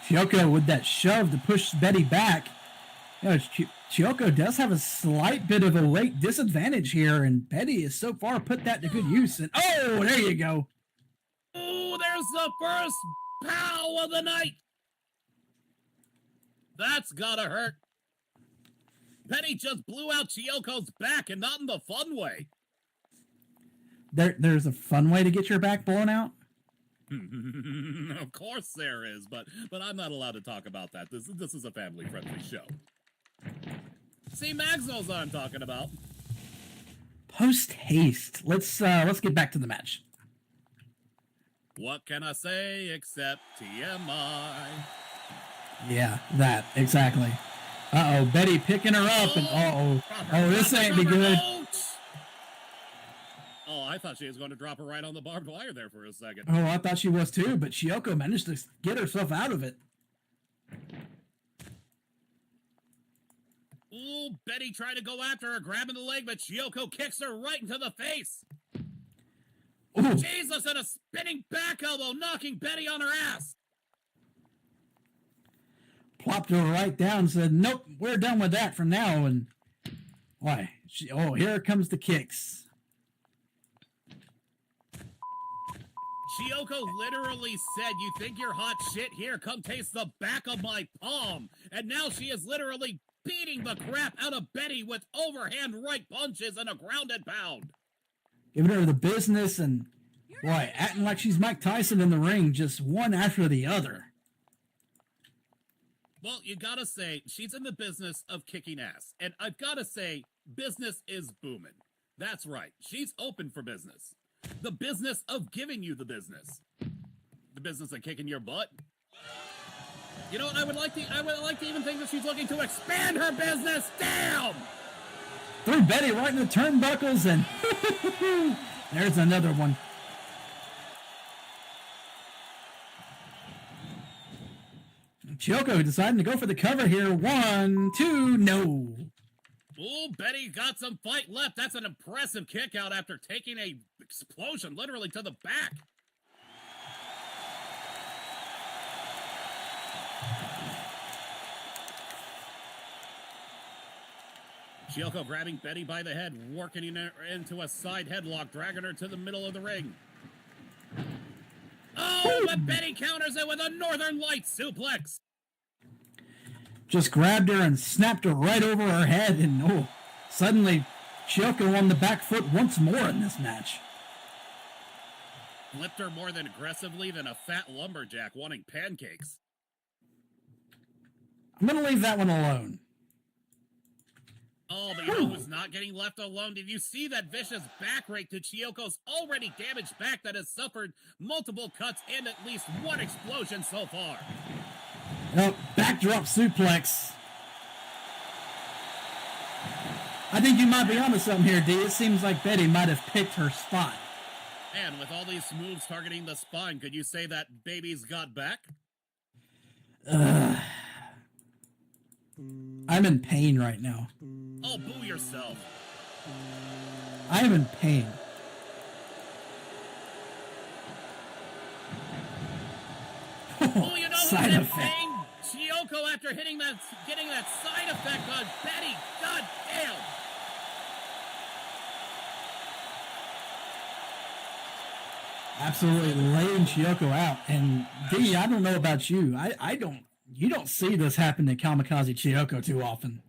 Chiyoko with that shove to push Betty back. Chiyoko does have a slight bit of a weight disadvantage here, and Betty has so far put that to good use. And oh, there you go. Oh, there's the first pow of the night. That's gotta hurt. Betty just blew out Chiyoko's back, and not in the fun way. There's a fun way to get your back blown out? Of course there is, but I'm not allowed to talk about that. This is a family-friendly show. See, Magzo's what I'm talking about. Post haste. Let's get back to the match. What can I say except TMI? Yeah, that exactly. Uh-oh, Betty picking her up, and this ain't be good. Oh, I thought she was going to drop her right on the barbed wire there for a second. Oh, I thought she was too, but Chiyoko managed to get herself out of it. Ooh, Betty tried to go after her, grabbing the leg, but Chiyoko kicks her right into the face. Ooh. Jesus, and a spinning back elbow, knocking Betty on her ass. Plopped her right down, said, nope, we're done with that from now. And why? Here comes the kicks. Chiyoko literally said, you think you're hot shit? Here, come taste the back of my palm. And now she is literally beating the crap out of Betty with overhand right punches and a grounded pound. Giving her the business and, boy, acting like she's Mike Tyson in the ring, just one after the other. Well, you gotta say, she's in the business of kicking ass. And I've gotta say, business is booming. That's right. She's open for business. The business of giving you the business. The business of kicking your butt. You know what? I would like to even think that she's looking to expand her business. Damn! Threw Betty right in the turnbuckles, and there's another one. Chiyoko deciding to go for the cover here. 1, 2, no. Ooh, Betty got some fight left. That's an impressive kick out after taking a explosion literally to the back. Chiyoko grabbing Betty by the head, working her into a side headlock, dragging her to the middle of the ring. Oh, but Betty counters it with a Northern Lights suplex. Just grabbed her and snapped her right over her head, and suddenly Chiyoko on the back foot once more in this match. Flipped her more than aggressively than a fat lumberjack wanting pancakes. I'm going to leave that one alone. Oh, but you know who's not getting left alone? Did you see that vicious back rake to Chiyoko's already damaged back that has suffered multiple cuts and at least one explosion so far? Backdrop suplex. I think you might be onto something here, D. It seems like Betty might have picked her spot. And with all these moves targeting the spine, could you say that baby's got back? I'm in pain right now. Oh, boo yourself. I am in pain. Oh, you know Side who's in effect. pain? Chiyoko after getting that side effect on Betty. God damn. Absolutely laying Chiyoko out. And D, I don't know about you. You don't see this happen to Kamikaze Chiyoko too often.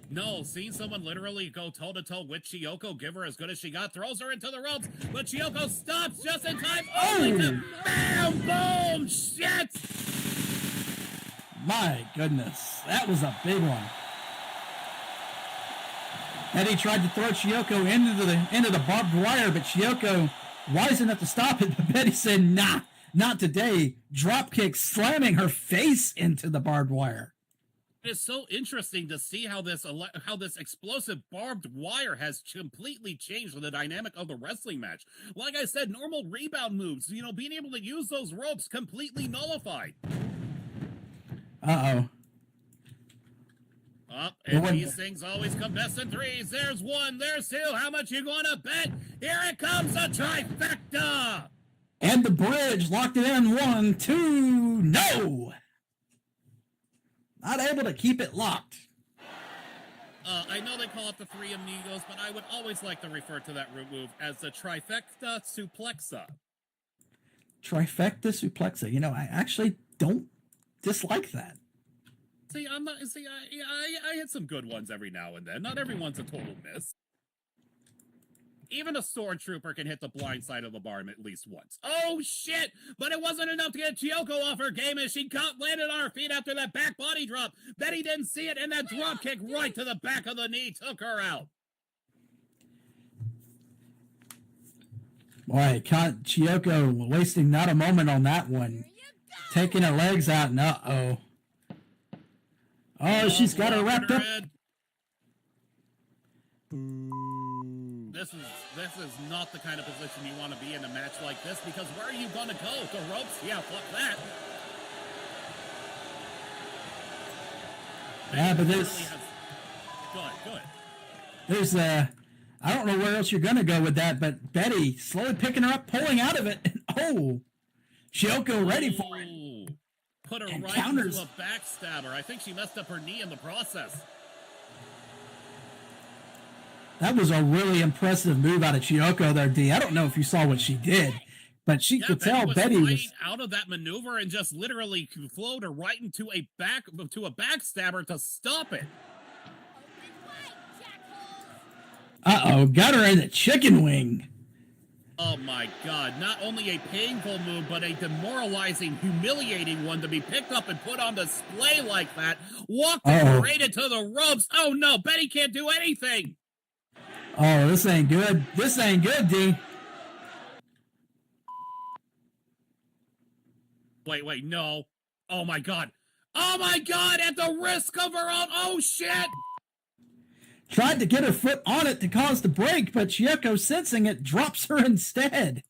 No, seeing someone literally go toe-to-toe with Chiyoko, give her as good as she got, throws her into the ropes, but Chiyoko stops just in time, only to bam, boom, shit! My goodness, that was a big one. Betty tried to throw Chiyoko into the barbed wire, but Chiyoko wise enough to stop it, but Betty said, nah, not today. Drop kick, slamming her face into the barbed wire. It is so interesting to see how this explosive barbed wire has completely changed the dynamic of the wrestling match. Like I said, normal rebound moves, being able to use those ropes completely nullified. Uh-oh. And these things always come best in threes. There's one, there's two. How much you gonna bet? Here it comes, a trifecta! And the bridge locked it in. 1, 2, no! Not able to keep it locked. I know they call it the Three Amigos, but I would always like to refer to that move as the trifecta suplexa. Trifecta suplexa. You know, I actually don't dislike that. See, I'm not. See, I hit some good ones every now and then. Not everyone's a total miss. Even a sword trooper can hit the blind side of the bar at least once. Oh shit! But it wasn't enough to get Chiyoko off her game as she landed on her feet after that back body drop. Betty didn't see it, and that drop kick right to the back of the knee took her out. Boy, Chiyoko wasting not a moment on that one. Taking her legs out, and uh-oh. Oh, she's got her wrapped up. This is not the kind of position you want to be in a match like this, because where are you going to go? The ropes? Yeah, fuck that. Yeah, but there's... Good. There's I don't know where else you're going to go with that, but Betty slowly picking her up, pulling out of it, and oh, Chiyoko ready for it. Put her and right counters. into a backstabber. I think she messed up her knee in the process. That was a really impressive move out of Chiyoko there, D. I don't know if you saw what she did, but she could tell Betty was out of that maneuver and just literally flowed her right into a backstabber to stop it. Uh-oh, got her in the chicken wing. Oh my god, not only a painful move, but a demoralizing, humiliating one to be picked up and put on display like that. Walked right into the ropes. Oh no, Betty can't do anything. Oh, this ain't good. This ain't good, D. Wait, no. Oh my god. Oh my god, at the risk of her own. Oh shit. Tried to get her foot on it to cause the break, but Chiyoko, sensing it, drops her instead.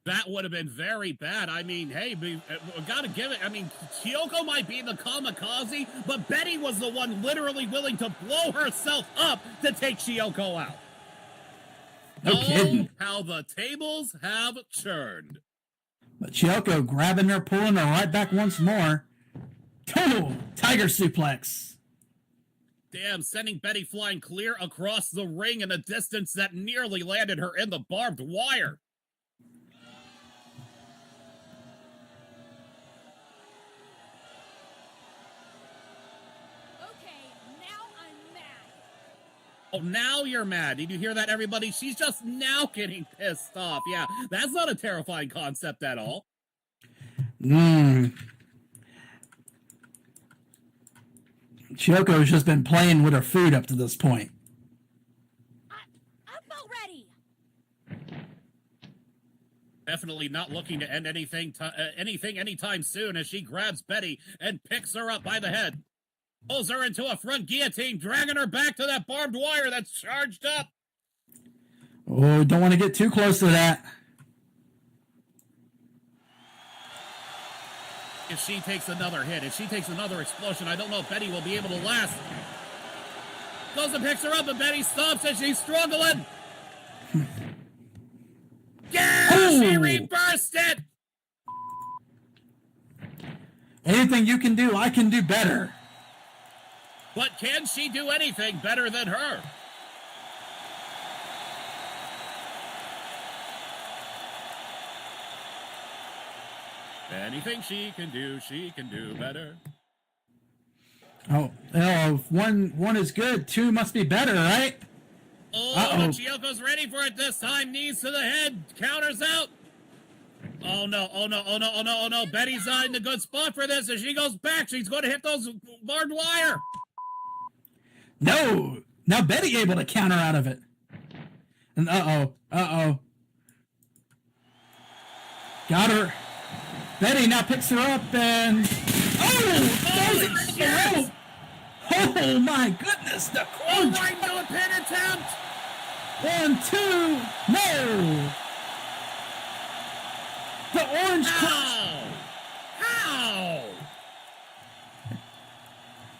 That would have been very bad. I mean, hey, we gotta give it. I mean, Chiyoko might be the kamikaze, but Betty was the one literally willing to blow herself up to take Chiyoko out. No kidding. How the tables have turned. But Chiyoko grabbing her, pulling her right back once more. Total tiger suplex. Damn, sending Betty flying clear across the ring in a distance that nearly landed her in the barbed wire. Oh, now you're mad. Did you hear that, everybody? She's just now getting pissed off. Yeah, that's not a terrifying concept at all. Chiyoko's just been playing with her food up to this point. I'm about ready. Definitely not looking to end anything anytime soon as she grabs Betty and picks her up by the head. Pulls her into a front guillotine, dragging her back to that barbed wire that's charged up. Oh, don't want to get too close to that. If she takes another hit, if she takes another explosion, I don't know if Betty will be able to last. Goes and picks her up, and Betty stops as she's struggling. Yeah, she reversed it. Anything you can do, I can do better. But can she do anything better than her? Anything she can do better. Oh, if one is good, two must be better, right? Oh, but Chiyoko's ready for it this time. Knees to the head. Counters out. Oh no. Betty's not in a good spot for this. As she goes back, she's going to hit those barbed wire. No. Now Betty able to counter out of it. And uh-oh. Got her. Betty now picks her up and... Oh! Oh my goodness! The crunch! Right into a pin attempt! 1, 2, no! The orange crush... How?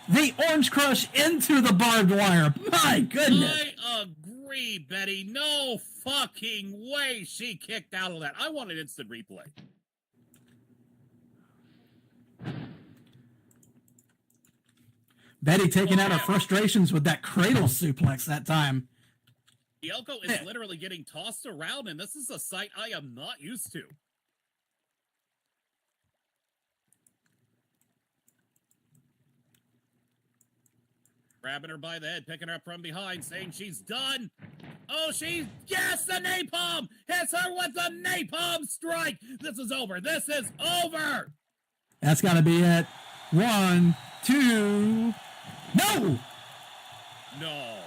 The orange crush into the barbed wire. My goodness! I agree, Betty. No fucking way she kicked out of that. I want an instant replay. Betty taking out her frustrations with that cradle suplex that time. Yoko is literally getting tossed around, and this is a sight I am not used to. Grabbing her by the head, picking her up from behind, saying she's done. Oh, yes, the napalm! Hits her with the napalm strike! This is over. This is over! That's got to be it. 1, 2. No! No.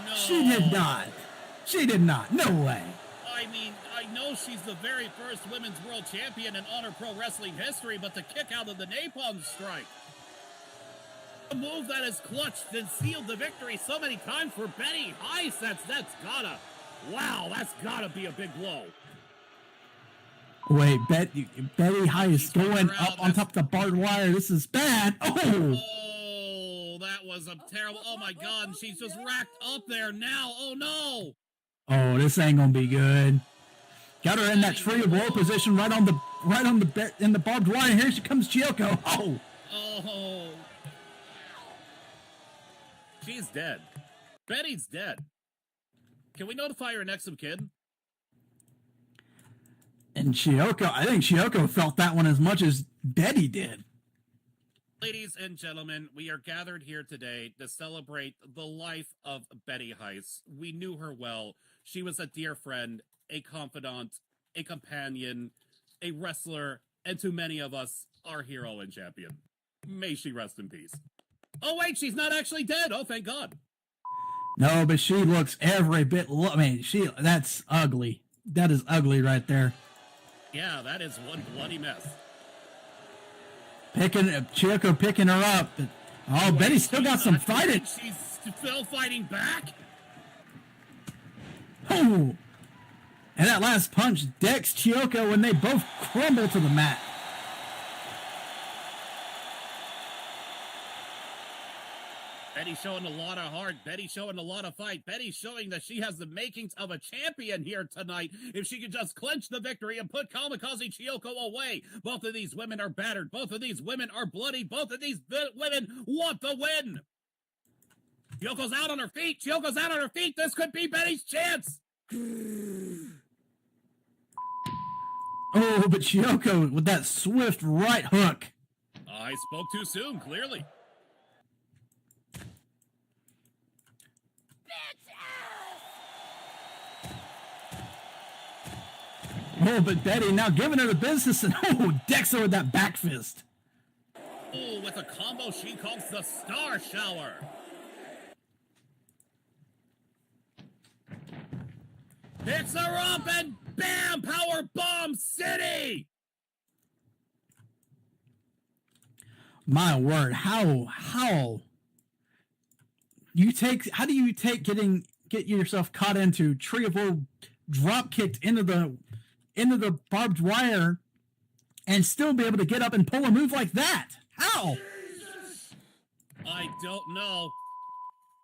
No. She did not. She did not. No way. I mean, I know she's the very first women's world champion in Honor Pro Wrestling history, but the kick out of the napalm strike. A move that has clutched and sealed the victory so many times for Betty Heiss. That's gotta be a big blow. Wait, Betty Heiss going up on top of the barbed wire. This is bad. Oh, that was a terrible. Oh my God, she's just racked up there now. Oh no. Oh, this ain't gonna be good. Got her in that tree of woe position, right on the barbed wire. Here she comes, Chiyoko. Oh. Oh. She's dead. Betty's dead. Can we notify her next of kin? And I think Chiyoko felt that one as much as Betty did. Ladies and gentlemen, we are gathered here today to celebrate the life of Betty Heiss. We knew her well. She was a dear friend, a confidant, a companion, a wrestler, and to many of us, our hero and champion. May she rest in peace. Oh wait, she's not actually dead. Oh, thank God. No, but she looks every bit. That's ugly. That is ugly right there. Yeah, that is one bloody mess. Chiyoko picking her up. Oh, Betty's still got some fighting. She's still fighting back. Oh, and that last punch decks Chiyoko when they both crumble to the mat. Betty showing a lot of heart. Betty showing a lot of fight. Betty showing that she has the makings of a champion here tonight. If she could just clinch the victory and put Kamikaze Chiyoko away. Both of these women are battered. Both of these women are bloody. Both of these women want the win. Chiyoko's out on her feet. Chiyoko's out on her feet. This could be Betty's chance. Oh, but Chiyoko with that swift right hook. I spoke too soon, clearly. Oh, but Betty now giving her the business and decks her with that back fist. Oh, with a combo she calls the Star Shower. Picks her up and bam! Power Bomb City! My word, how do you get yourself caught into tree of woe, drop kicked into the barbed wire and still be able to get up and pull a move like that? How? I don't know.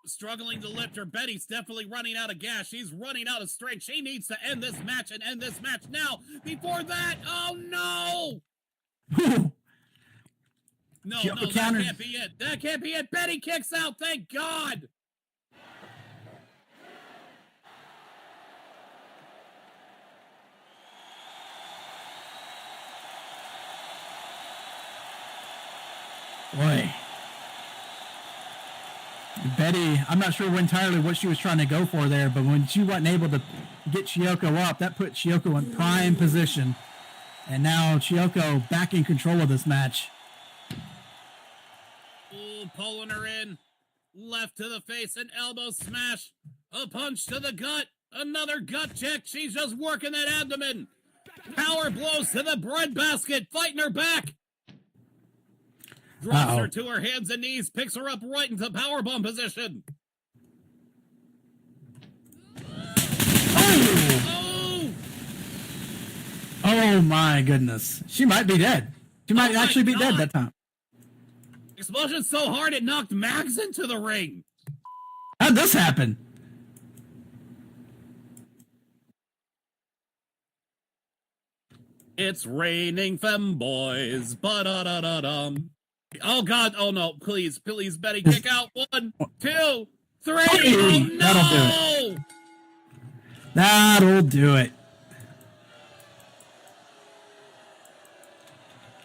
Struggling to lift her. Betty's definitely running out of gas. She's running out of strength. She needs to end this match and end this match now. Before that, oh no! No, that can't be it. That can't be it. Betty kicks out. Thank God. Boy. Betty, I'm not sure entirely what she was trying to go for there, but when she wasn't able to get Chiyoko up, that put Chiyoko in prime position. And now Chiyoko back in control of this match. Ooh, pulling her in. Left to the face, an elbow smash. A punch to the gut. Another gut check. She's just working that abdomen. Power blows to the breadbasket, fighting her back. Drops her to her hands and knees, picks her up right into powerbomb position. Oh my goodness. She might be dead. She might actually be dead that time. Explosion so hard it knocked Max into the ring. How'd this happen? It's raining femboys. Ba-da-da-da-dum. Oh, God. Oh, no. Please, Betty, kick out. 1, 2, 3. Oh, no! That'll do it. That'll do it.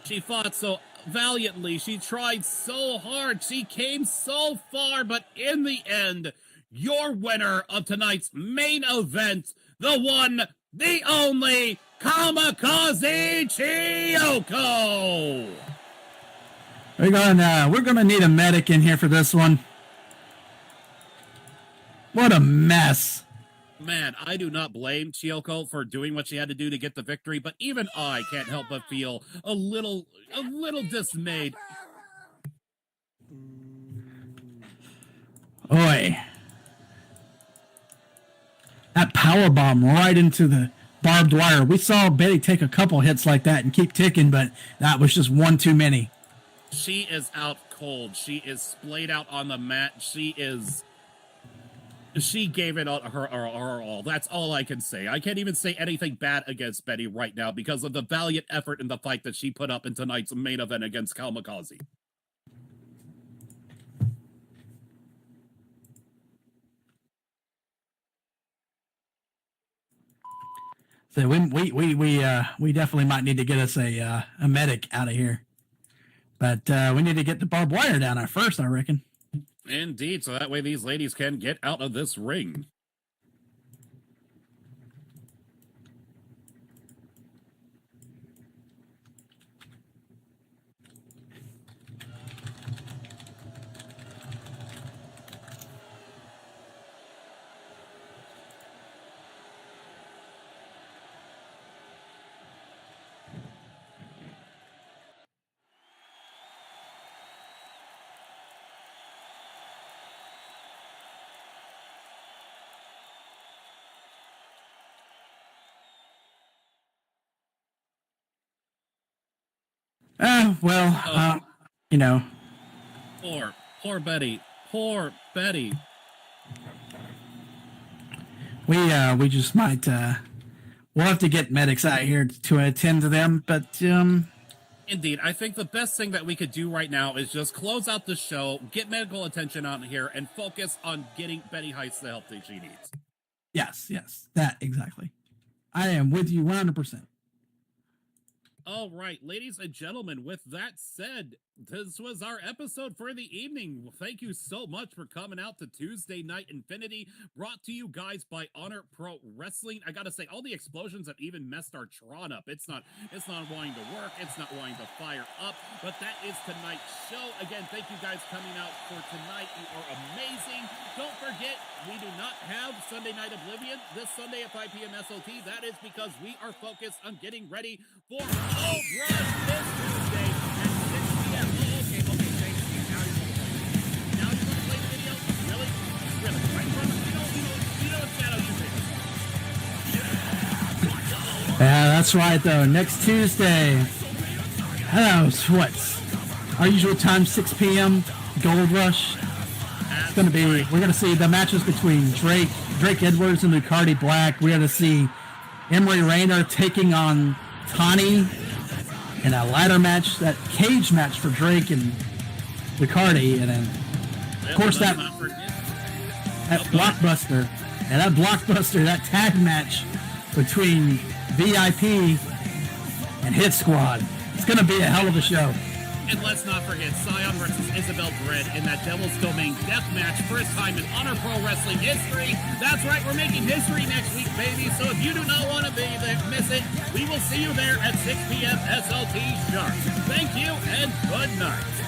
She fought so valiantly. She tried so hard. She came so far, but in the end, your winner of tonight's main event, the one, the only, Kamikaze Chiyoko. We're gonna need a medic in here for this one. What a mess. Man, I do not blame Chiyoko for doing what she had to do to get the victory, but even I can't help but feel a little dismayed. Oi. That power bomb right into the barbed wire. We saw Betty take a couple hits like that and keep ticking, but that was just one too many. She is out cold. She is splayed out on the mat. She gave it all, her all. That's all I can say. I can't even say anything bad against Betty right now because of the valiant effort in the fight that she put up in tonight's main event against Kamikaze. So we definitely might need to get us a medic out of here. But we need to get the barbed wire down at first, I reckon. Indeed, so that way these ladies can get out of this ring. You know. Poor Betty. Poor Betty. We just might, we'll have to get medics out here to attend to them, but, Indeed, I think the best thing that we could do right now is just close out the show, get medical attention out here, and focus on getting Betty Heights the help that she needs. Yes, that, exactly. I am with you 100%. All right, ladies and gentlemen, with that said, this was our episode for the evening. Thank you so much for coming out to Tuesday Night Infinity, brought to you guys by Honor Pro Wrestling. I gotta say, all the explosions have even messed our Tron up. It's not wanting to work, it's not wanting to fire up, but that is tonight's show. Again, thank you guys coming out for tonight. You are amazing. Don't forget, we do not have Sunday Night Oblivion this Sunday at 5 p.m. SOT. That is because we are focused on getting ready for Gold Rush this Tuesday at 6 p.m. Okay, thank you. Now you're going to play the video? Really? Right in front of you know it's Shadow Tuesday. Yeah, that's right, though. Next Tuesday. Hello, what's our usual time, 6 p.m., Gold Rush. It's going to be, we're going to see the matches between Drake Edwards and Lucardi Black. We're going to see Emery Rayner taking on Tani in a ladder match, that cage match for Drake and Lucardi, and then of course that blockbuster, that tag match between VIP and Hit Squad. It's going to be a hell of a show. And let's not forget Scion versus Isabel Dread in that Devil's Domain death match, first time in Honor Pro Wrestling history. That's right, we're making history next week, baby. So if you do not want to be there, miss it, we will see you there at 6 p.m. SLT sharp. Thank you and good night.